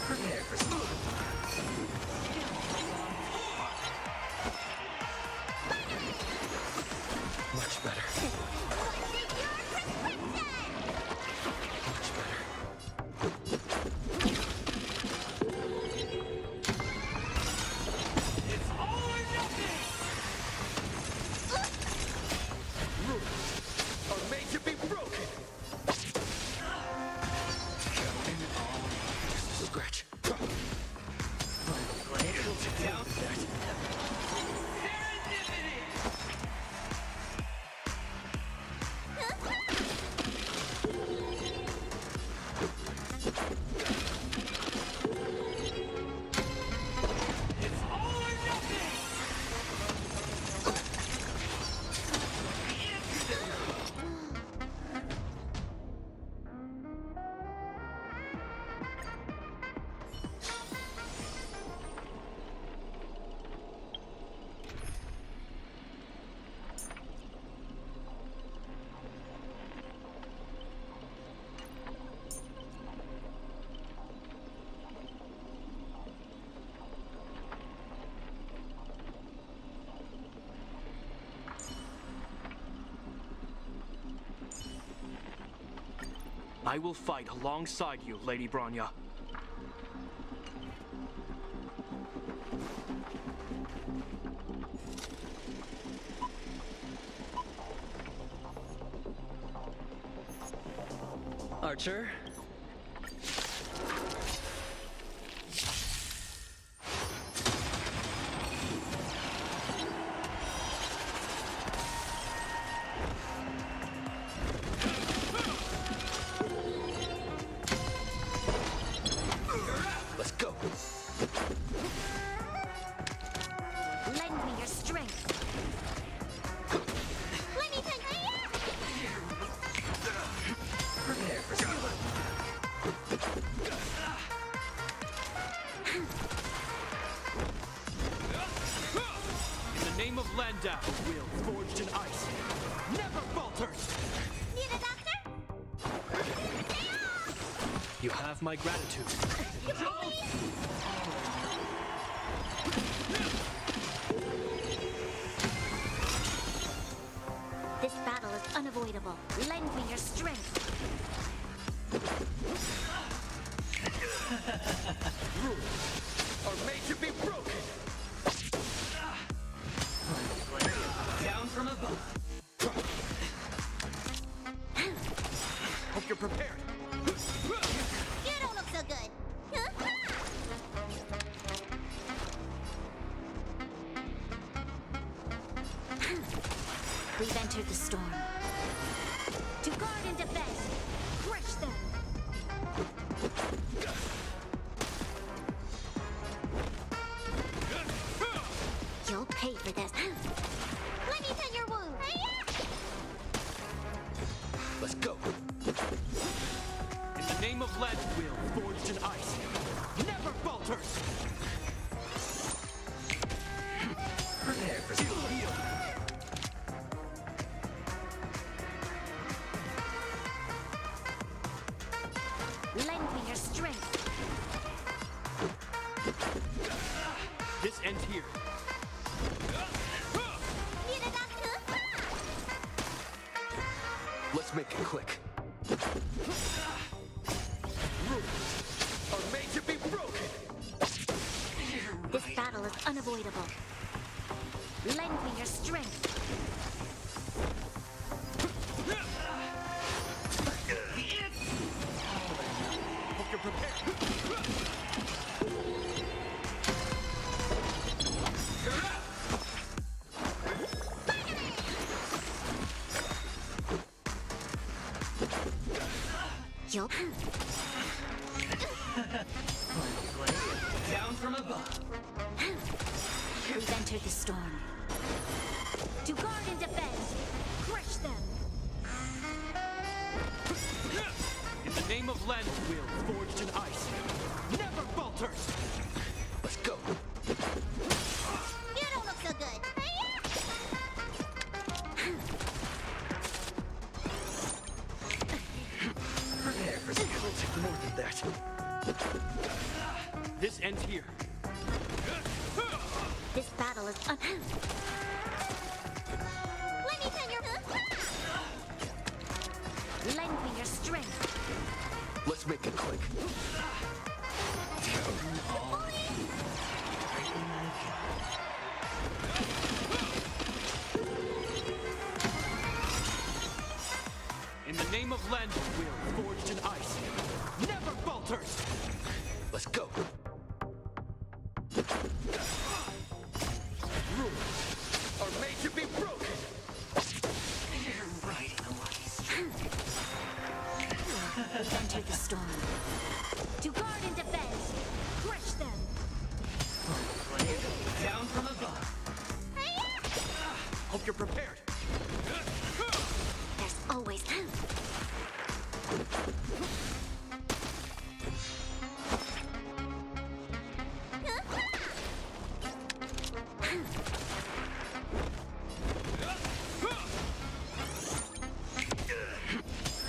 Prepare for Much better. It's all or nothing! Rules are made to be broken. Scratch. Down. It's all or nothing! I will fight alongside you, Lady Bronya. Archer? Let's go. Lend me your strength. Let me take Prepare for In the name of Landau, will forged in ice never falters! Need a doctor? You have my gratitude. This battle is unavoidable. Lend me your strength. Rules are made to be broken. Down from above. Hope you're prepared. You don't look so good. We've entered the storm. To guard and defend, crush them. pay for this. Let me tend your wound. Let's go. In the name of Lead Will, forged in ice, never falters. Prepare for skill. Lend me your strength. This ends here. Let's make it quick. Rules are made to be broken. This battle is unavoidable. Lend me your strength. Hope you're prepared. You'll Down from above. We've entered the storm. To guard and defend, crush them. In the name of Land Will, forged in ice, never falters. Let's go. You don't look so good. Prepare for skill. It'll take more than that. This ends here. This battle is Let me tell your Lend me your strength. Let's make it quick. In the name of Land Will, forged in ice, never falters. Let's go. Rules are made to be broken. Enter the storm. To guard and defend, crush them. Down from above. Hope you're prepared. There's always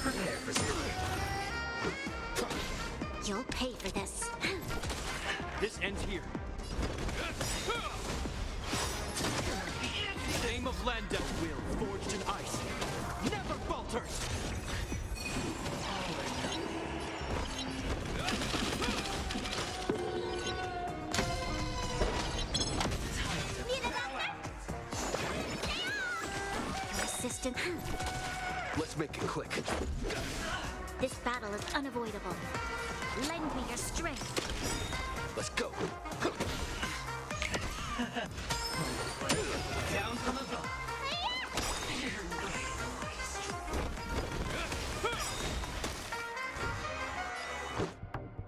Prepare for skill. You'll pay for this. This ends here. The name of Landau Will, forged in ice, never falters. Your assistant. Let's make it quick. This battle is unavoidable. Lend me your strength. Let's go. Down from above.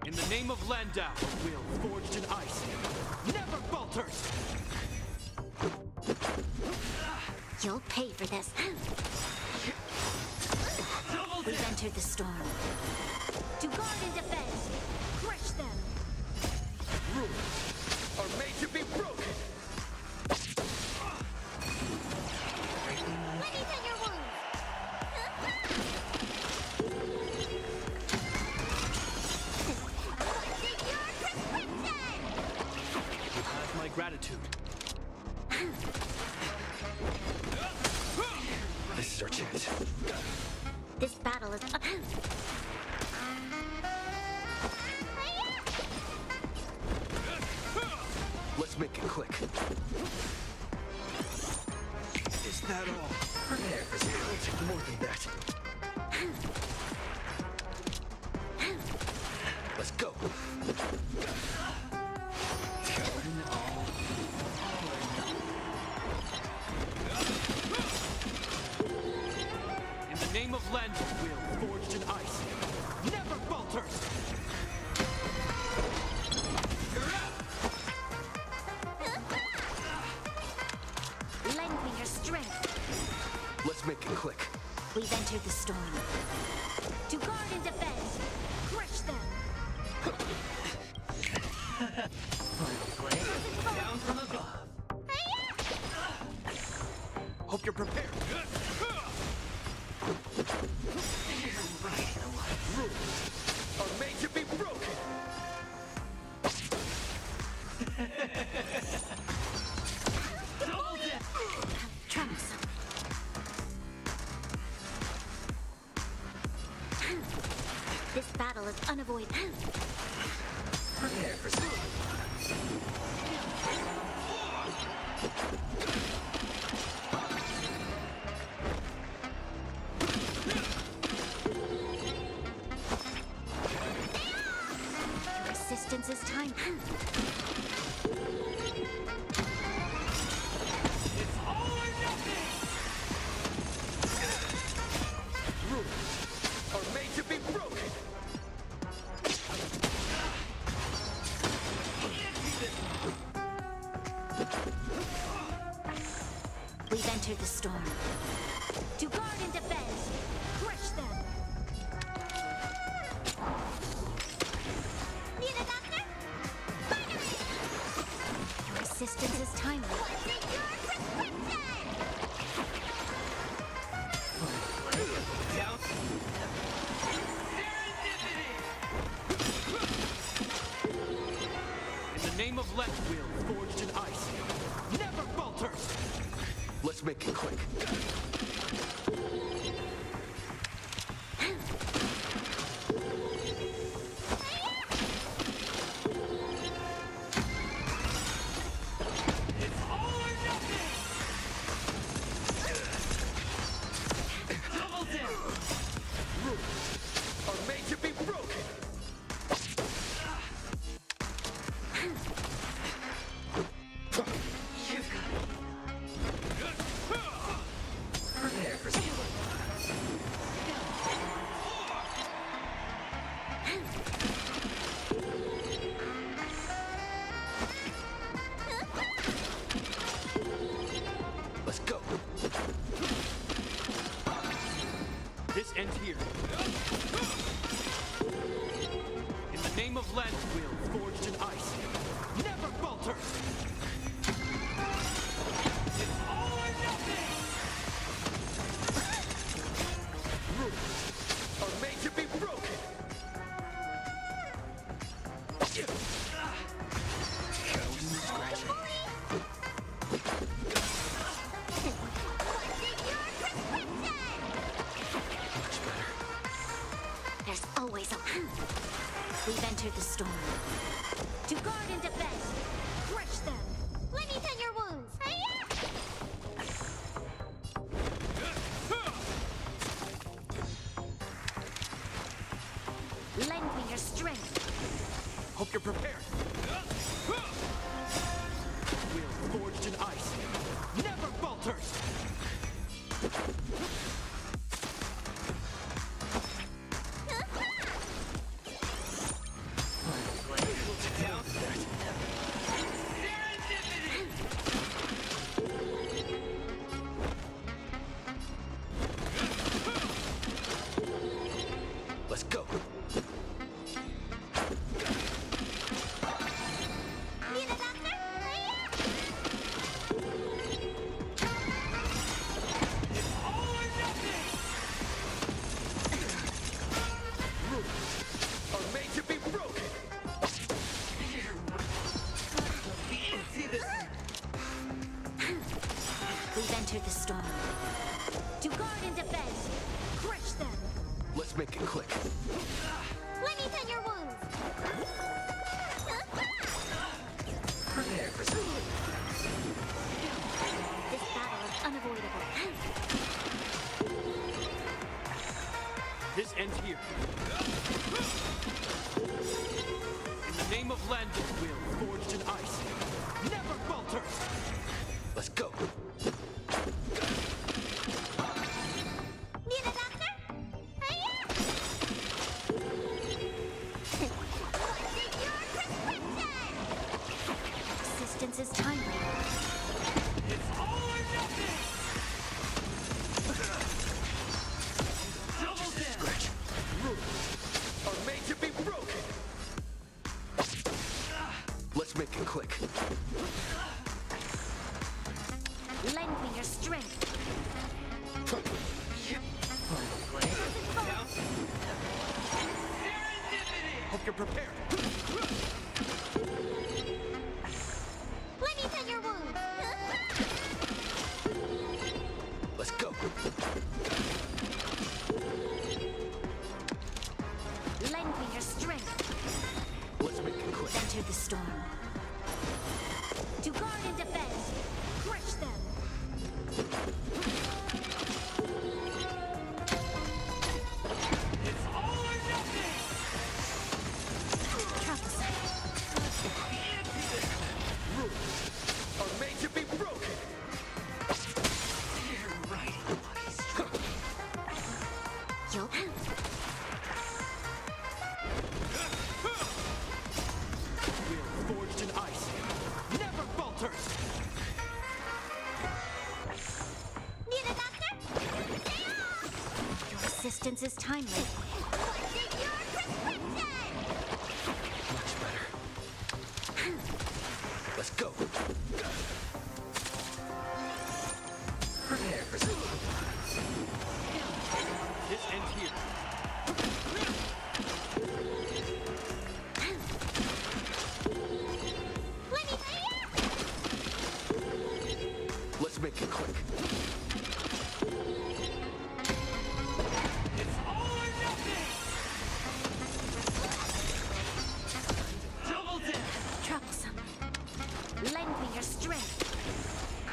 In the name of Landau Will, forged in ice, never falters. You'll pay for this. We've entered the storm. To guard and defend, crush them. Rules are made to be broken. Let me tend your wounds. What's in your prescription? You have my gratitude. This is our chance. This battle is Let's make it quick. Is that all? Prepare for skill. It'll take more than that. Let's go. In the name of Landau Will, forged in ice, never falters. Let's make it quick. We've entered the storm. To guard and defend, crush them! Down from above. Hope you're prepared. Rules are made to be broken. Troublesome. This battle is unavoidable. Prepare for Resistance is time. It's all or nothing. Rules are made to be broken. We've entered the storm. To guard and defend, crush them! Need a doctor? Your resistance is timely. What's in your prescription? In the name of Will, forged in ice, never falter! Let's make it quick. It's all or nothing. Double down. Rules are made to be broken. prepare for Let's go. This ends here. In the name of Will, forged in ice, never falter! It's all or nothing. Rules are made to be broken. There's always a... We've entered the storm. To guard and defend, crush them! Let me tend your wounds! Lend me your strength. Hope you're prepared. Will, forged in ice, never falters! Let's go. Need a doctor? It's all or nothing. Rules are made to be broken. We've entered the storm. To guard and defend, crush them! Let's make it quick. Let me tend your wounds! prepare for This battle is unavoidable. This ends here. In the name of Will, forged in ice, never falters! Let's go. Need a doctor? What's in your prescription? Resistance is timely. It's all or nothing. Let's go. Lend me your strength. Let's make it quick. Enter the storm. To guard and defend. Crush them. It's all or nothing! Troublesome. Rules are made to be broken. You're right. Yup. We're forged in ice. Never falters! Need a doctor? Your assistance is timely. What's in your prescription? Much better. Let's go. Prepare for some. This ends here. Let me Let's make it quick. It's all or nothing! Double dip! Troublesome. Lend me your strength.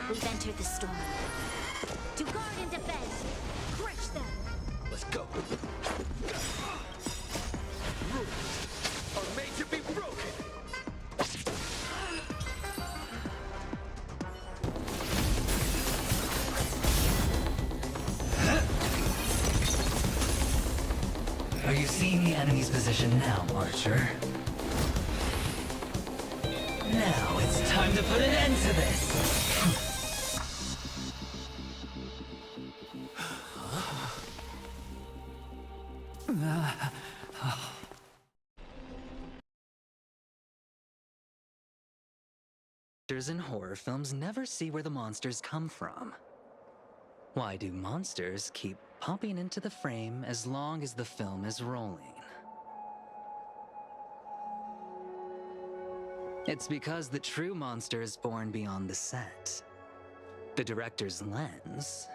We've entered the storm. To guard and defend. Crush them. Let's go. Rules are made to be broken. Are you seeing the enemy's position now, Archer? Now it's time to put an end to this! Monsters in horror films never see where the monsters come from. Why do monsters keep popping into the frame as long as the film is rolling? It's because the true monster is born beyond the set. The director's lens.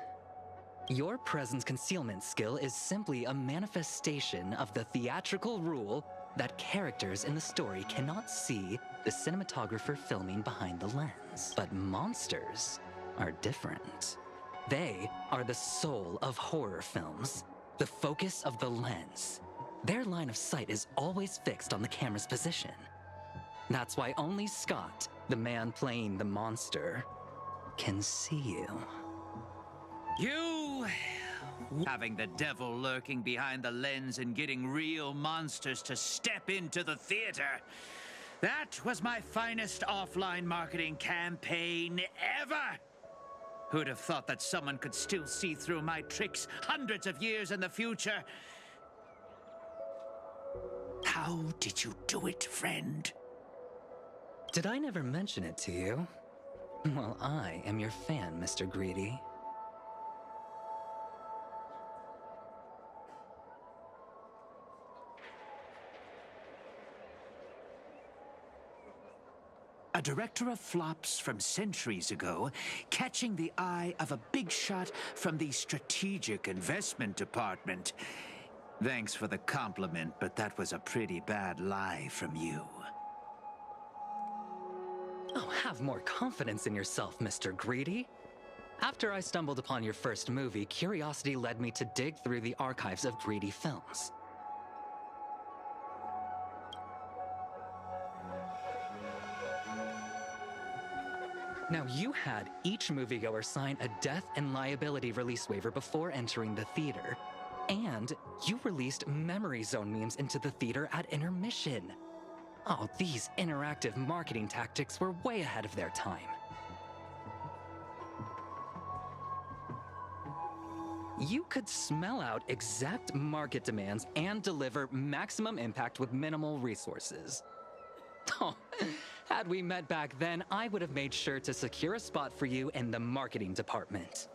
Your presence concealment skill is simply a manifestation of the theatrical rule that characters in the story cannot see the cinematographer filming behind the lens. But monsters are different. They are the soul of horror films, the focus of the lens. Their line of sight is always fixed on the camera's position. That's why only Scott, the man playing the monster, can see you. You, having the devil lurking behind the lens and getting real monsters to step into the theater. That was my finest offline marketing campaign ever. Who'd have thought that someone could still see through my tricks hundreds of years in the future? How did you do it, friend? Did I never mention it to you? Well, I am your fan, Mr. Greedy. A director of flops from centuries ago, catching the eye of a big shot from the strategic investment department. Thanks for the compliment, but that was a pretty bad lie from you. Oh, have more confidence in yourself, Mr. Greedy. After I stumbled upon your first movie, curiosity led me to dig through the archives of Greedy films. Now, you had each moviegoer sign a death and liability release waiver before entering the theater. And you released memory zone memes into the theater at intermission. Oh, these interactive marketing tactics were way ahead of their time. You could smell out exact market demands and deliver maximum impact with minimal resources. Oh, had we met back then, I would have made sure to secure a spot for you in the marketing department.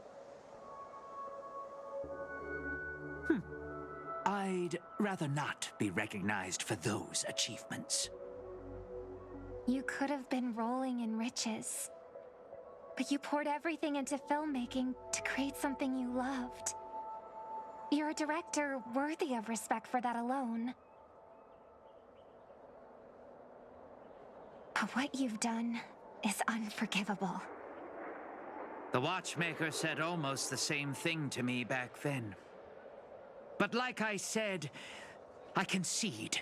I'd rather not be recognized for those achievements. You could have been rolling in riches. But you poured everything into filmmaking to create something you loved. You're a director worthy of respect for that alone. But what you've done is unforgivable. The watchmaker said almost the same thing to me back then. But like I said, I concede.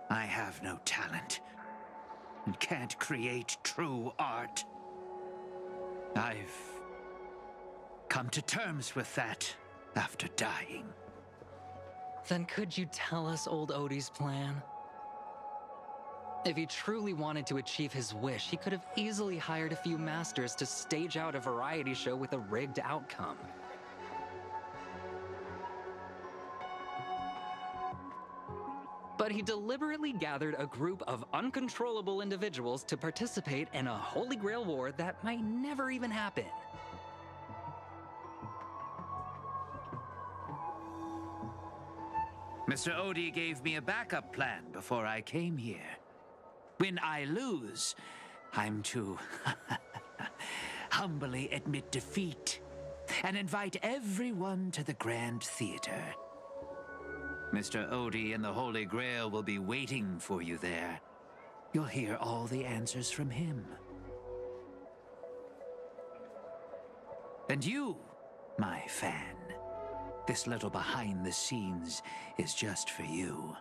I have no talent and can't create true art. I've come to terms with that after dying. Then could you tell us old Odie's plan? If he truly wanted to achieve his wish, he could have easily hired a few masters to stage out a variety show with a rigged outcome. But he deliberately gathered a group of uncontrollable individuals to participate in a Holy Grail war that might never even happen. Mr. Odie gave me a backup plan before I came here. When I lose, I'm to humbly admit defeat and invite everyone to the Grand Theater. Mr. Odie and the Holy Grail will be waiting for you there. You'll hear all the answers from him. And you, my fan, this little behind the scenes is just for you.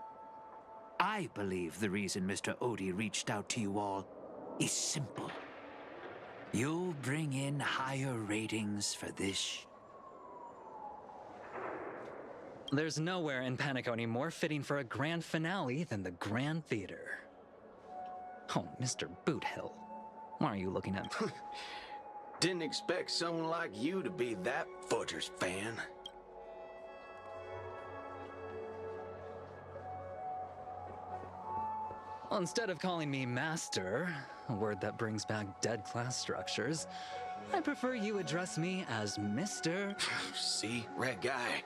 I believe the reason Mr. Odie reached out to you all is simple. You'll bring in higher ratings for this. There's nowhere in Penacony more fitting for a grand finale than the Grand Theater. Oh, Mr. Boothill, why are you looking at me? Didn't expect someone like you to be that Fudger's fan. Well, instead of calling me Master, a word that brings back dead class structures, I prefer you address me as Mr. See, Red Guy,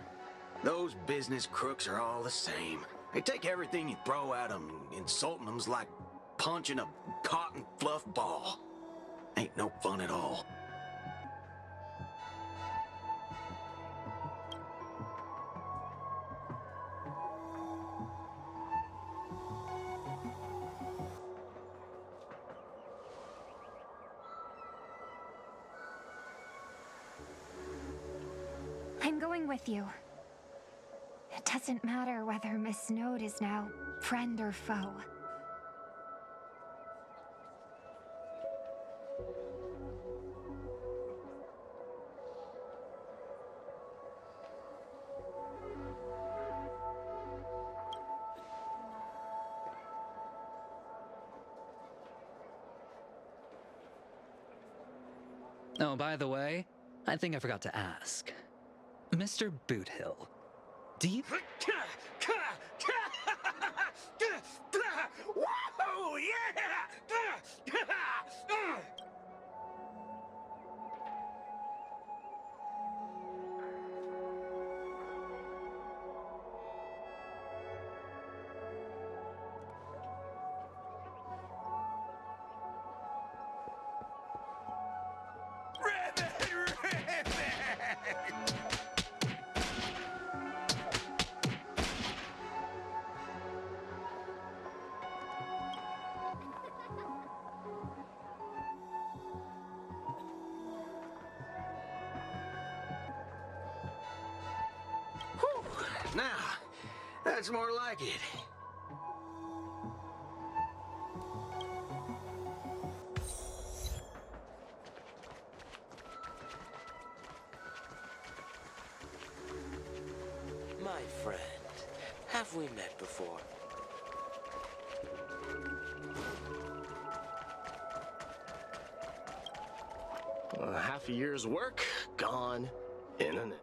those business crooks are all the same. They take everything you throw at them, insulting them's like punching a cotton fluff ball. Ain't no fun at all. I'm going with you. It doesn't matter whether Miss Snowd is now friend or foe. Oh, by the way, I think I forgot to ask. Mr. Boothill, do you... Whoa, yeah! Now, that's more like it. My friend, have we met before? Half a year's work, gone in a minute.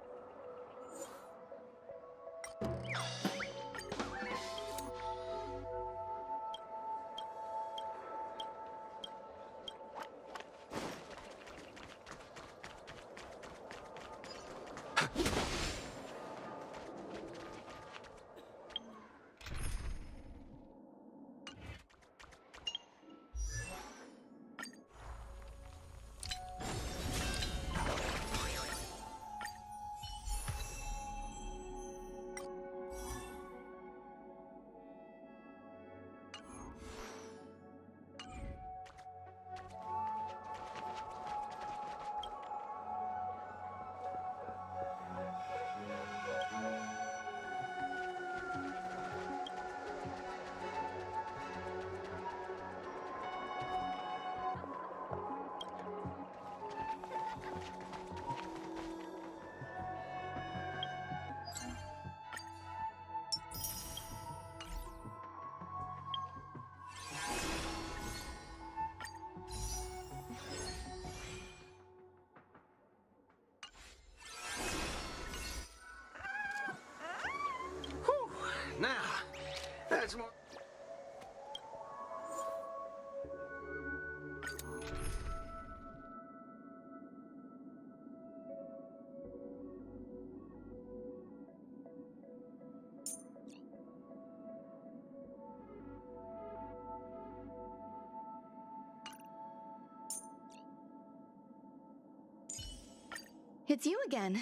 It's you again.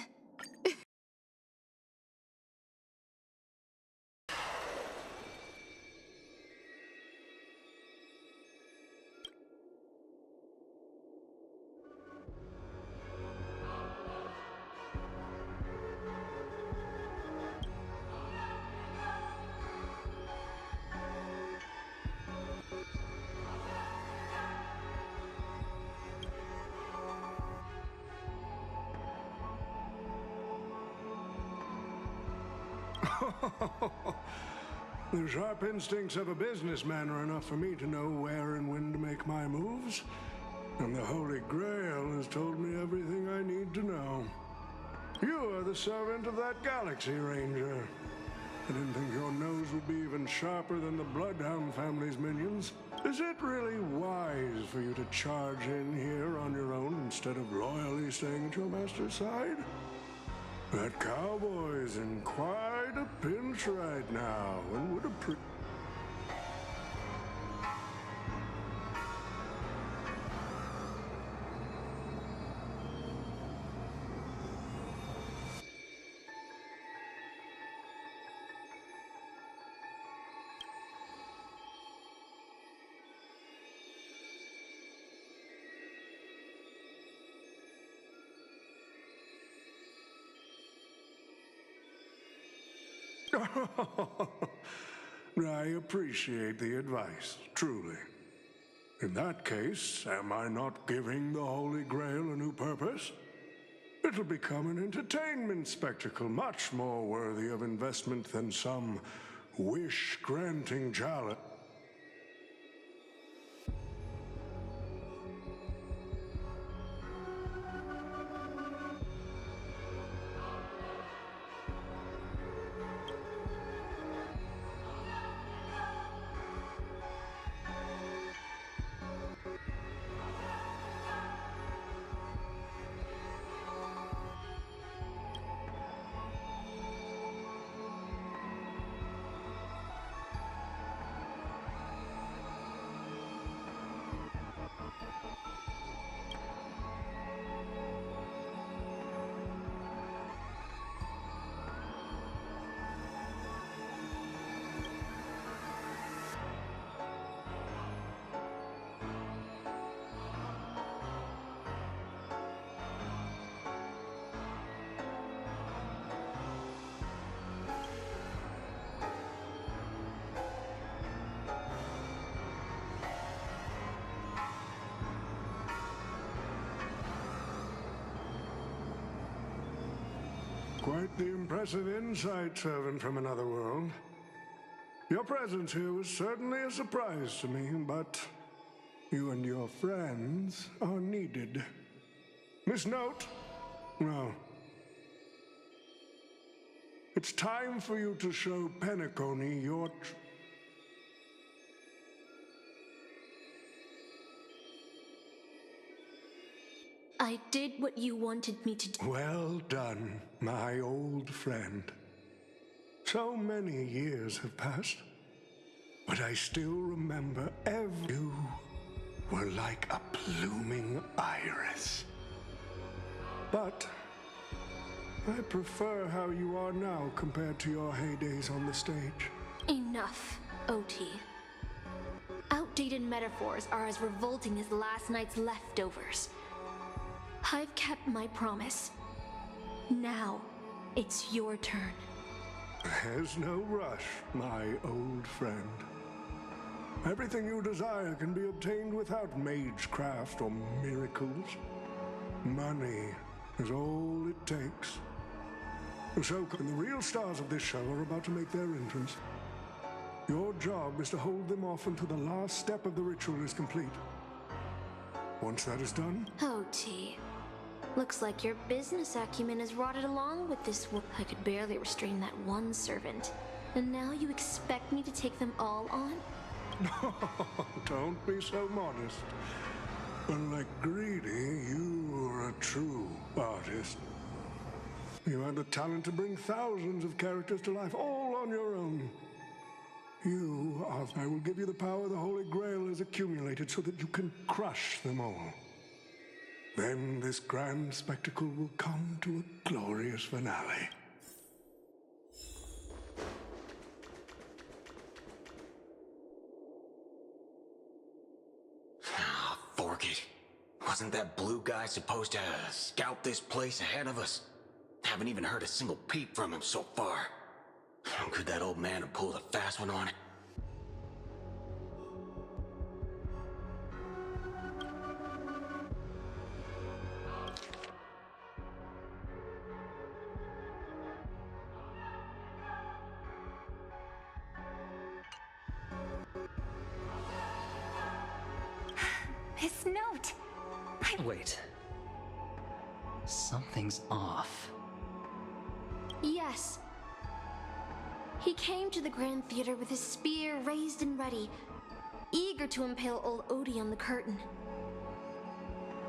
The sharp instincts of a businessman are enough for me to know where and when to make my moves. And the Holy Grail has told me everything I need to know. You are the servant of that Galaxy Ranger. I didn't think your nose would be even sharper than the Bloodhound family's minions. Is it really wise for you to charge in here on your own instead of loyally staying at your master's side? That cowboy's in quite a pinch right now and would appreciate... I appreciate the advice, truly. In that case, am I not giving the Holy Grail a new purpose? It'll become an entertainment spectacle much more worthy of investment than some wish-granting chalice. Quite the impressive insight, servant from another world. Your presence here was certainly a surprise to me, but you and your friends are needed. Miss Note, well, it's time for you to show Penacony your I did what you wanted me to do. Well done, my old friend. So many years have passed, but I still remember you were like a blooming iris. But I prefer how you are now compared to your heydays on the stage. Enough, OT. Outdated metaphors are as revolting as last night's leftovers. I've kept my promise. Now, it's your turn. There's no rush, my old friend. Everything you desire can be obtained without magecraft or miracles. Money is all it takes. So, the real stars of this show are about to make their entrance. Your job is to hold them off until the last step of the ritual is complete. Once that is done... OT. Looks like your business acumen has rotted along with this one. I could barely restrain that one servant. And now you expect me to take them all on? Don't be so modest. Unlike Greedy, you are a true artist. You have the talent to bring thousands of characters to life all on your own. I will give you the power the Holy Grail has accumulated so that you can crush them all. Then this grand spectacle will come to a glorious finale. Fork it. Wasn't that blue guy supposed to scout this place ahead of us? Haven't even heard a single peep from him so far. Could that old man have pulled a fast one on it? His note. Wait. Something's off. Yes. He came to the Grand Theater with his spear raised and ready, eager to impale old Odie on the curtain.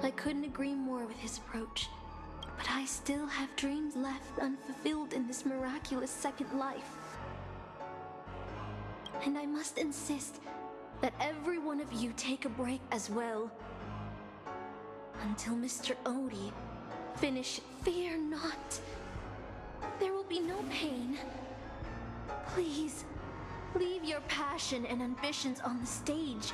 I couldn't agree more with his approach, but I still have dreams left unfulfilled in this miraculous second life. And I must insist that every one of you take a break as well. Until Mr. Odie finish, fear not. There will be no pain. Please, leave your passion and ambitions on the stage.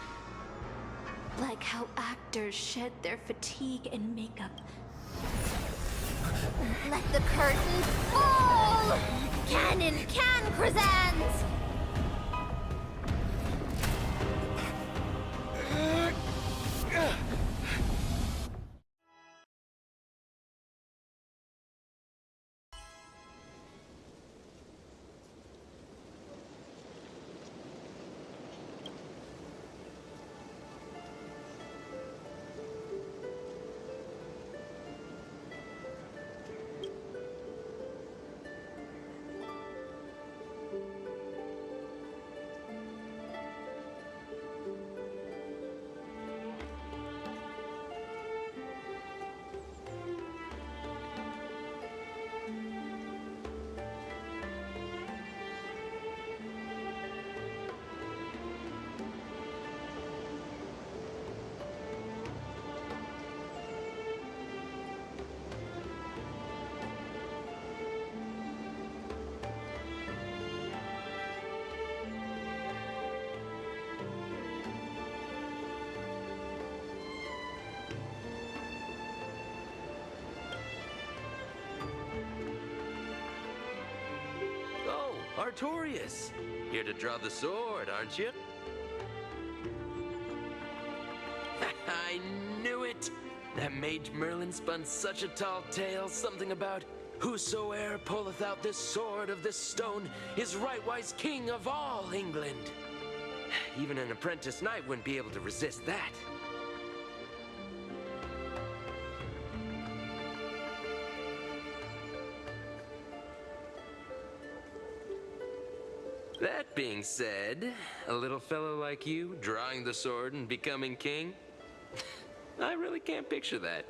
Like how actors shed their fatigue and makeup. Let the curtain fall! Canon can present! Artorias, here to draw the sword, aren't you? I knew it! That mage Merlin spun such a tall tale, something about whosoe'er pulleth out this sword of this stone is rightwise king of all England. Even an apprentice knight wouldn't be able to resist that. That being said, a little fellow like you drawing the sword and becoming king, I really can't picture that.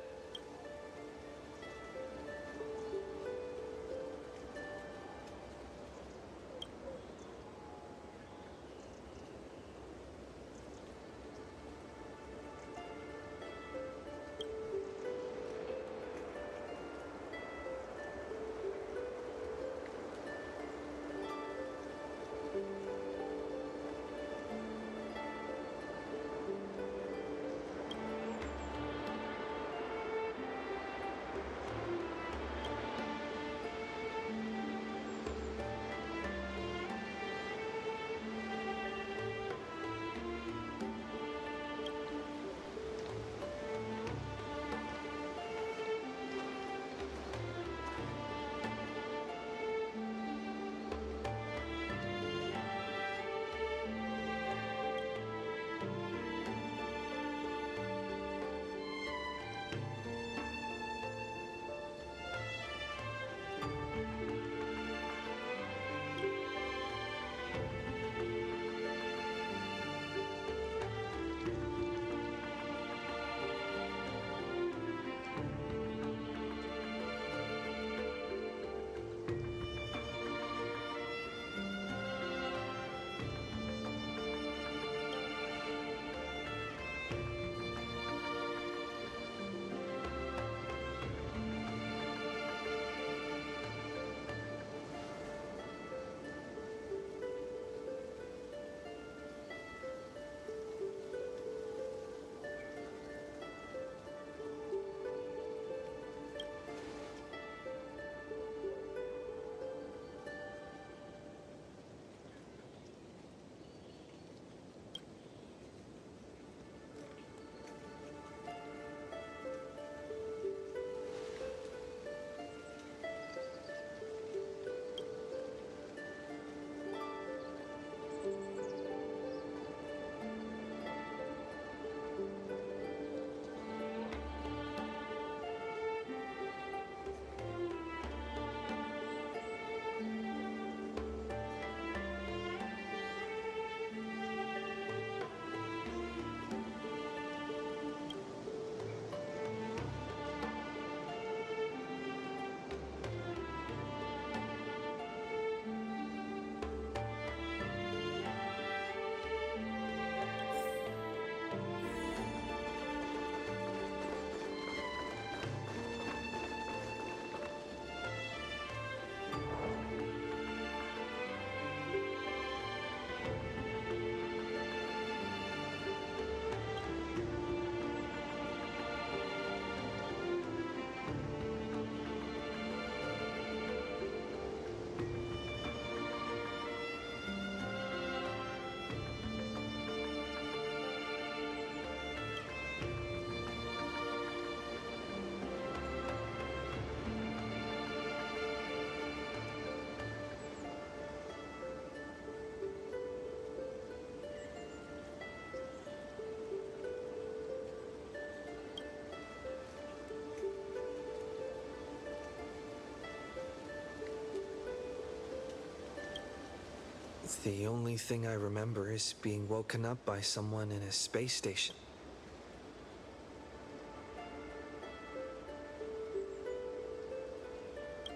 The only thing I remember is being woken up by someone in a space station.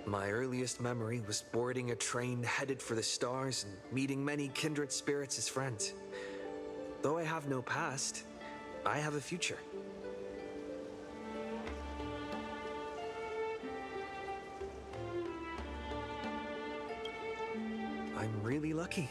My earliest memory was boarding a train headed for the stars and meeting many kindred spirits as friends. Though I have no past, I have a future. I'm really lucky.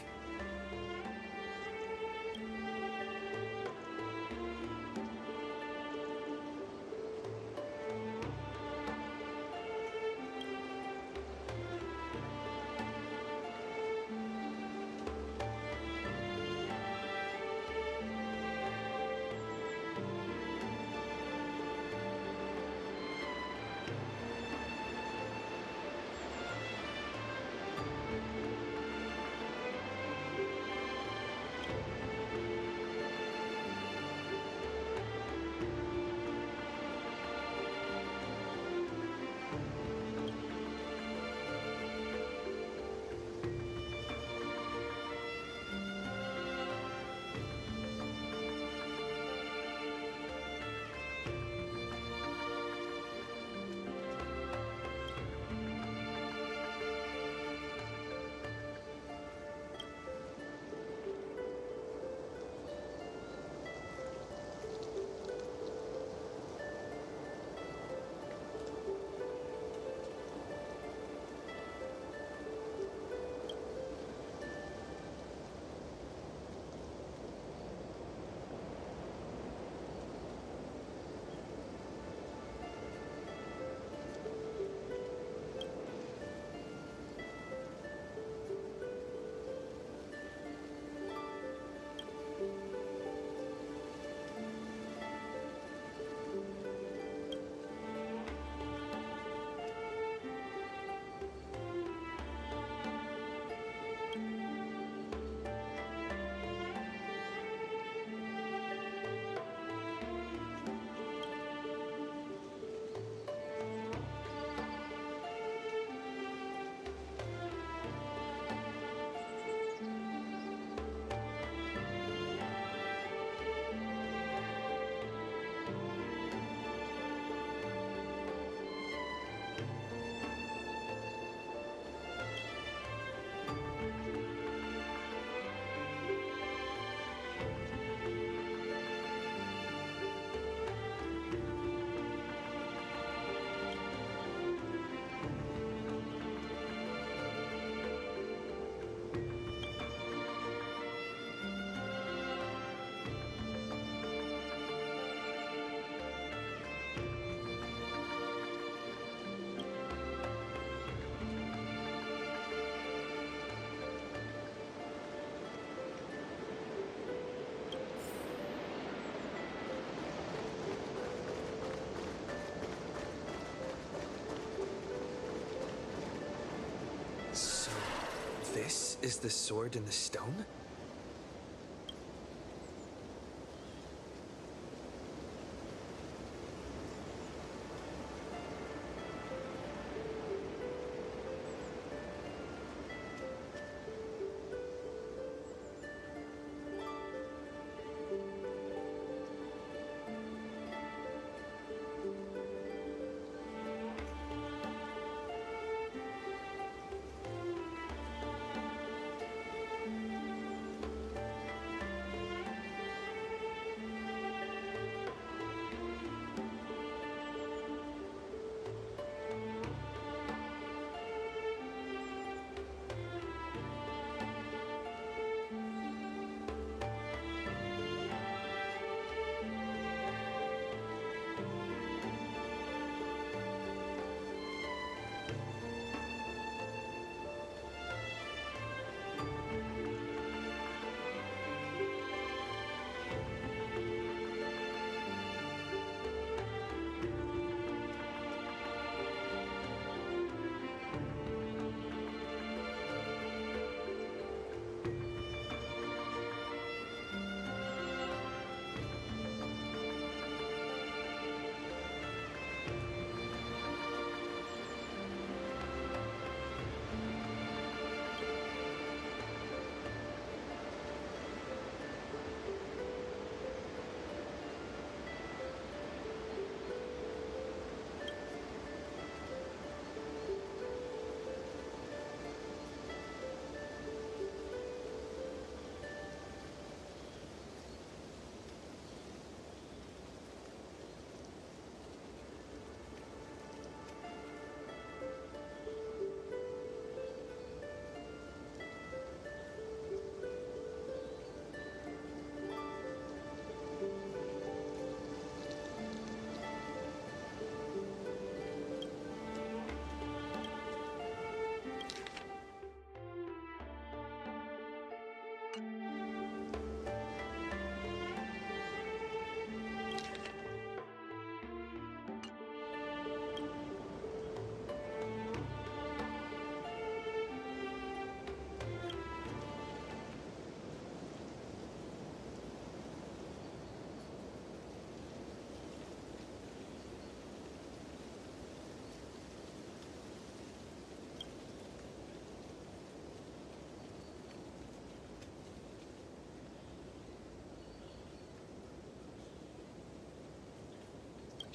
So, this is the sword in the stone?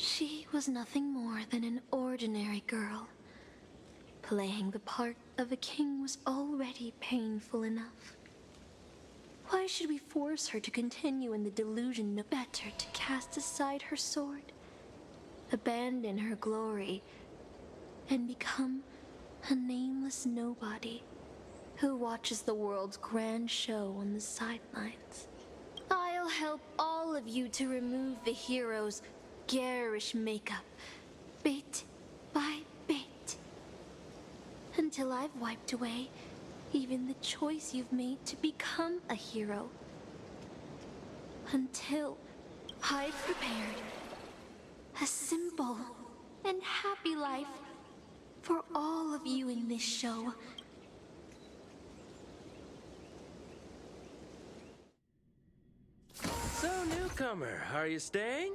She was nothing more than an ordinary girl. Playing the part of a king was already painful enough. Why should we force her to continue in the delusion no better to cast aside her sword, abandon her glory, and become a nameless nobody who watches the world's grand show on the sidelines? I'll help all of you to remove the hero's garish makeup, bit by bit, until I've wiped away even the choice you've made to become a hero. Until I've prepared a simple and happy life for all of you in this show. So, newcomer, are you staying?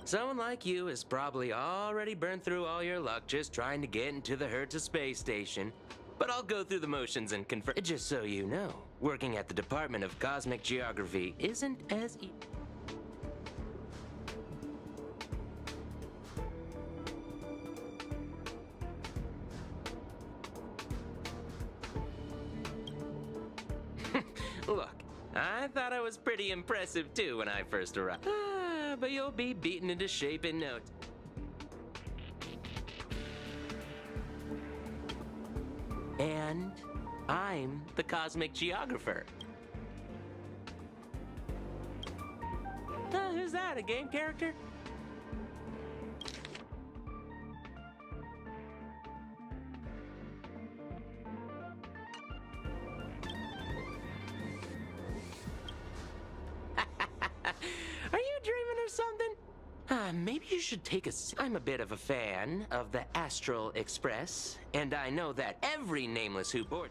Someone like you has probably already burned through all your luck just trying to get into the Herta space station. But I'll go through the motions and confirm. Just so you know, working at the Department of Cosmic Geography isn't as easy. Look, I thought I was pretty impressive too when I first arrived. But you'll be beaten into shape in no time. And I'm the Cosmic Geographer. Who's that, a game character? Are you dreaming or something? Maybe you should take a I'm a bit of a fan of the Astral Express, and I know that every nameless who board.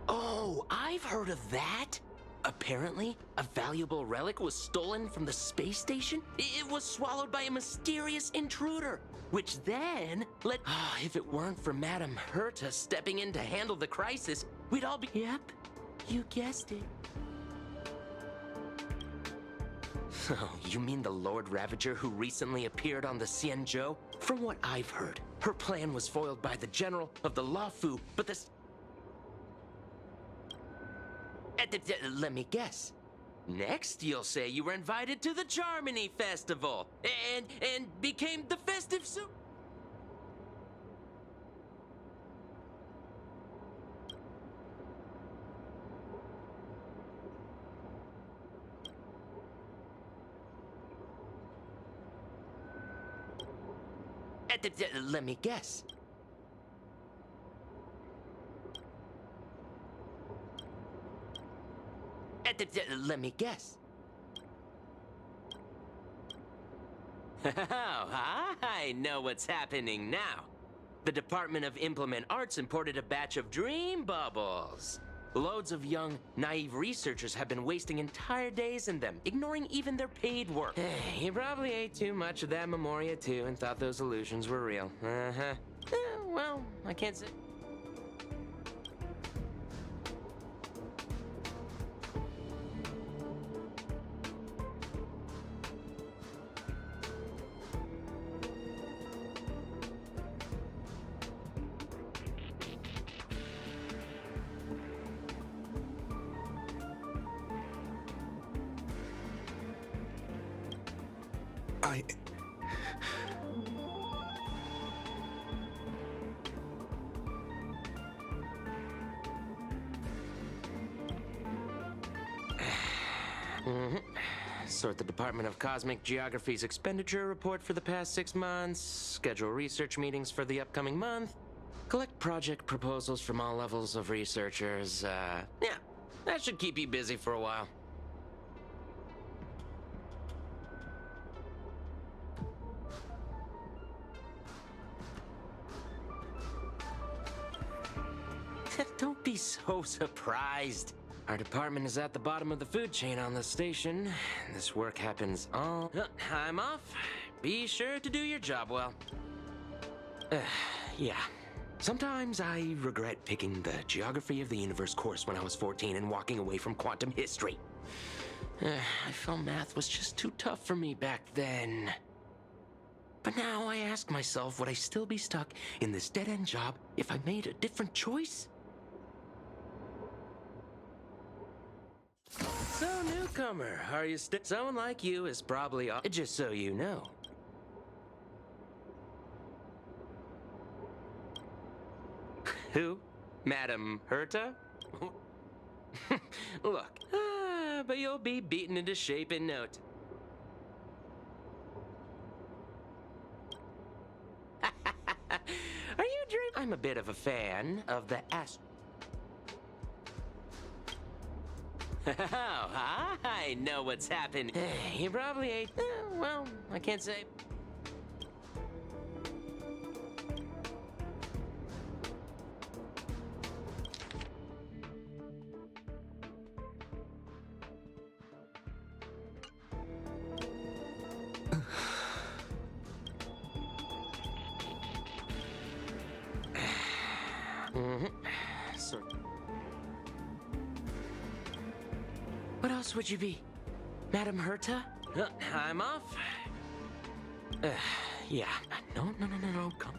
Oh, I've heard of that. Apparently, a valuable relic was stolen from the space station. It was swallowed by a mysterious intruder, which then let... if it weren't for Madame Herta stepping in to handle the crisis, we'd all be... Yep, you guessed it. Oh, you mean the Lord Ravager who recently appeared on the Xianzhou? From what I've heard, her plan was foiled by the general of the Luofu, but this... Let me guess. Next, you'll say you were invited to the Charmony Festival and became the festive soup. Let me guess. Let me guess. Oh, I know what's happening now. The Department of Implement Arts imported a batch of dream bubbles. Loads of young, naive researchers have been wasting entire days in them, ignoring even their paid work. You probably ate too much of that Memoria too and thought those illusions were real. Well, I can't say... Sort the Department of Cosmic Geography's expenditure report for the past 6 months, schedule research meetings for the upcoming month, collect project proposals from all levels of researchers. Yeah, that should keep you busy for a while. Don't be so surprised. Our department is at the bottom of the food chain on the station. This work happens all... I'm off. Be sure to do your job well. Yeah. Sometimes I regret picking the Geography of the Universe course when I was 14 and walking away from quantum history. I felt math was just too tough for me back then. But now I ask myself, would I still be stuck in this dead-end job if I made a different choice? So, newcomer, are you still... Someone like you is probably... Just so you know. Who? Madam Herta? Look, but you'll be beaten into shape in no time. Are you dreaming? I'm a bit of a fan of the Oh, I know what's happened. You probably ate... well, I can't say... What else would you be? Madam Herta? I'm off. Yeah. No, come.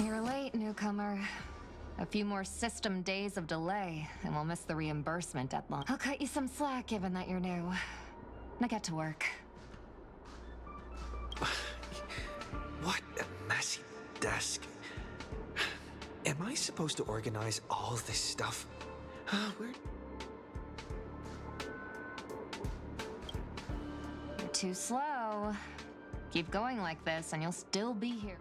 You're late, newcomer. A few more system days of delay, and we'll miss the reimbursement deadline. I'll cut you some slack, given that you're new. Now get to work. What a messy desk. Am I supposed to organize all this stuff? Where? You're too slow. Keep going like this, and you'll still be here.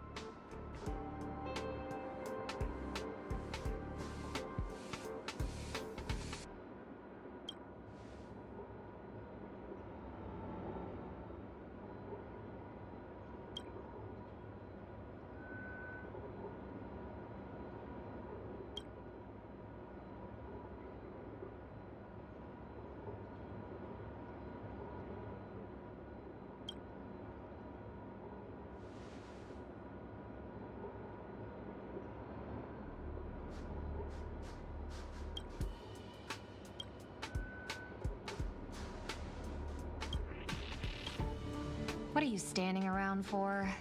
What are you standing around for?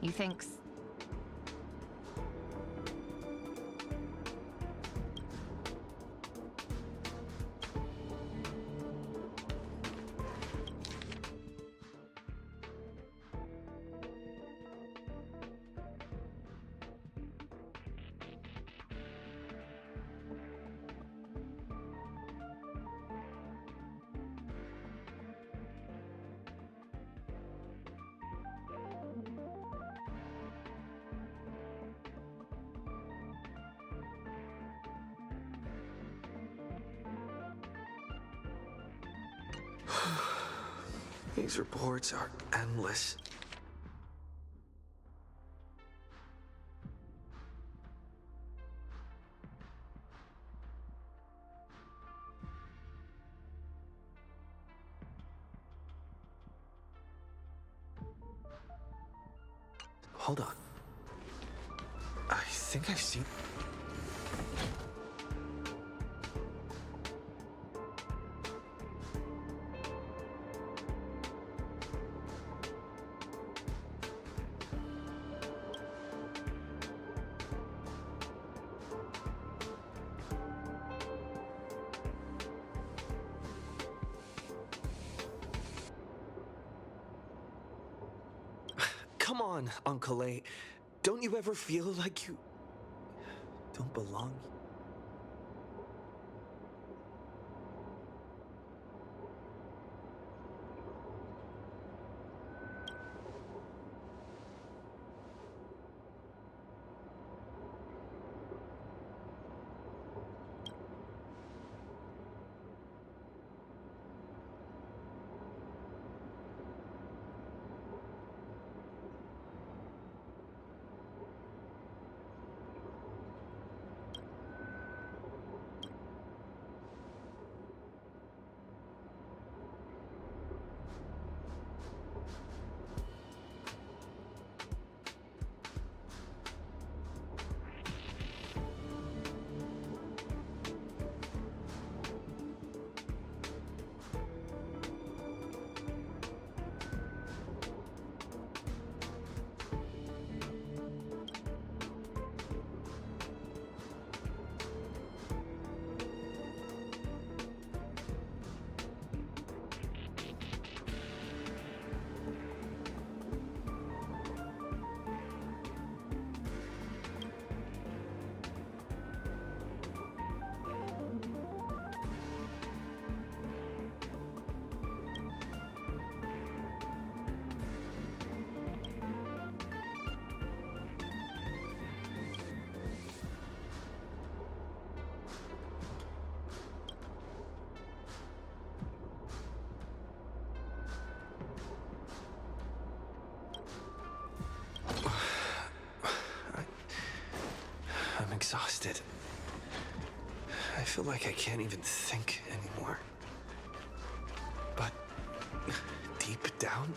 You think... These reports are endless. Hold on. I think I've seen... Come on, Uncle A. Don't you ever feel like you don't belong? exhausted. I feel like I can't even think anymore. But deep down,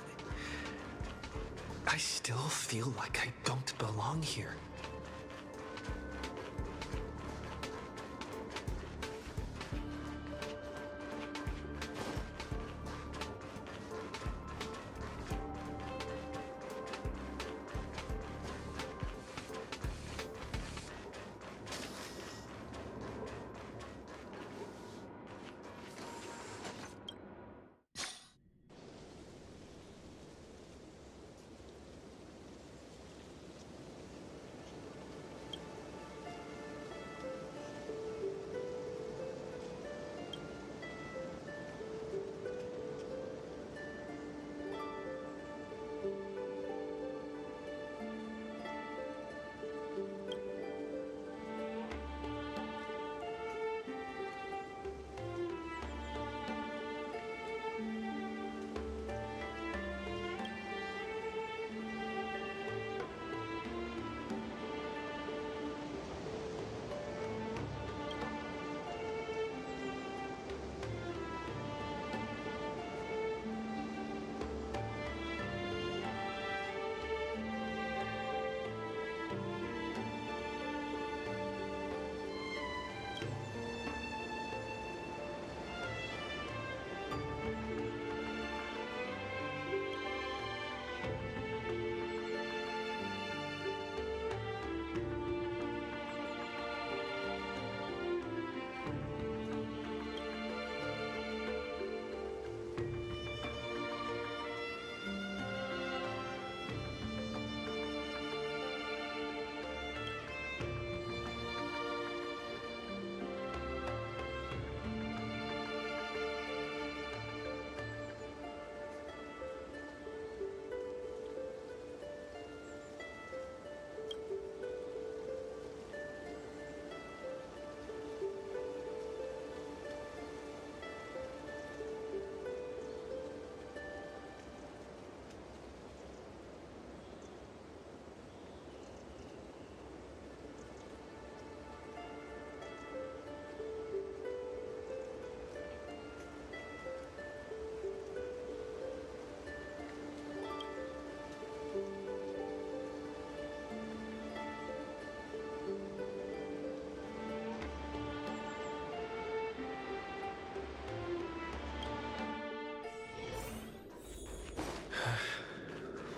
I still feel like I don't belong here.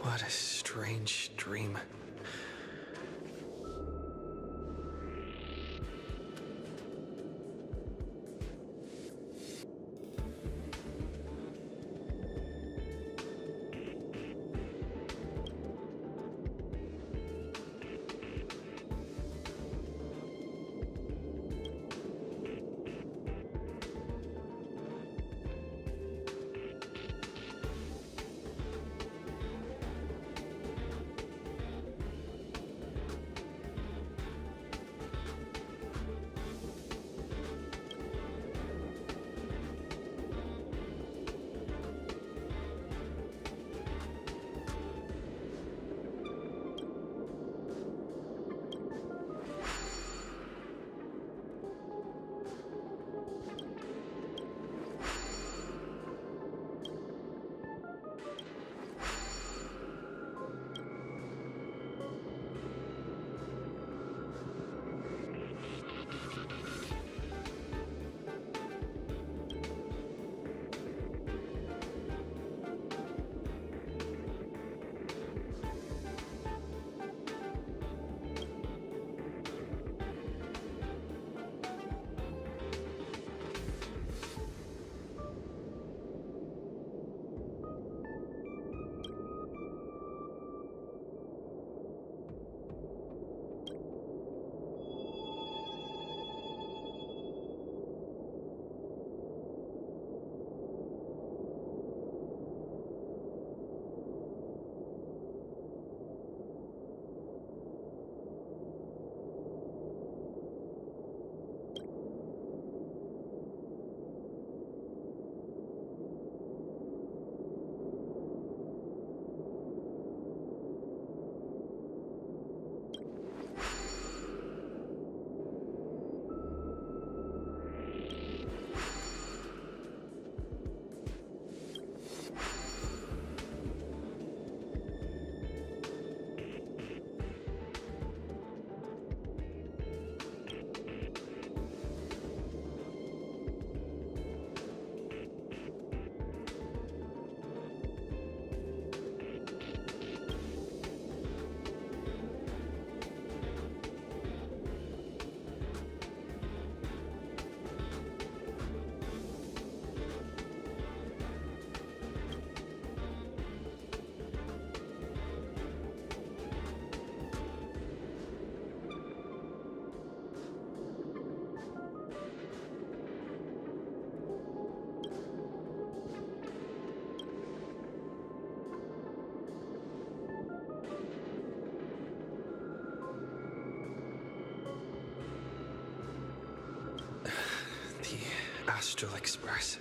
What a strange dream. The Astral Express.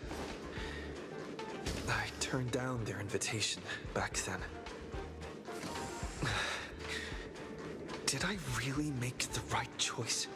I turned down their invitation back then. Did I really make the right choice?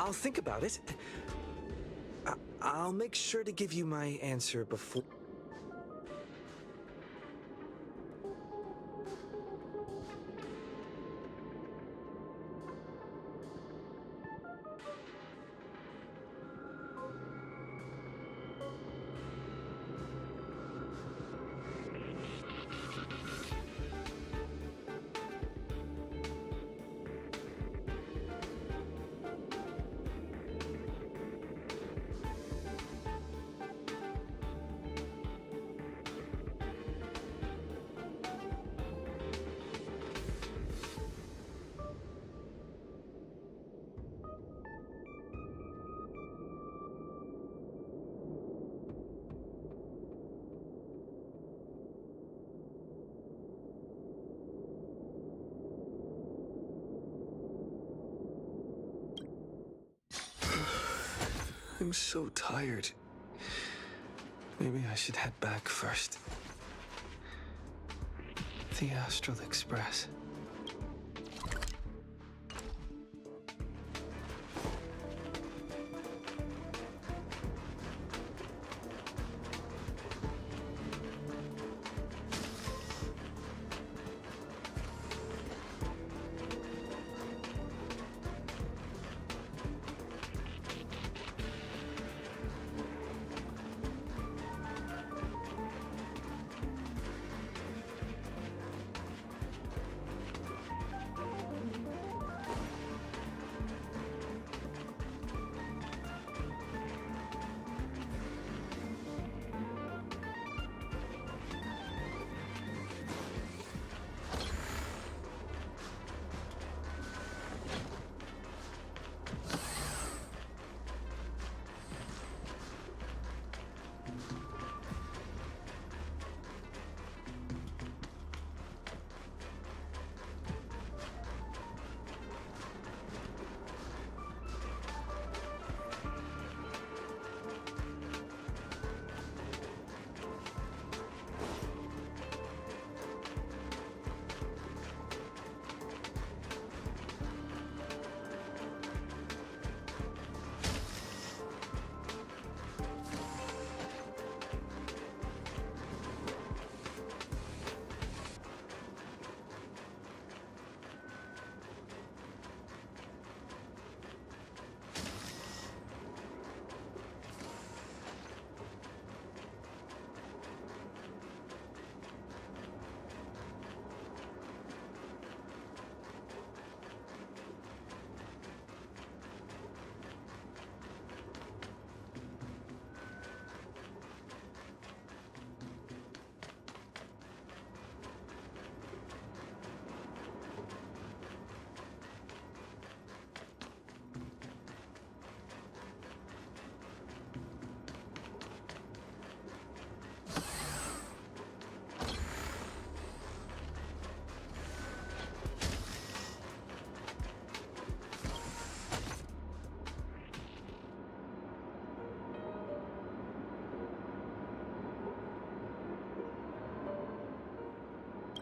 I'll think about it. I'll make sure to give you my answer before... I'm so tired. Maybe I should head back first. The Astral Express.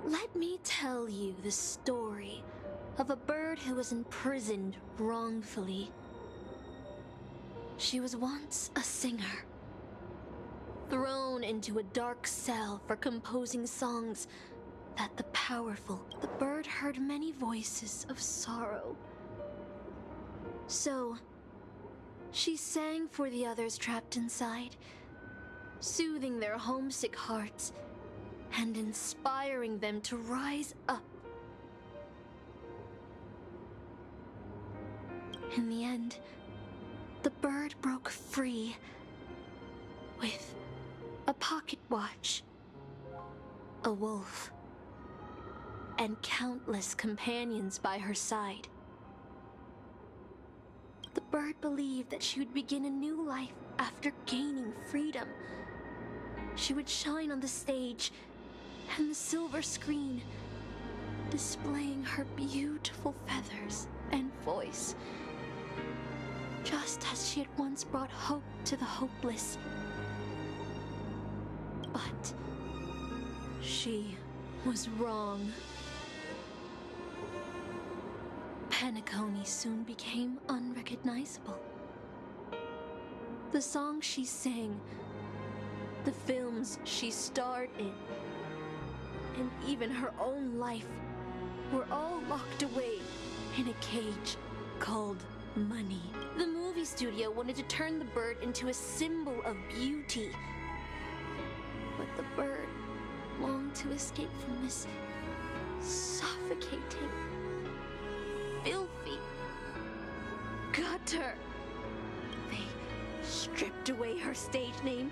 Let me tell you the story of a bird who was imprisoned wrongfully. She was once a singer, thrown into a dark cell for composing songs that the powerful. The bird heard many voices of sorrow. So, she sang for the others trapped inside, soothing their homesick hearts and inspiring them to rise up. In the end, the bird broke free with a pocket watch, a wolf, and countless companions by her side. The bird believed that she would begin a new life after gaining freedom. She would shine on the stage and the silver screen, displaying her beautiful feathers and voice, just as she had once brought hope to the hopeless. But she was wrong. Penacony soon became unrecognizable. The songs she sang, the films she starred in, and even her own life were all locked away in a cage called money. The movie studio wanted to turn the bird into a symbol of beauty, but the bird longed to escape from this suffocating, filthy gutter. They stripped away her stage name,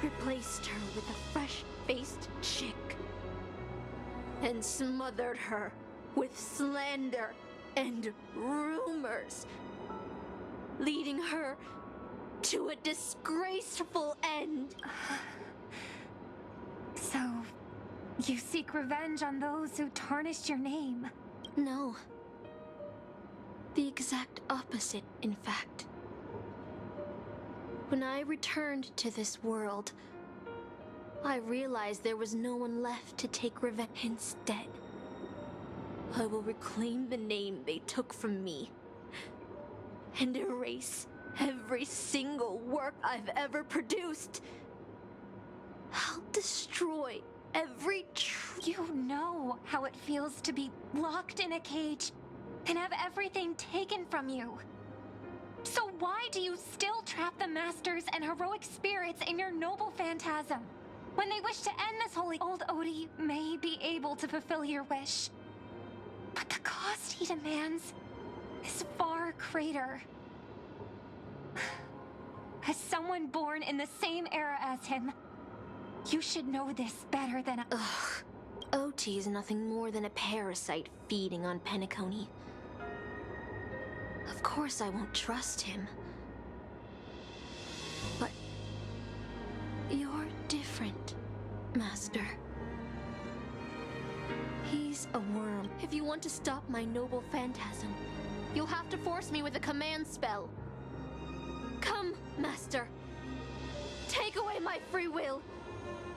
replaced her with a fresh-faced chick, and smothered her with slander and rumors, leading her to a disgraceful end. So, you seek revenge on those who tarnished your name? No. The exact opposite, in fact. When I returned to this world, I realized there was no one left to take revenge. Instead, I will reclaim the name they took from me and erase every single work I've ever produced. I'll destroy every You know how it feels to be locked in a cage and have everything taken from you. So why do you still trap the masters and heroic spirits in your noble phantasm? When they wish to end this holy, old Odie may be able to fulfill your wish. But the cost he demands is far greater. As someone born in the same era as him, you should know this better than Ugh. OT is nothing more than a parasite feeding on Penacony. Of course I won't trust him. But you're different, Master. He's a worm. If you want to stop my noble phantasm, you'll have to force me with a command spell. Come, Master. Take away my free will.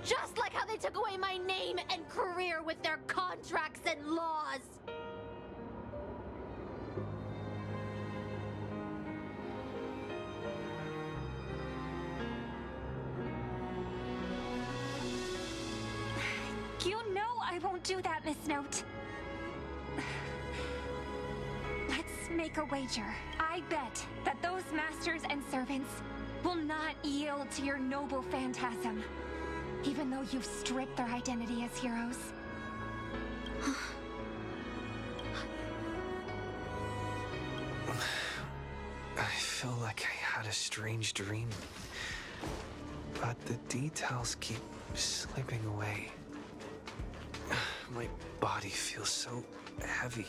Just like how they took away my name and career with their contracts and laws. You know I won't do that, Miss Note. Let's make a wager. I bet that those masters and servants will not yield to your noble phantasm, even though you've stripped their identity as heroes. I feel like I had a strange dream, but the details keep slipping away. My body feels so heavy.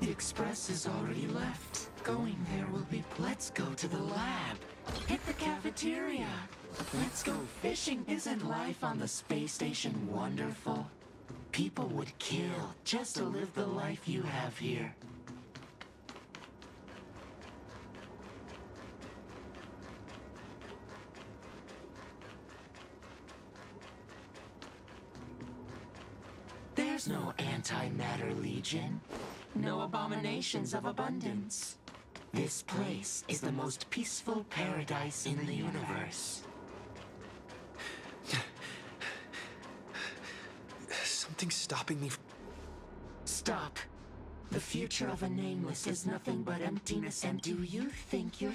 The express is already left. Going there will be... Let's go to the lab. Hit the cafeteria. Let's go fishing. Isn't life on the space station wonderful? People would kill just to live the life you have here. There's no antimatter legion. No abominations of abundance. This place is the most peaceful paradise in the universe. Something's stopping me. Stop. The future of a nameless is nothing but emptiness, and do you think you're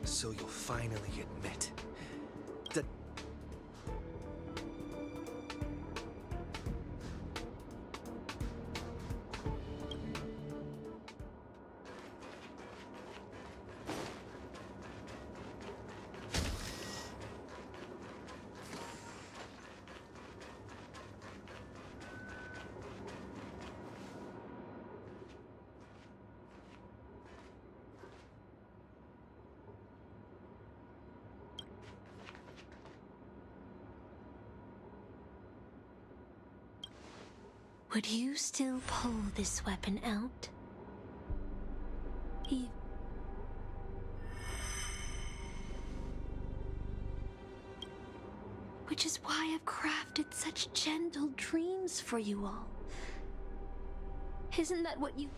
So you'll finally admit that... Would you still pull this weapon out? Which is why I've crafted such gentle dreams for you all. Isn't that what you...